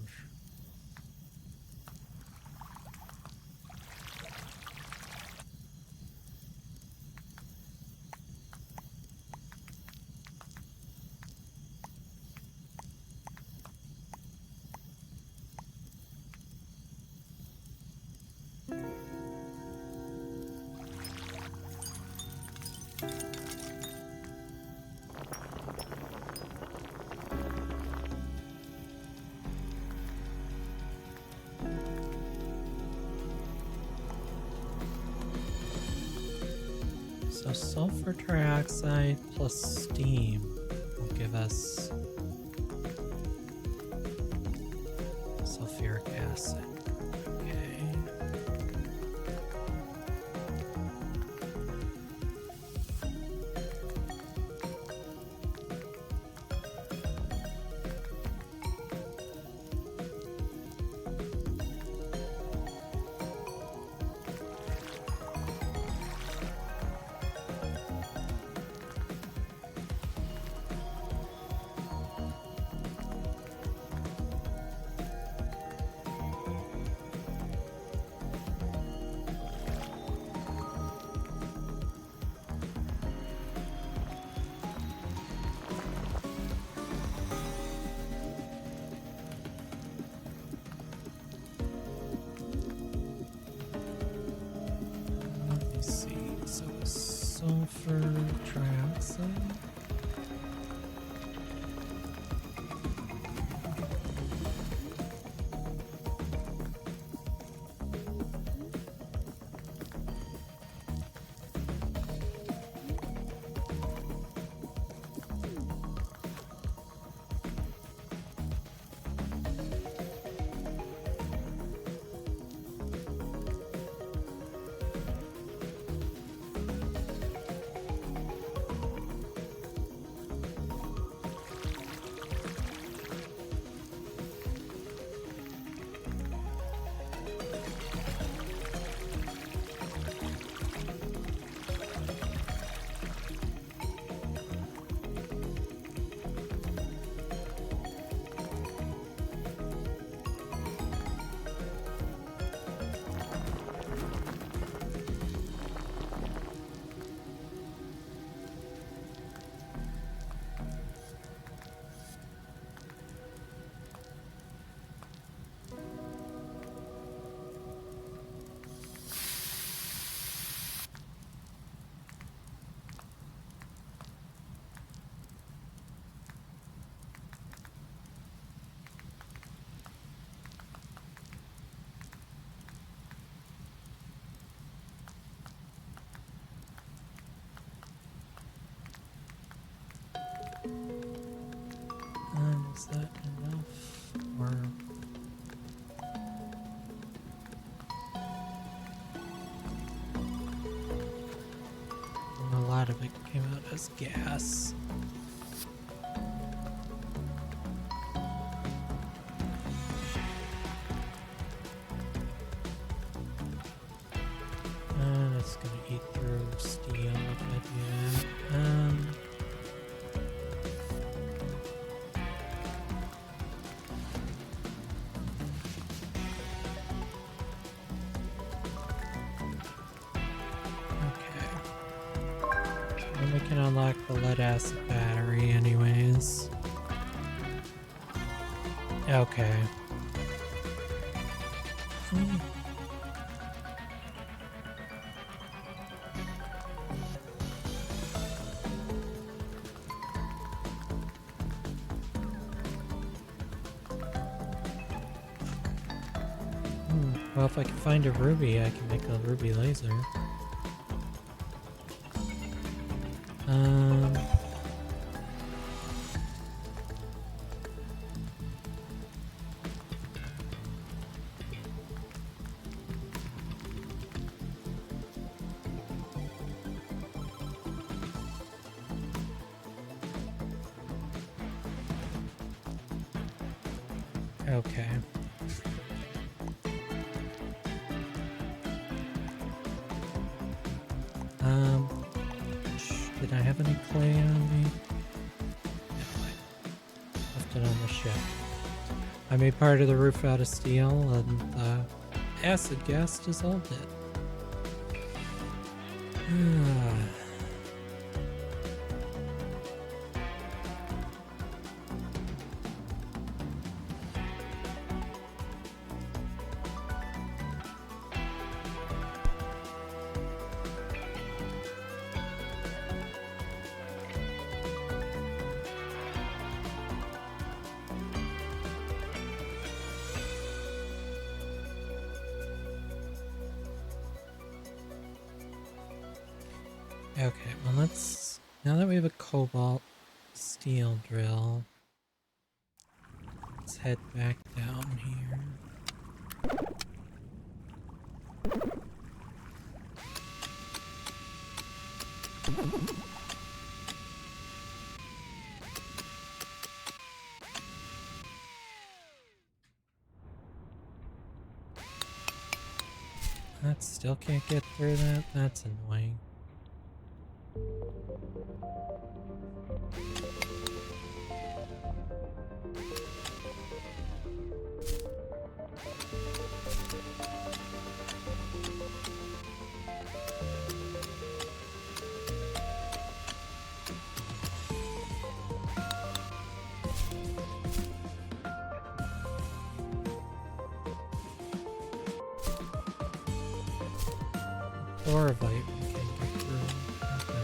So sulfur trioxide plus steam will give us sulfuric acid. Okay. Sulfur trioxide. of it came out as gas. And it's gonna eat through steel if I do that. We can unlock the lead acid battery anyways. Okay. Well, if I can find a ruby, I can make a ruby laser. Okay. Did I have any clay on me? No, I left it on the ship. I made part of the roof out of steel, and acid gas dissolved it. Okay, well let's, now that we have a cobalt steel drill, let's head back down here. That still can't get through that? That's annoying. Chlorovite we can get through. Okay.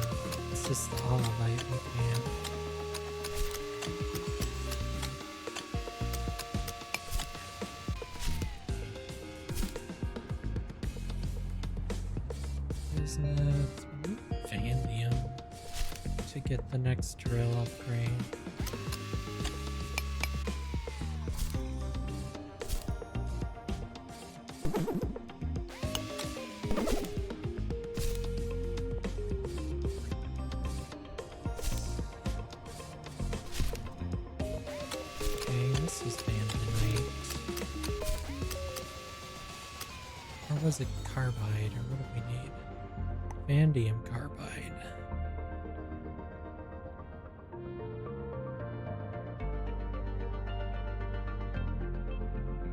It's just the olivite we can't. Isn't it vanadium to get the next drill upgrade? Was it carbide, or what do we need? Vanadium carbide.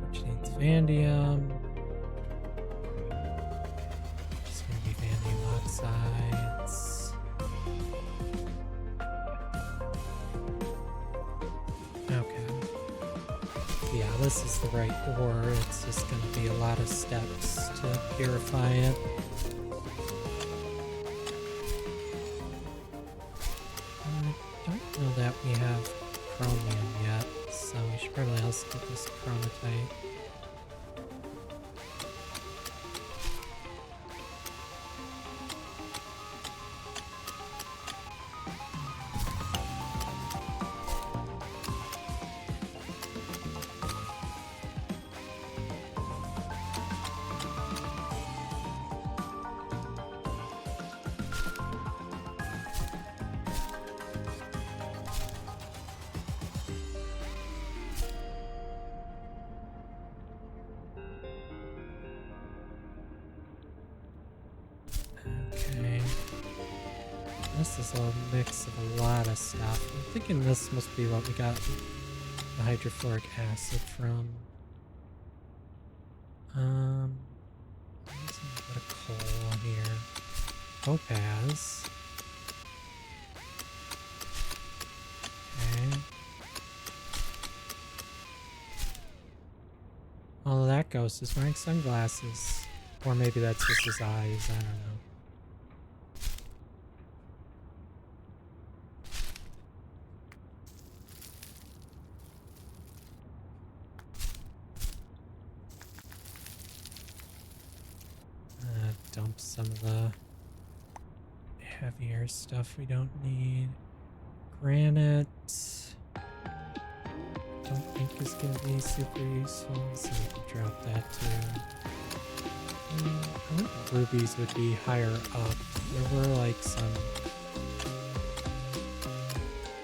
Which needs vanadium. It's gonna be vanadium oxides. Okay. Yeah, this is the right ore. It's just going to be a lot of steps to purify it. I don't know that we have chromium yet, so we should probably also get this chromatite. This is a mix of a lot of stuff. I'm thinking this must be what we got the hydrofluoric acid from. There's a bit of coal on here. Topaz. Okay. Oh, that ghost is wearing sunglasses. Or maybe that's just his eyes, I don't know. Dump some of the heavier stuff we don't need. Granite. Don't think is gonna be super useful, so we can drop that too. I think rubies would be higher up. There were like some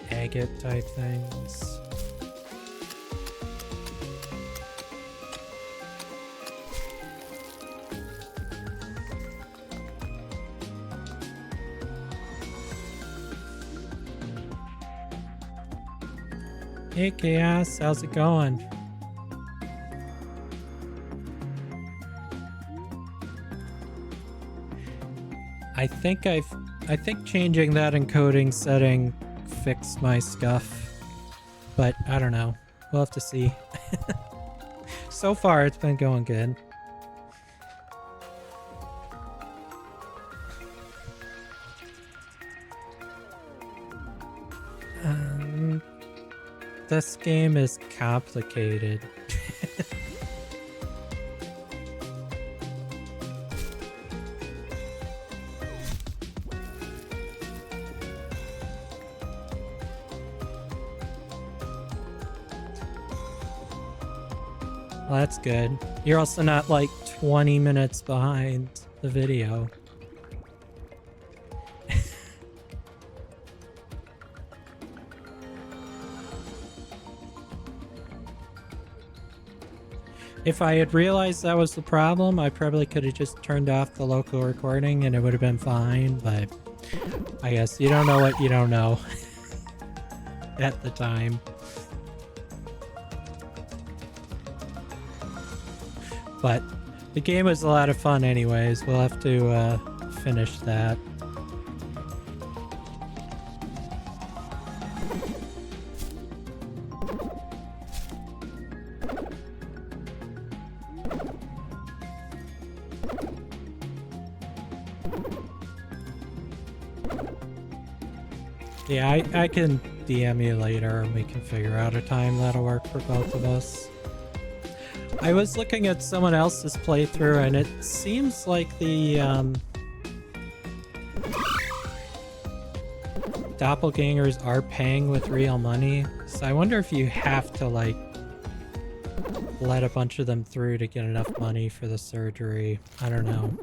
agate type things. Hey Chaos, how's it going? I think changing that encoding setting fixed my scuff, but I don't know. We'll have to see. So far, it's been going good. This game is complicated. Well, that's good. You're also not like 20 minutes behind the video. If I had realized that was the problem, I probably could have just turned off the local recording and it would have been fine, but I guess you don't know what you don't know at the time. But the game was a lot of fun anyways. We'll have to finish that. Yeah, I can DM you later and we can figure out a time that'll work for both of us. I was looking at someone else's playthrough and it seems like the doppelgangers are paying with real money. So I wonder if you have to like let a bunch of them through to get enough money for the surgery. I don't know.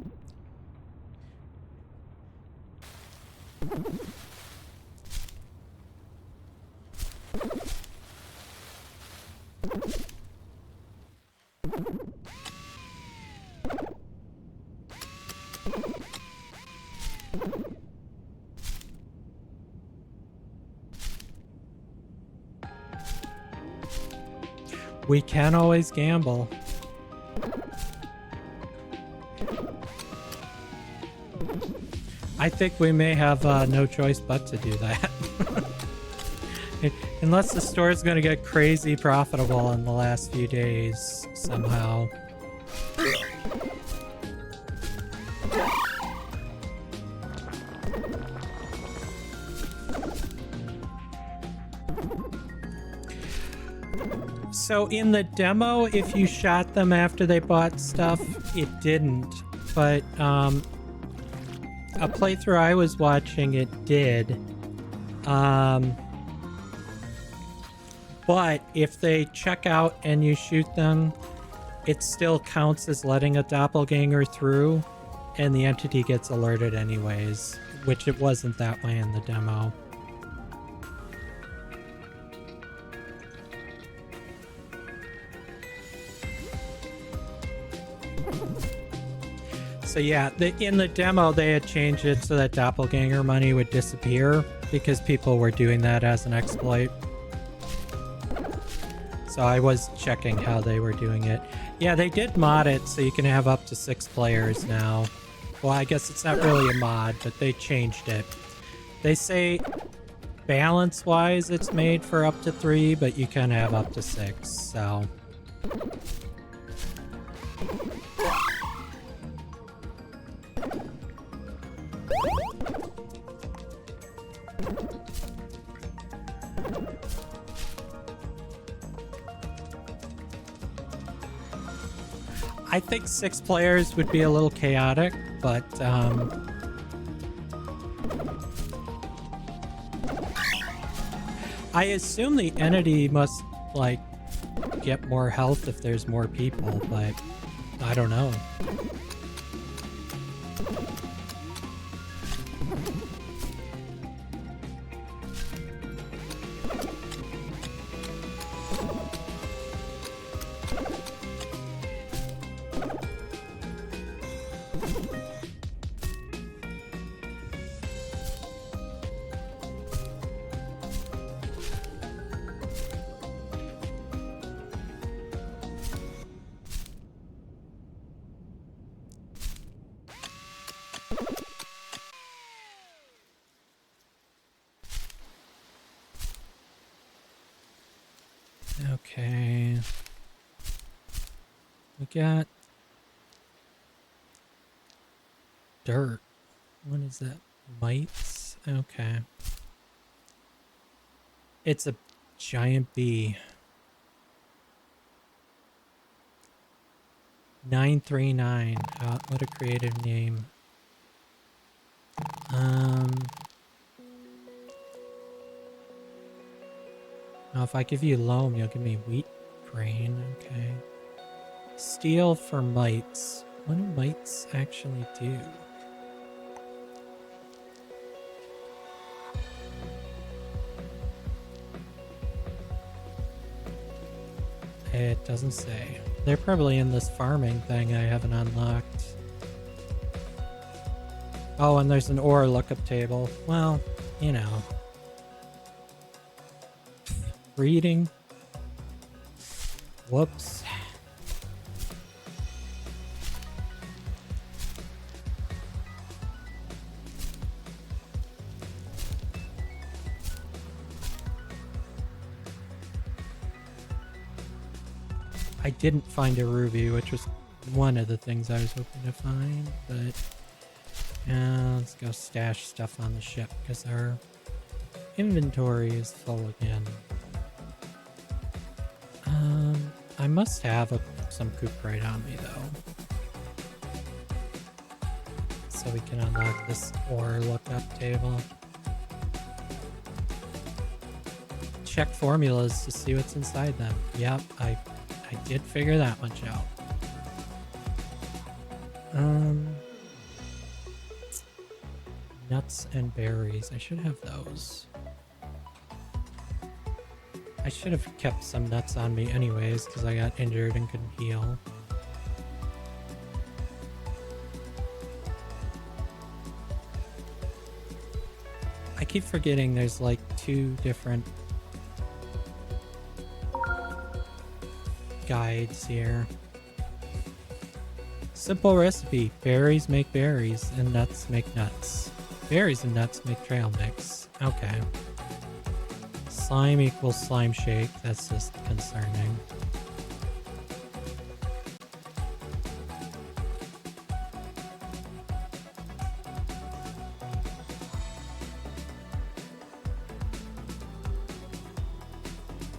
We can always gamble. I think we may have no choice but to do that. Unless the store is going to get crazy profitable in the last few days somehow. So in the demo, if you shot them after they bought stuff, it didn't. But a playthrough I was watching, it did. But if they check out and you shoot them, it still counts as letting a doppelganger through, and the entity gets alerted anyways, which it wasn't that way in the demo. So yeah, in the demo, they had changed it so that doppelganger money would disappear because people were doing that as an exploit. So I was checking how they were doing it. Yeah, they did mod it so you can have up to 6 players now. Well, I guess it's not really a mod, but they changed it. They say balance-wise it's made for up to 3, but you can have up to 6, so... I think 6 players would be a little chaotic, but I assume the entity must, like, get more health if there's more people, but I don't know. Okay. We got dirt. What is that? Mites? Okay. It's a giant bee. 939. What a creative name. Now if I give you loam, you'll give me wheat grain. Okay. Steel for mites. What do mites actually do? It doesn't say. They're probably in this farming thing I haven't unlocked. Oh, and there's an ore lookup table. Well, you know. Reading. Whoops. I didn't find a ruby, which was one of the things I was hoping to find, but let's go stash stuff on the ship because our inventory is full again. I must have some cuprite on me though, so we can unlock this ore lookup table. Check formulas to see what's inside them. Yep, I did figure that much out. Nuts and berries. I should have those. I should have kept some nuts on me anyways because I got injured and couldn't heal. I keep forgetting there's like 2 different guides here. Simple recipe. Berries make berries and nuts make nuts. Berries and nuts make trail mix. Okay. Slime equals slime shake. That's just concerning.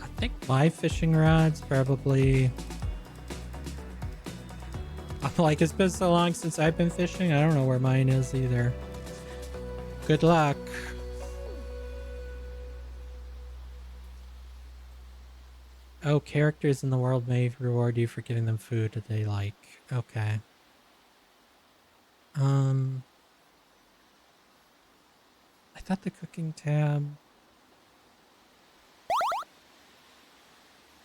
I think my fishing rod's probably... I'm like, it's been so long since I've been fishing. I don't know where mine is either. Good luck. Oh, characters in the world may reward you for giving them food that they like. Okay. I thought the cooking tab...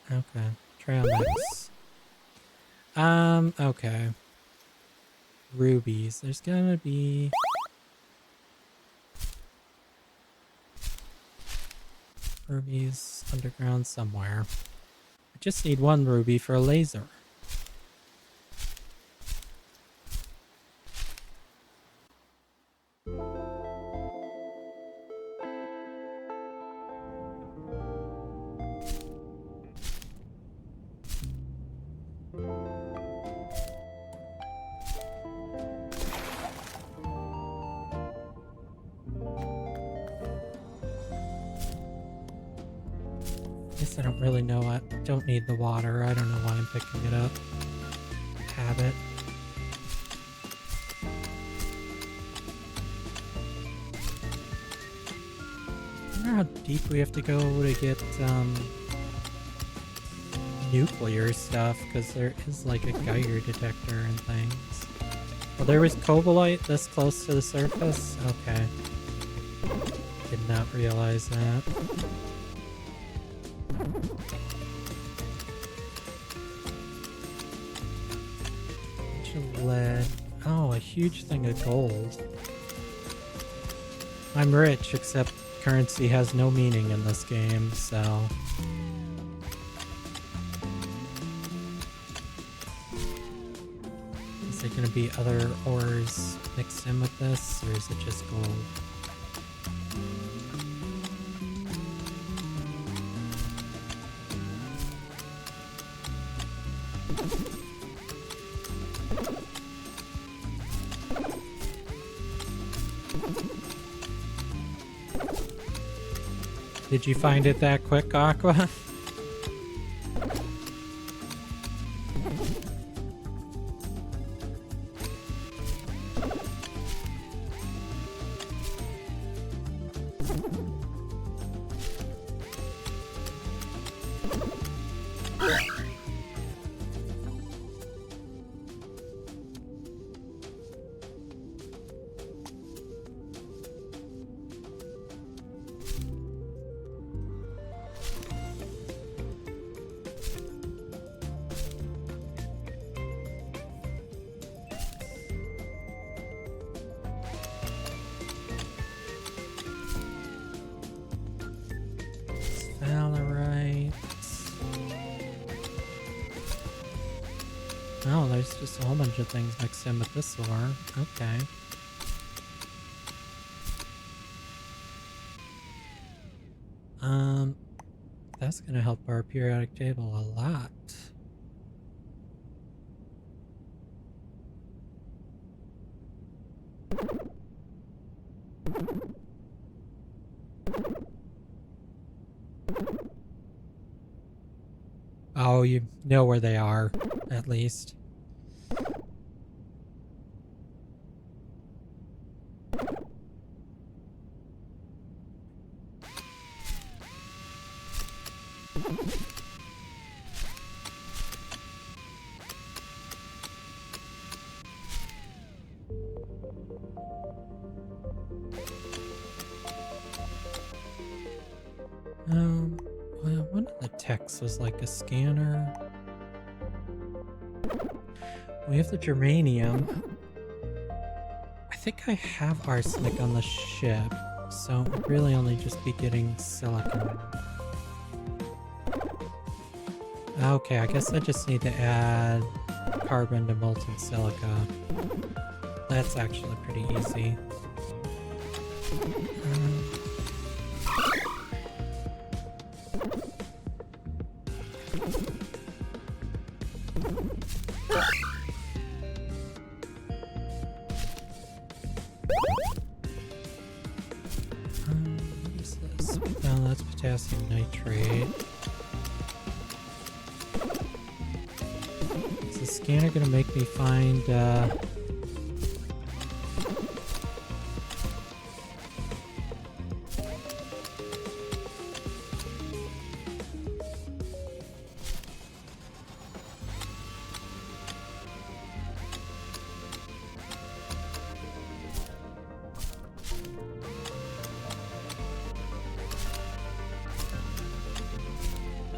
Okay. Trail mix. Okay. rubies. There's gonna be... rubies underground somewhere. I just need one ruby for a laser. I don't really know. I don't need the water. I don't know why I'm picking it up. Habit. I wonder how deep we have to go to get nuclear stuff, because there is like a Geiger detector and things. Well, there was cobalite this close to the surface? Okay. Did not realize that. Lead. Oh, a huge thing of gold. I'm rich, except currency has no meaning in this game, so... Is there gonna be other ores mixed in with this, or is it just gold? Did you find it that quick, Aqua? Oh, there's just a whole bunch of things mixed in with this ore. Okay. That's gonna help our periodic table a lot. Oh, you know where they are, at least. Well, one of the techs was like a scanner. We have the germanium. I think I have arsenic on the ship, so it would really only just be getting silicon. Okay, I guess I just need to add carbon to molten silica. That's actually pretty easy. What is this? Oh, that's potassium nitrate. Is the scanner gonna make me find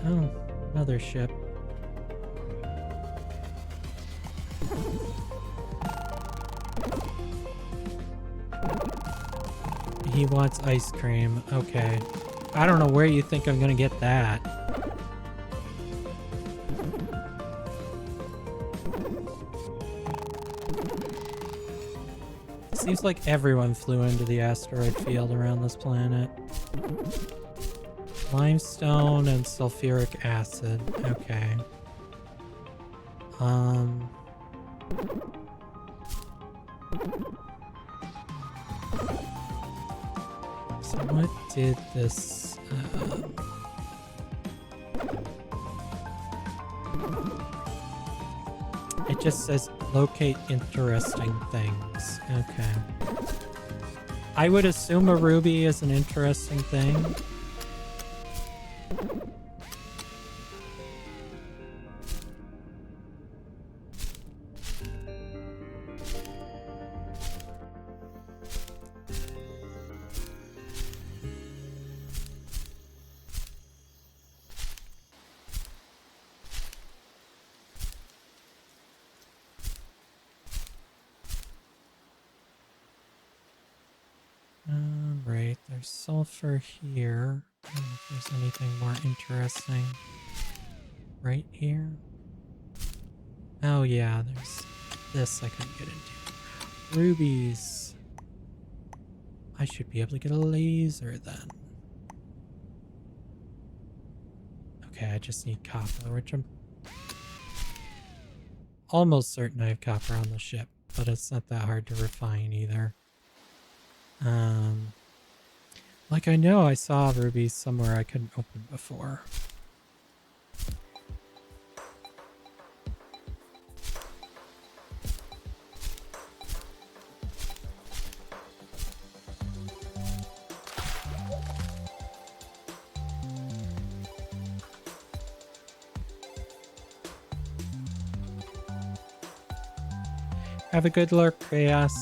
oh, another ship. He wants ice cream. Okay. I don't know where you think I'm gonna get that. Seems like everyone flew into the asteroid field around this planet. Limestone and sulfuric acid. Okay. So what did this... It just says locate interesting things. Okay. I would assume a ruby is an interesting thing. Right, there's sulfur here. I don't know if there's anything more interesting right here. Oh yeah, there's this I couldn't get into. Rubies. I should be able to get a laser then. Okay, I just need copper, which I'm almost certain I have copper on the ship, but it's not that hard to refine either. Like I know I saw rubies somewhere I couldn't open before. Have a good lurk, Chaos.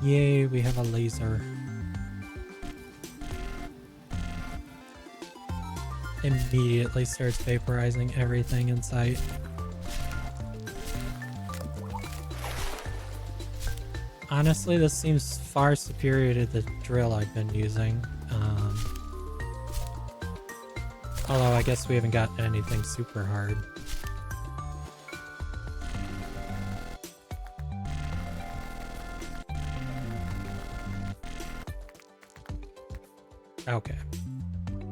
Yay, we have a laser. Immediately starts vaporizing everything in sight. Honestly, this seems far superior to the drill I've been using. Although I guess we haven't gotten anything super hard. Okay.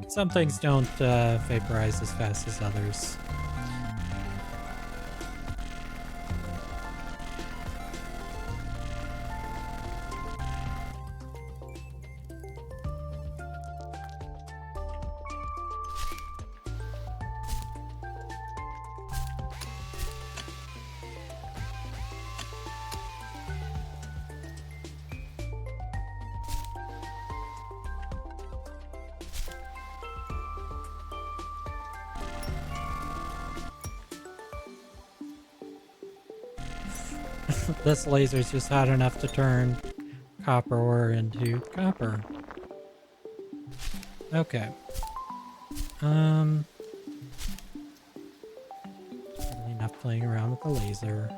Some things don't vaporize as fast as others. This laser's just hot enough to turn copper ore into copper. Okay. Really enough playing around with the laser.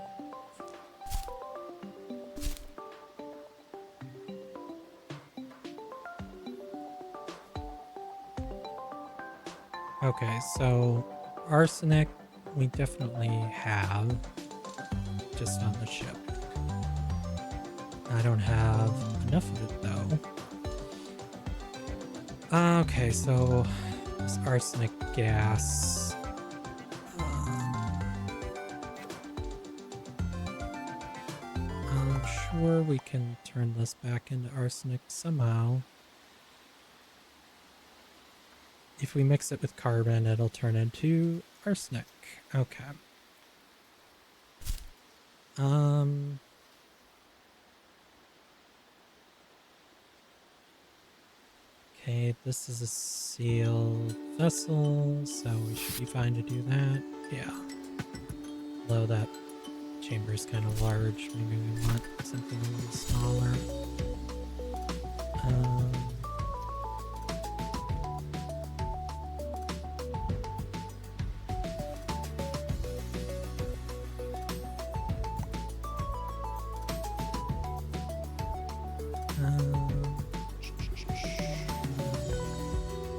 Okay, so arsenic we definitely have. Just on the ship. I don't have enough of it though. Okay, so this arsenic gas. I'm sure we can turn this back into arsenic somehow. If we mix it with carbon, it'll turn into arsenic. Okay. Okay, this is a sealed vessel, so we should be fine to do that. Yeah. Although that chamber is kind of large, maybe we want something a little smaller.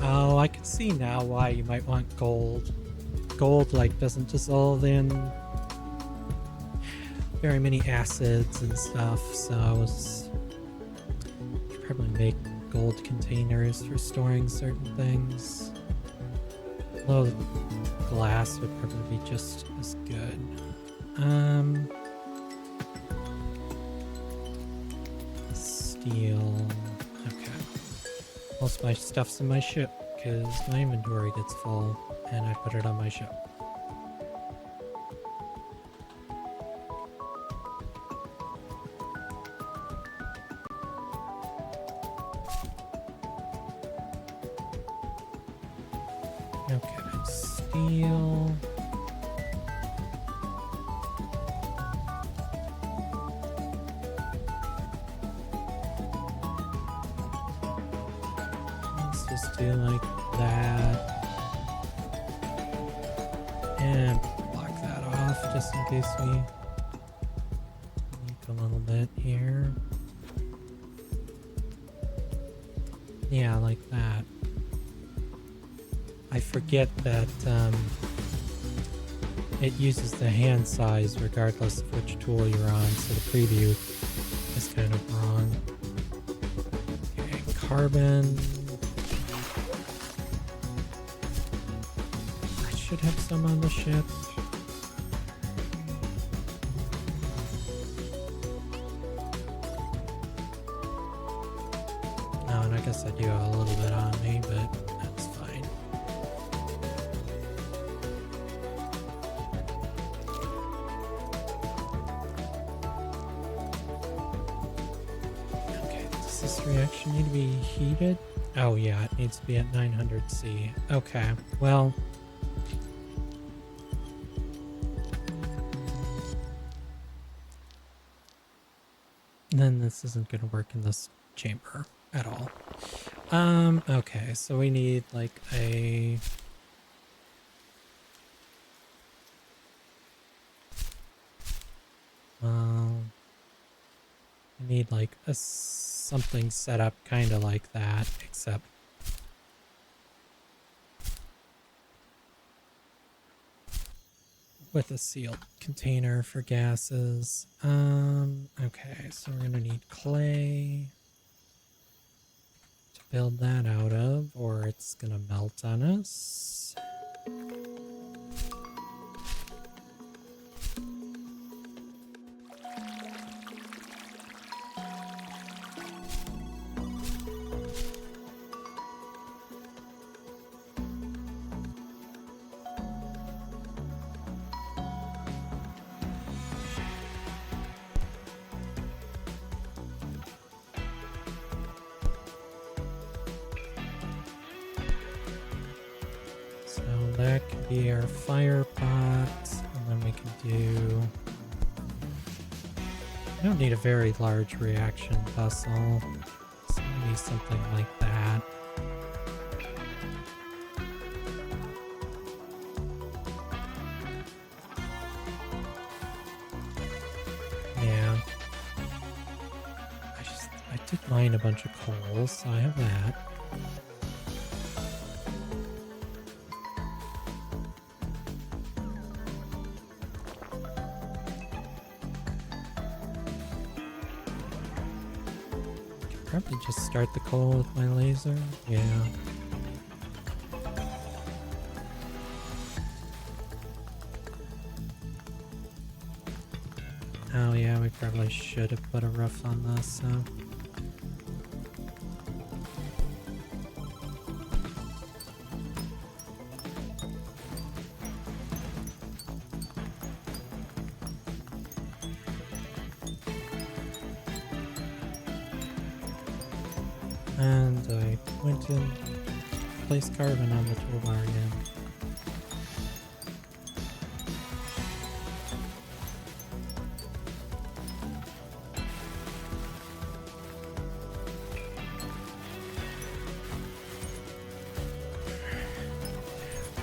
Oh, I can see now why you might want gold. Gold, like, doesn't dissolve in very many acids and stuff, so I was... Could probably make gold containers for storing certain things. Although glass would probably be just as good. Steel. Okay. Most of my stuff's in my ship because my inventory gets full and I put it on my ship. Okay, steel. Let's just do like that. And block that off just in case we leak a little bit here. Yeah, like that. I forget that it uses the hand size regardless of which tool you're on, so the preview is kind of wrong. Okay, carbon. I should have some on the ship. Oh, and I guess I do have a little bit on me, but that's fine. Does this reaction need to be heated? Oh yeah, it needs to be at 900 C. Okay, well... then this isn't going to work in this chamber at all. Okay, so we need like a... we need like a something set up kind of like that, except with a sealed container for gases. Okay, so we're gonna need clay to build that out of, or it's gonna melt on us. That could be our fire pot, and then we can do... I don't need a very large reaction vessel, so maybe something like that. Yeah. I did mine a bunch of coal, so I have that. Probably just start the coal with my laser. Yeah. Oh yeah, we probably should have put a roof on this, so... And I went and placed carbon on the toolbar again.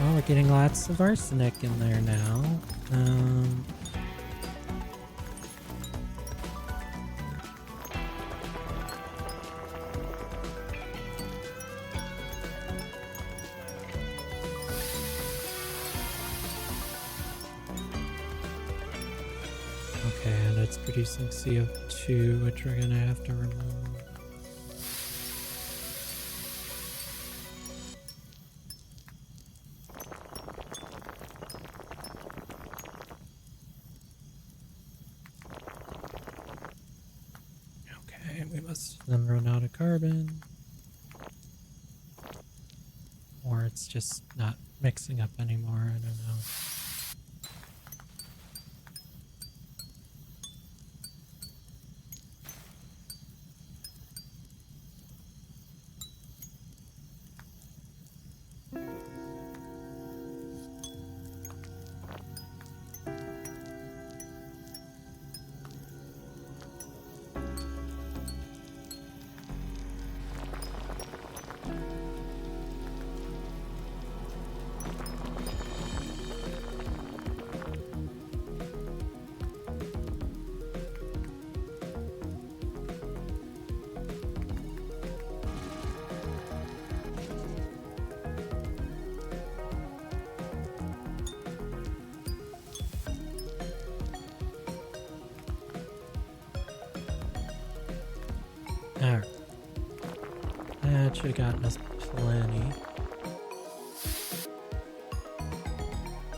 Oh, we're getting lots of arsenic in there now. it's producing CO2, which we're gonna have to remove. Okay, we must then run out of carbon. Or it's just not mixing up anymore, I don't know. Alright. That should have gotten us plenty.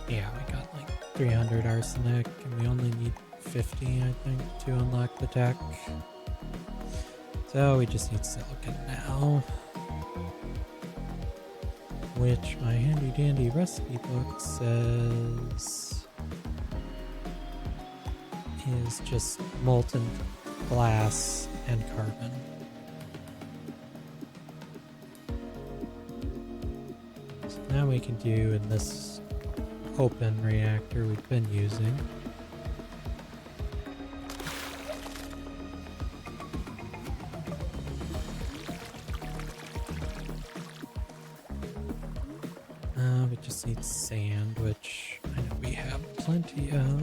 Yeah, we got like 300 arsenic, and we only need 50, I think, to unlock the tech. So we just need silicon now. Which my handy dandy recipe book says is just molten glass and carbon. So now we can do in this open reactor we've been using. We just need sand, which I know we have plenty of.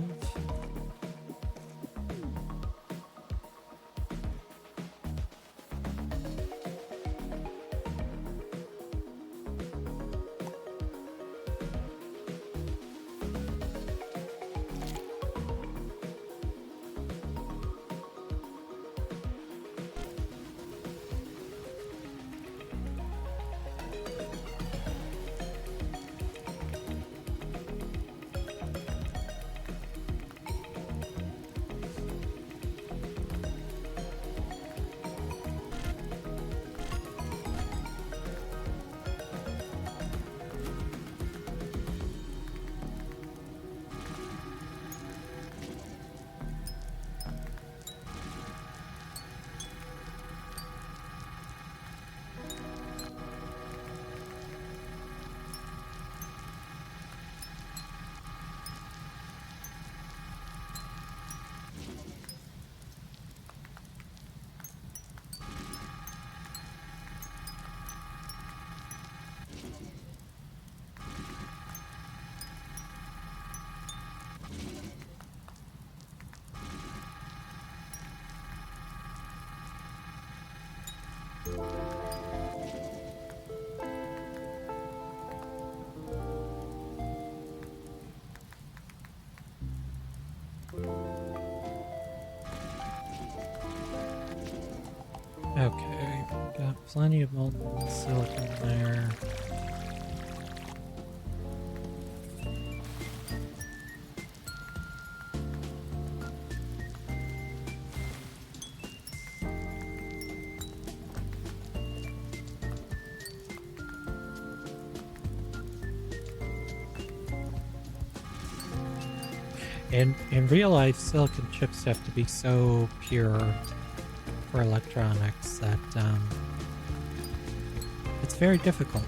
Okay, got plenty of molten silicon there. And in real life, silicon chips have to be so pure for electronics that it's very difficult.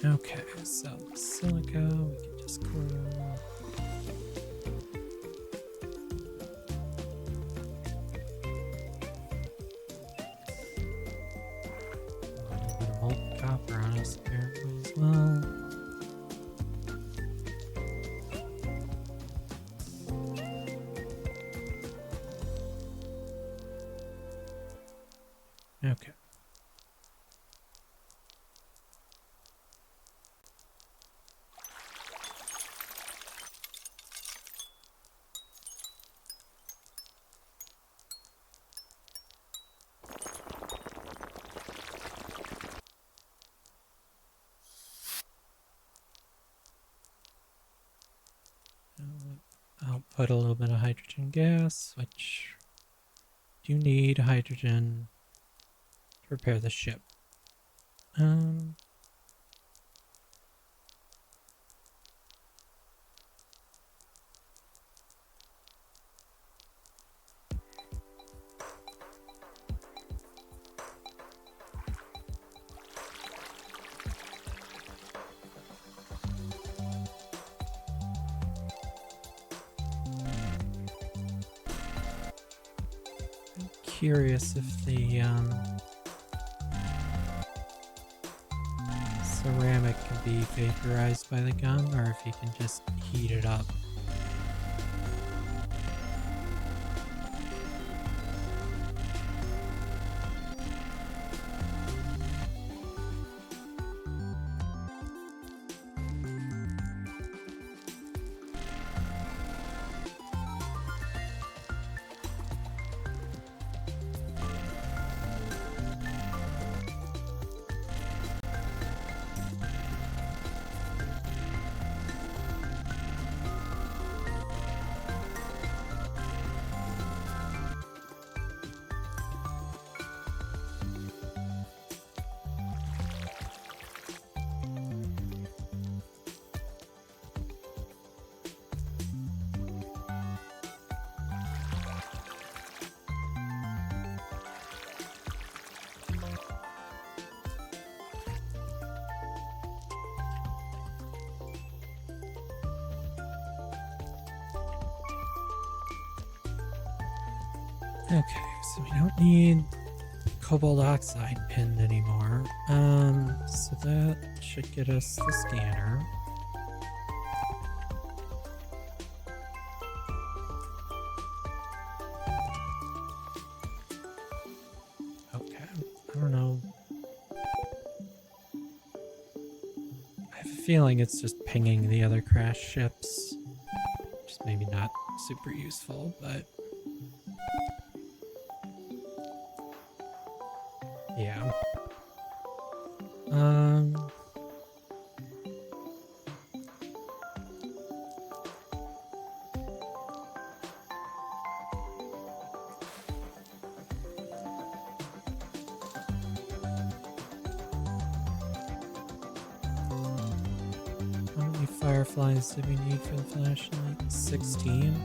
Okay, so silica, we can just grow. A little bit of molten copper on us apparently as well. Okay. I'll put a little bit of hydrogen gas, which you need hydrogen to repair the ship. Curious if the ceramic can be vaporized by the gun or if you can just heat it up. Okay, so we don't need cobalt oxide pinned anymore. So that should get us the scanner. Okay, I don't know. I have a feeling it's just pinging the other crash ships. Which is maybe not super useful, but yeah. How many fireflies did we need for the flashlight? 16.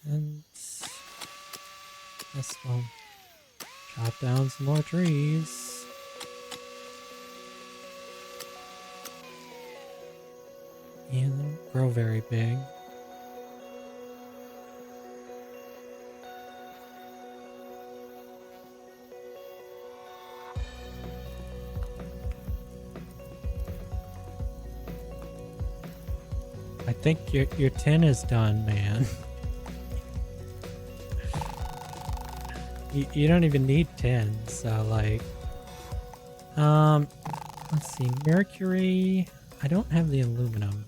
And this will chop down some more trees. And they don't grow very big. I think your tin is done, man. You don't even need tin, so like, let's see, mercury. I don't have the aluminum.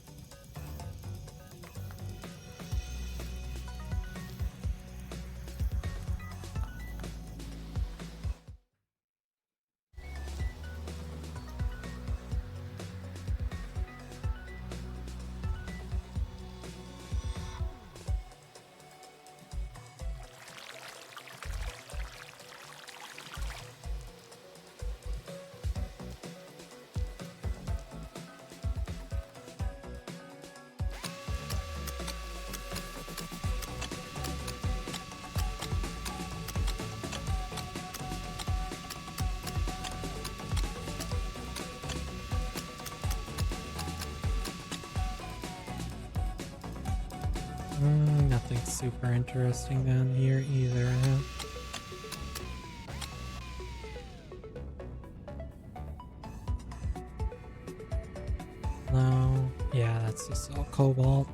Nothing super interesting down here either, huh? No, yeah, that's just all cobalt.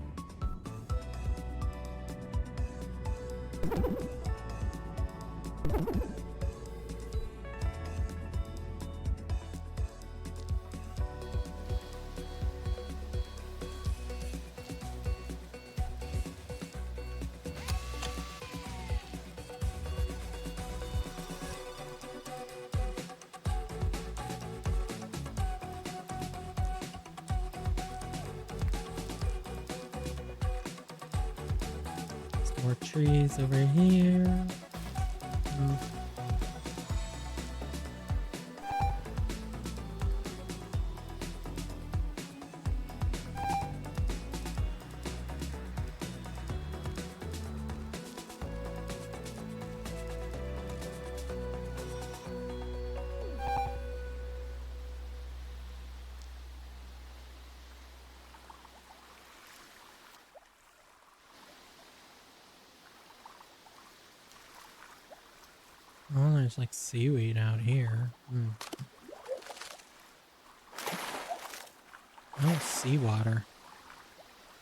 More trees over here. Oh, there's like seaweed out here. Oh, seawater.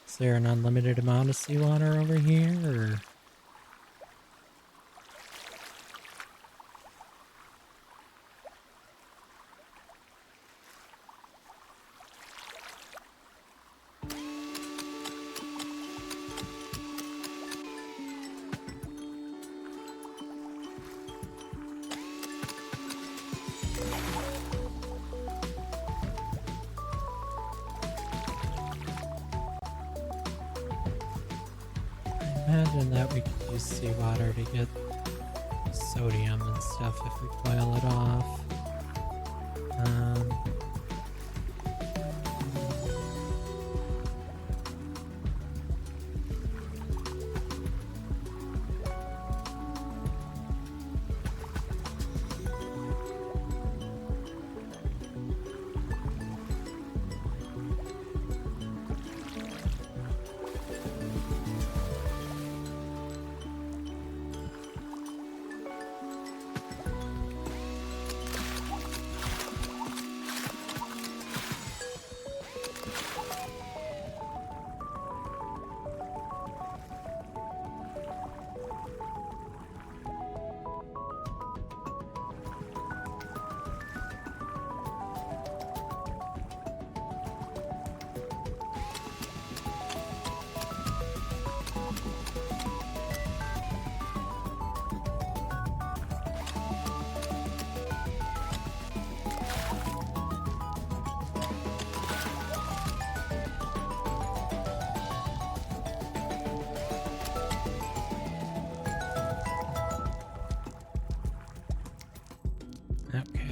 Is there an unlimited amount of seawater over here, or? Imagine that we could use seawater to get sodium and stuff if we boil it off.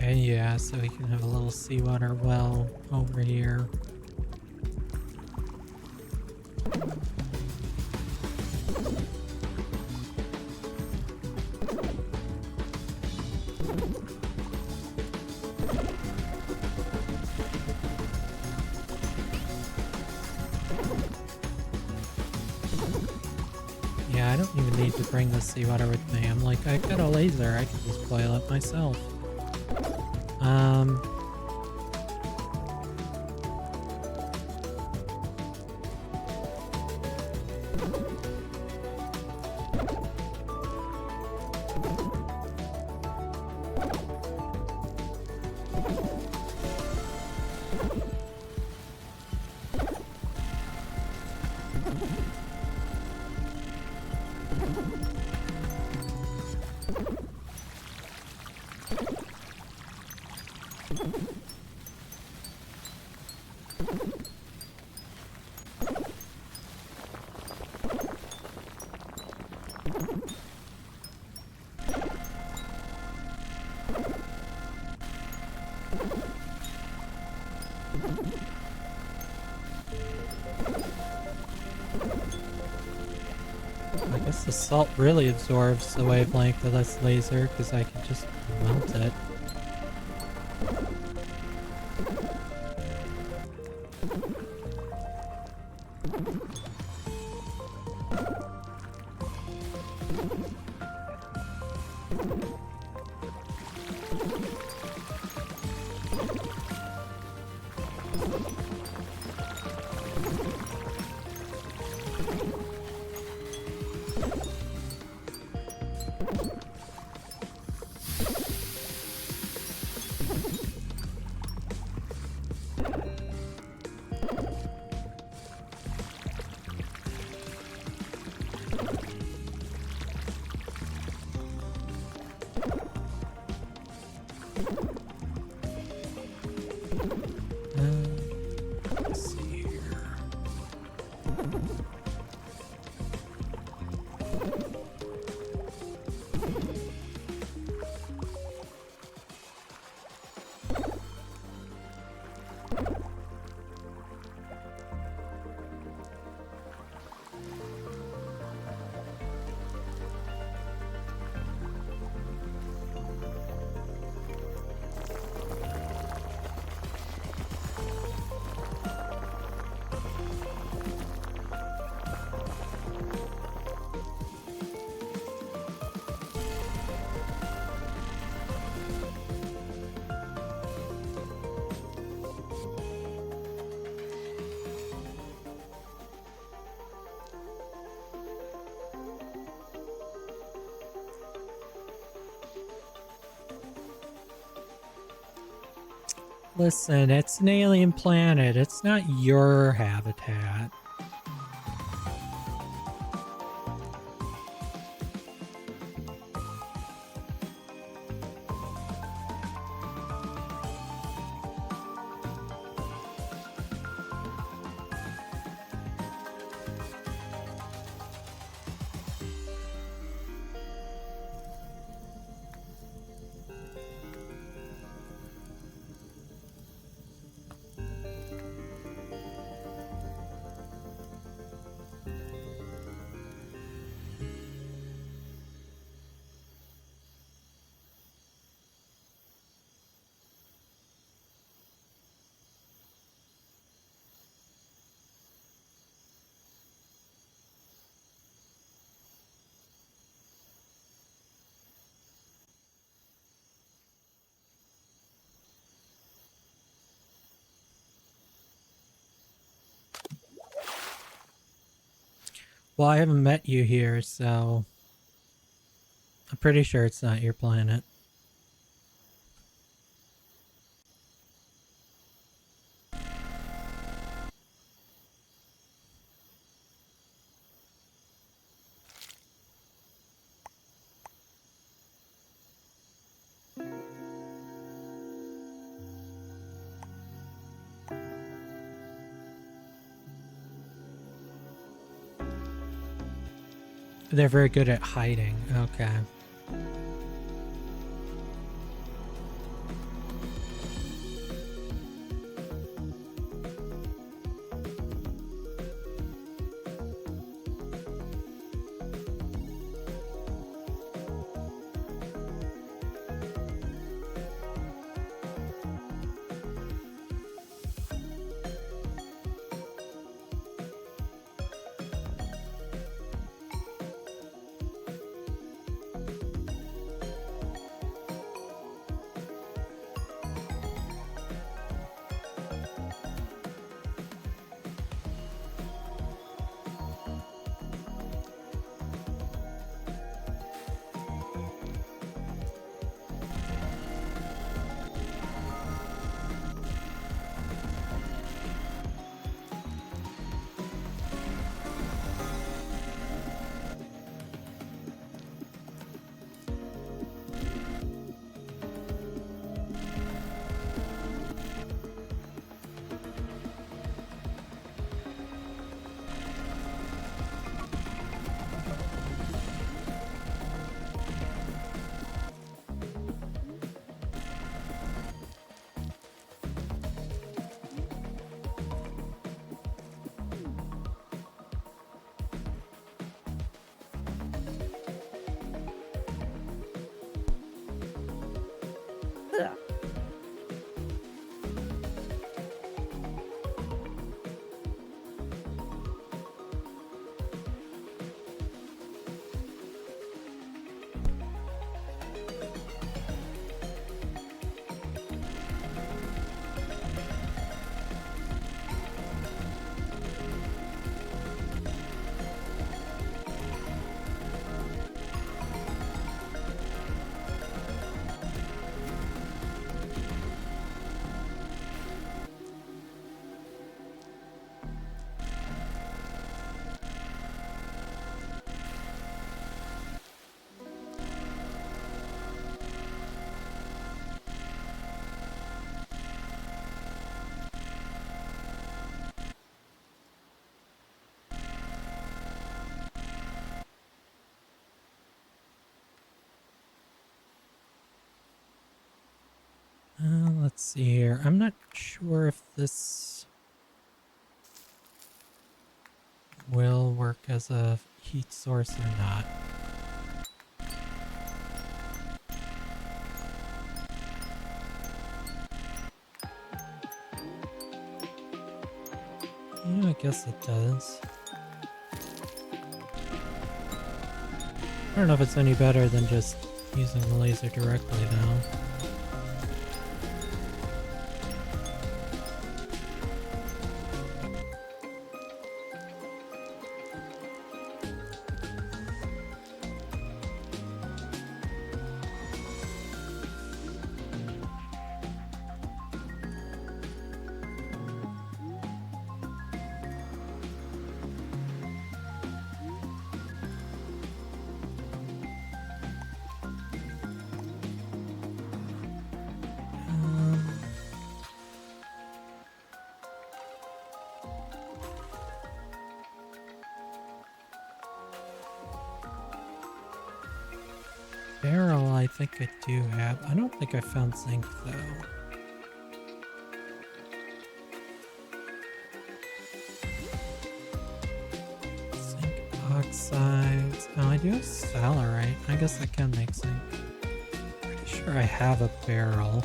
Okay, yeah, so we can have a little seawater well over here. Yeah, I don't even need to bring the seawater with me. I'm like, I got a laser, I can just boil it myself. I guess the salt really absorbs the wavelength of this laser because I can just melt it. Let's see here. Listen, it's an alien planet. It's not your habitat. Well, I haven't met you here, so I'm pretty sure it's not your planet. They're very good at hiding. Okay. Let's see here. I'm not sure if this will work as a heat source or not. Yeah, I guess it does. I don't know if it's any better than just using the laser directly now. Barrel, I think I do have. I don't think I found zinc though. Zinc oxides. Oh, I do have salarite. I guess I can make zinc. Pretty sure I have a barrel.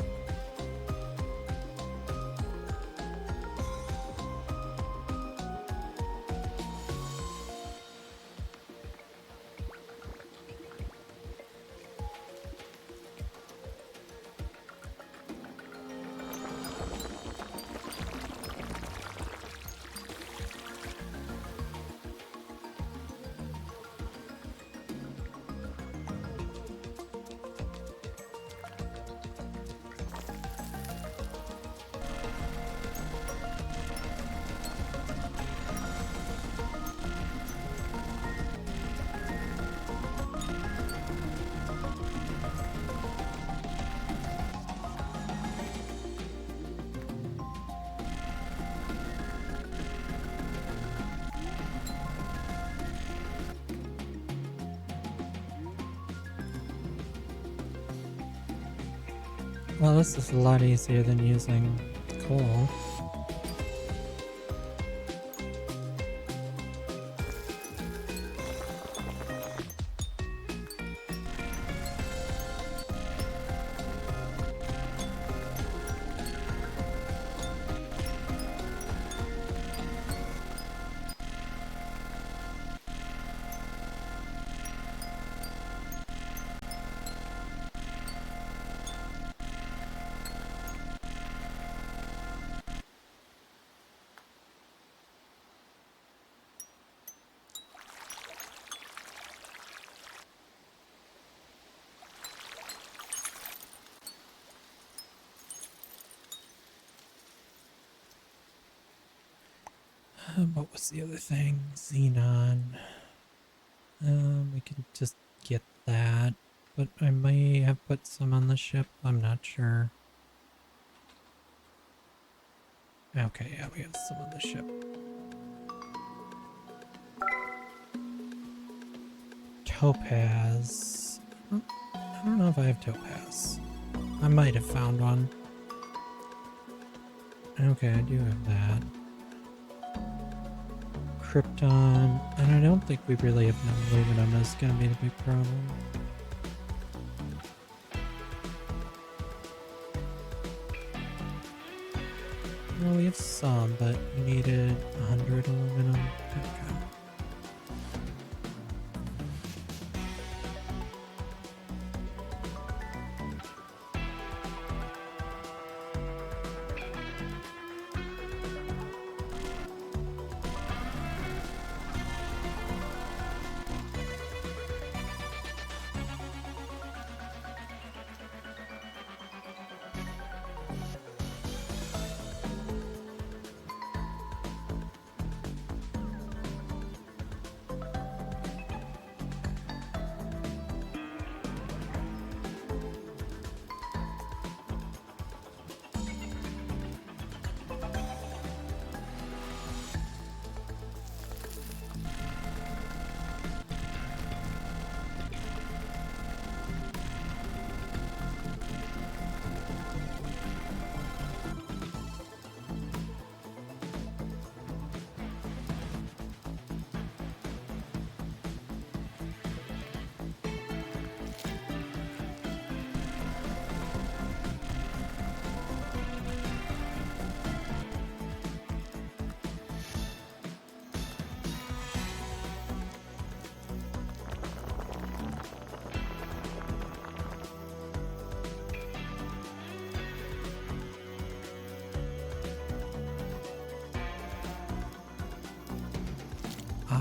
Well, this is a lot easier than using coal. What was the other thing? Xenon. We can just get that, but I may have put some on the ship. I'm not sure. Okay, yeah, we have some on the ship. Topaz. I don't know if I have topaz. I might have found one. Okay, I do have that. Krypton, and I don't think we really have no aluminum. That's gonna be the big problem. Well, we have some, but we needed 100 aluminum. Okay.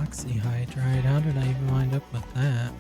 Oxyhydride, how did I even wind up with that?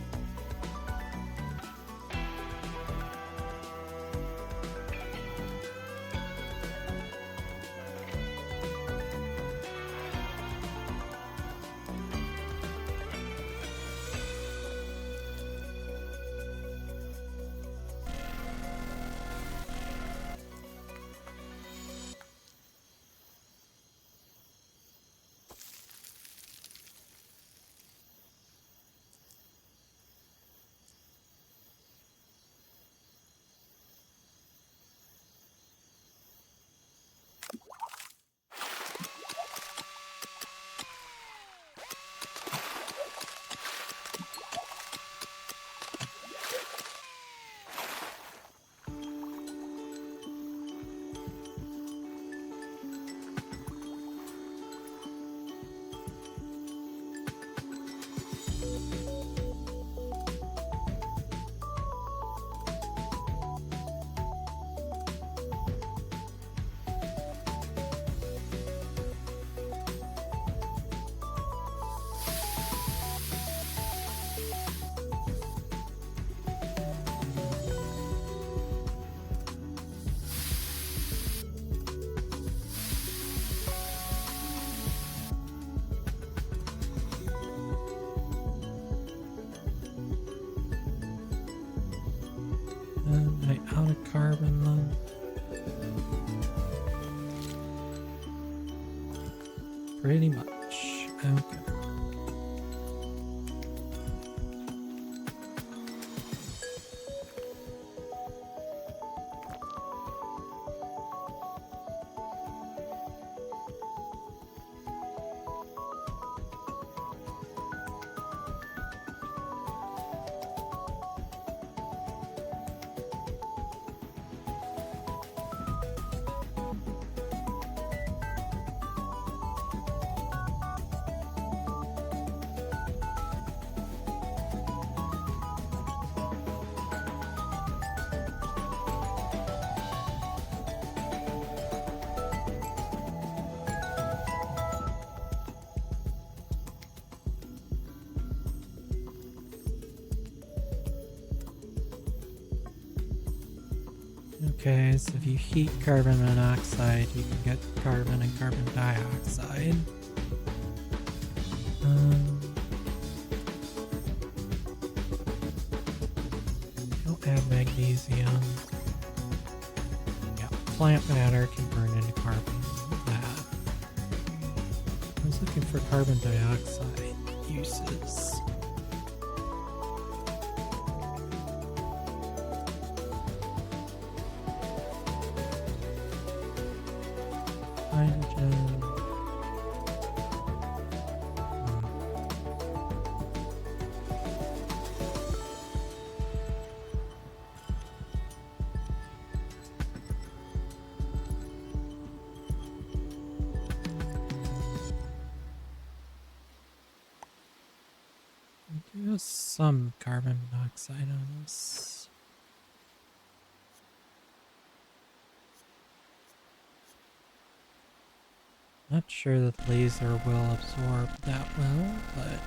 Am I out of carbon then? Pretty much. Okay. Okay, so if you heat carbon monoxide, you can get carbon and carbon dioxide. Don't add magnesium. Yeah, plant matter can burn into carbon. That. I was looking for carbon dioxide uses. Hydrogen. Do some carbon monoxide on this. Not sure that the laser will absorb that well, but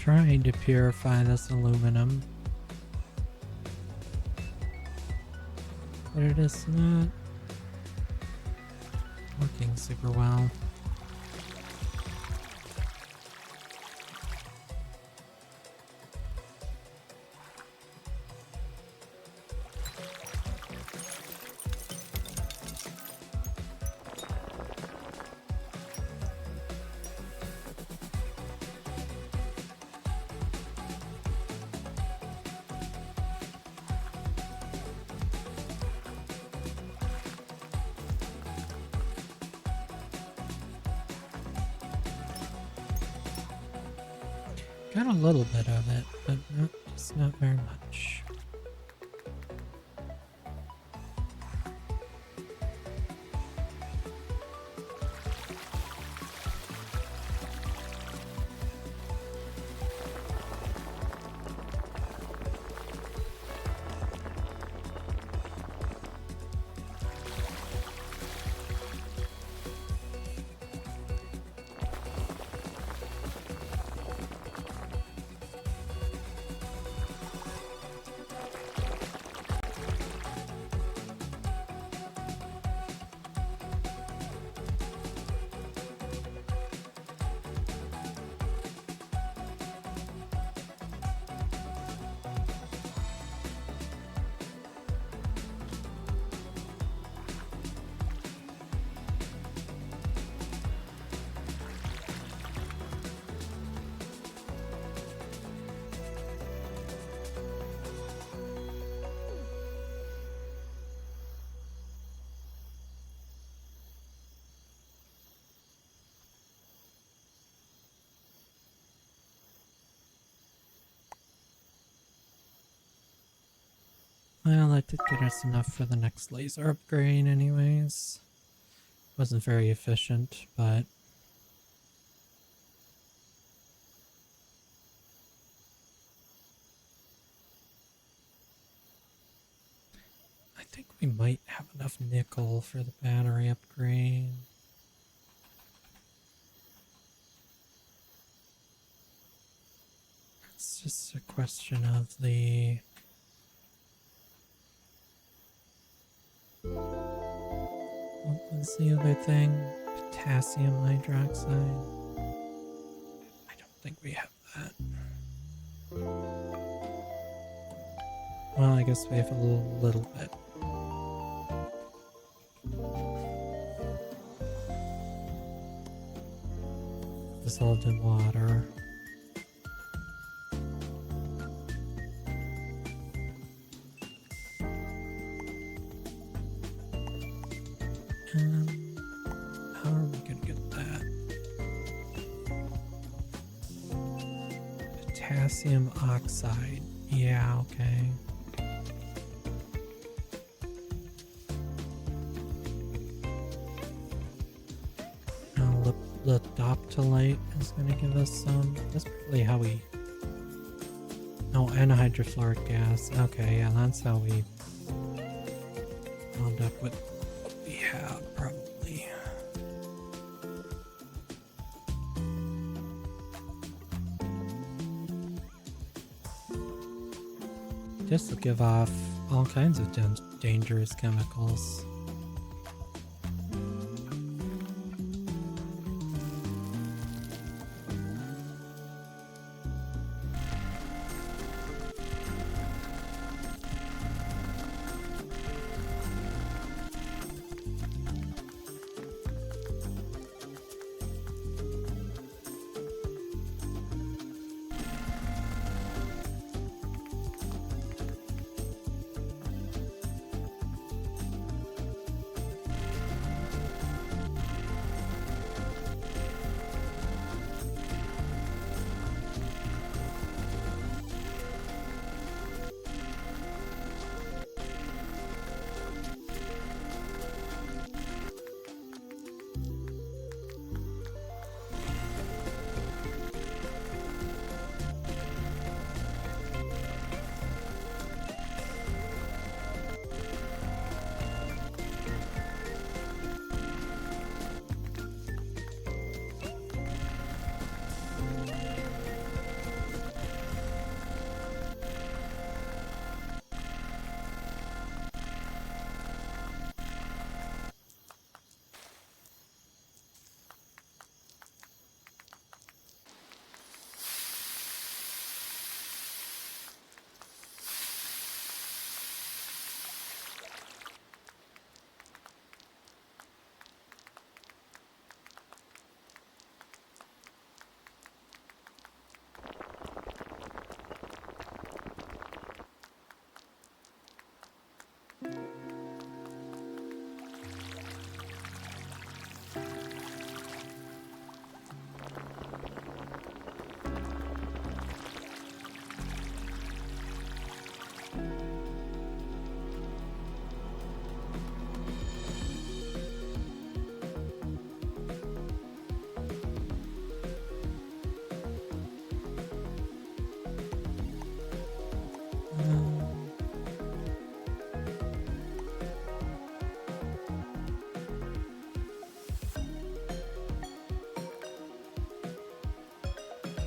trying to purify this aluminum, but it is not working super well. Got a little bit of it, but just not very much. Well, that did get us enough for the next laser upgrade anyways. Wasn't very efficient, but I think we might have enough nickel for the battery upgrade. It's just a question of the what was the other thing? Potassium hydroxide? I don't think we have that. Well, I guess we have a little bit. Dissolved in water. How are we gonna get that? Potassium oxide. Yeah, okay. Now, lepidoptilite is gonna give us some. That's probably how we. Oh, and hydrofluoric gas. Okay, yeah, that's how we wound up with what we have, probably. This will give off all kinds of dangerous chemicals.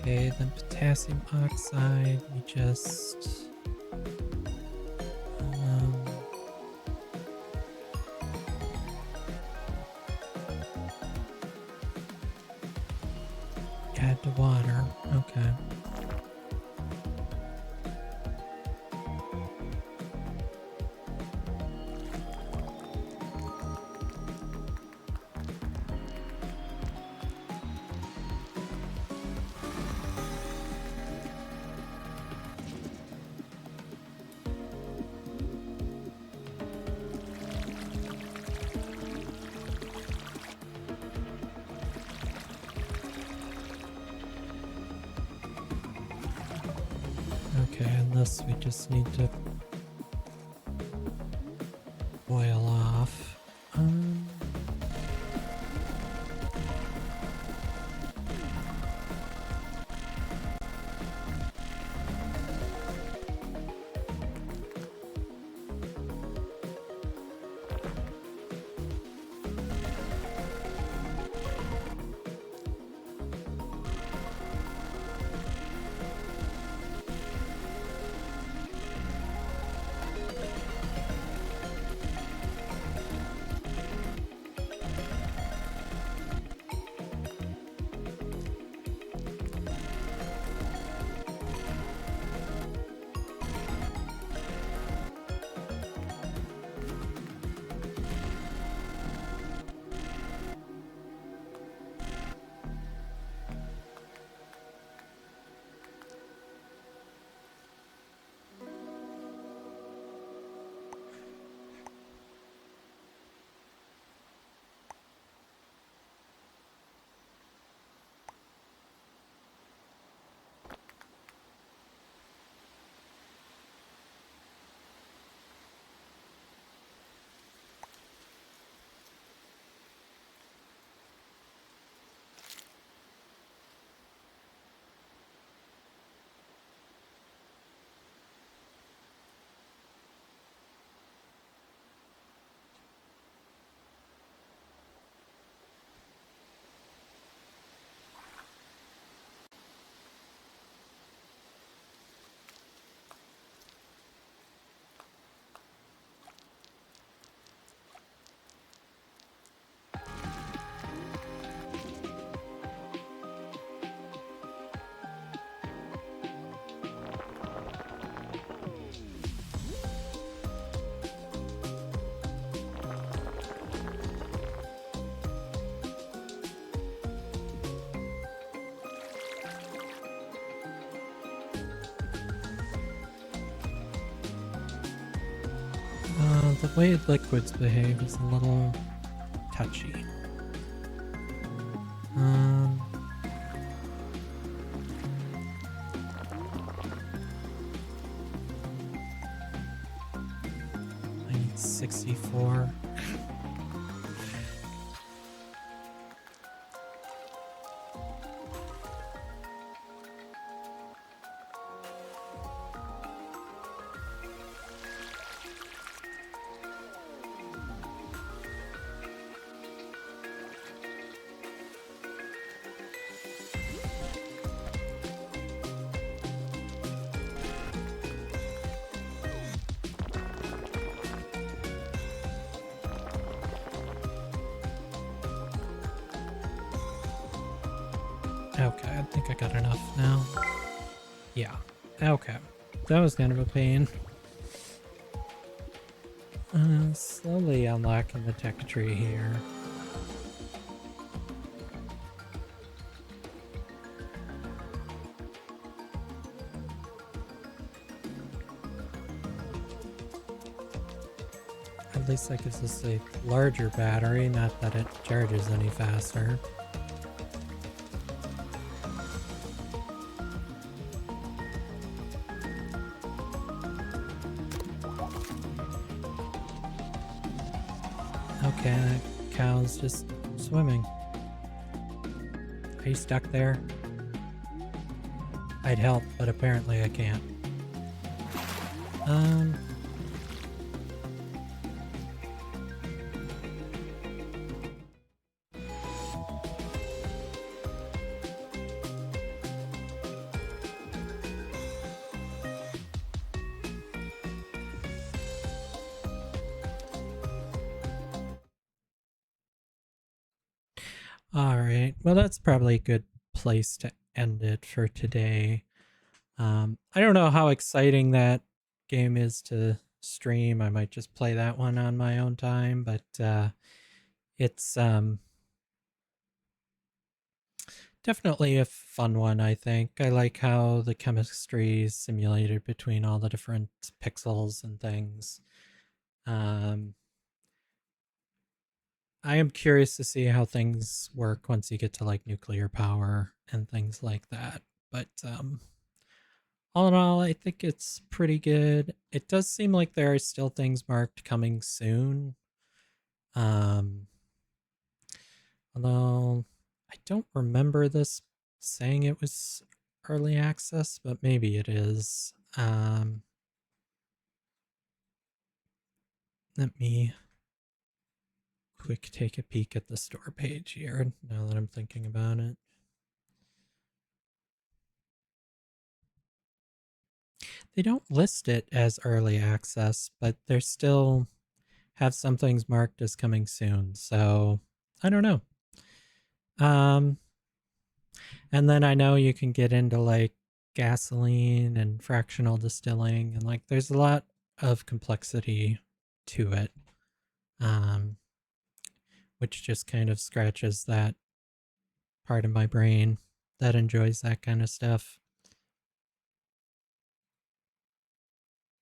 Okay, then potassium oxide, we just... add to water, okay. Okay, and this we just need to boil off. The way liquids behave is a little touchy. I need 64. Okay, I think I got enough now. Yeah, okay. That was kind of a pain. Slowly unlocking the tech tree here. At least that gives us a larger battery, not that it charges any faster. Okay, that cow's just swimming. Are you stuck there? I'd help, but apparently I can't. All right. Well, that's probably a good place to end it for today. I don't know how exciting that game is to stream. I might just play that one on my own time, but it's definitely a fun one, I think. I like how the chemistry is simulated between all the different pixels and things. I am curious to see how things work once you get to like nuclear power and things like that. But all in all, I think it's pretty good. It does seem like there are still things marked coming soon. Um, although I don't remember this saying it was early access, but maybe it is. Let me quick take a peek at the store page here now that I'm thinking about it. They don't list it as early access, but they still have some things marked as coming soon. So I don't know. And then I know you can get into like gasoline and fractional distilling, and like there's a lot of complexity to it, which just kind of scratches that part of my brain that enjoys that kind of stuff.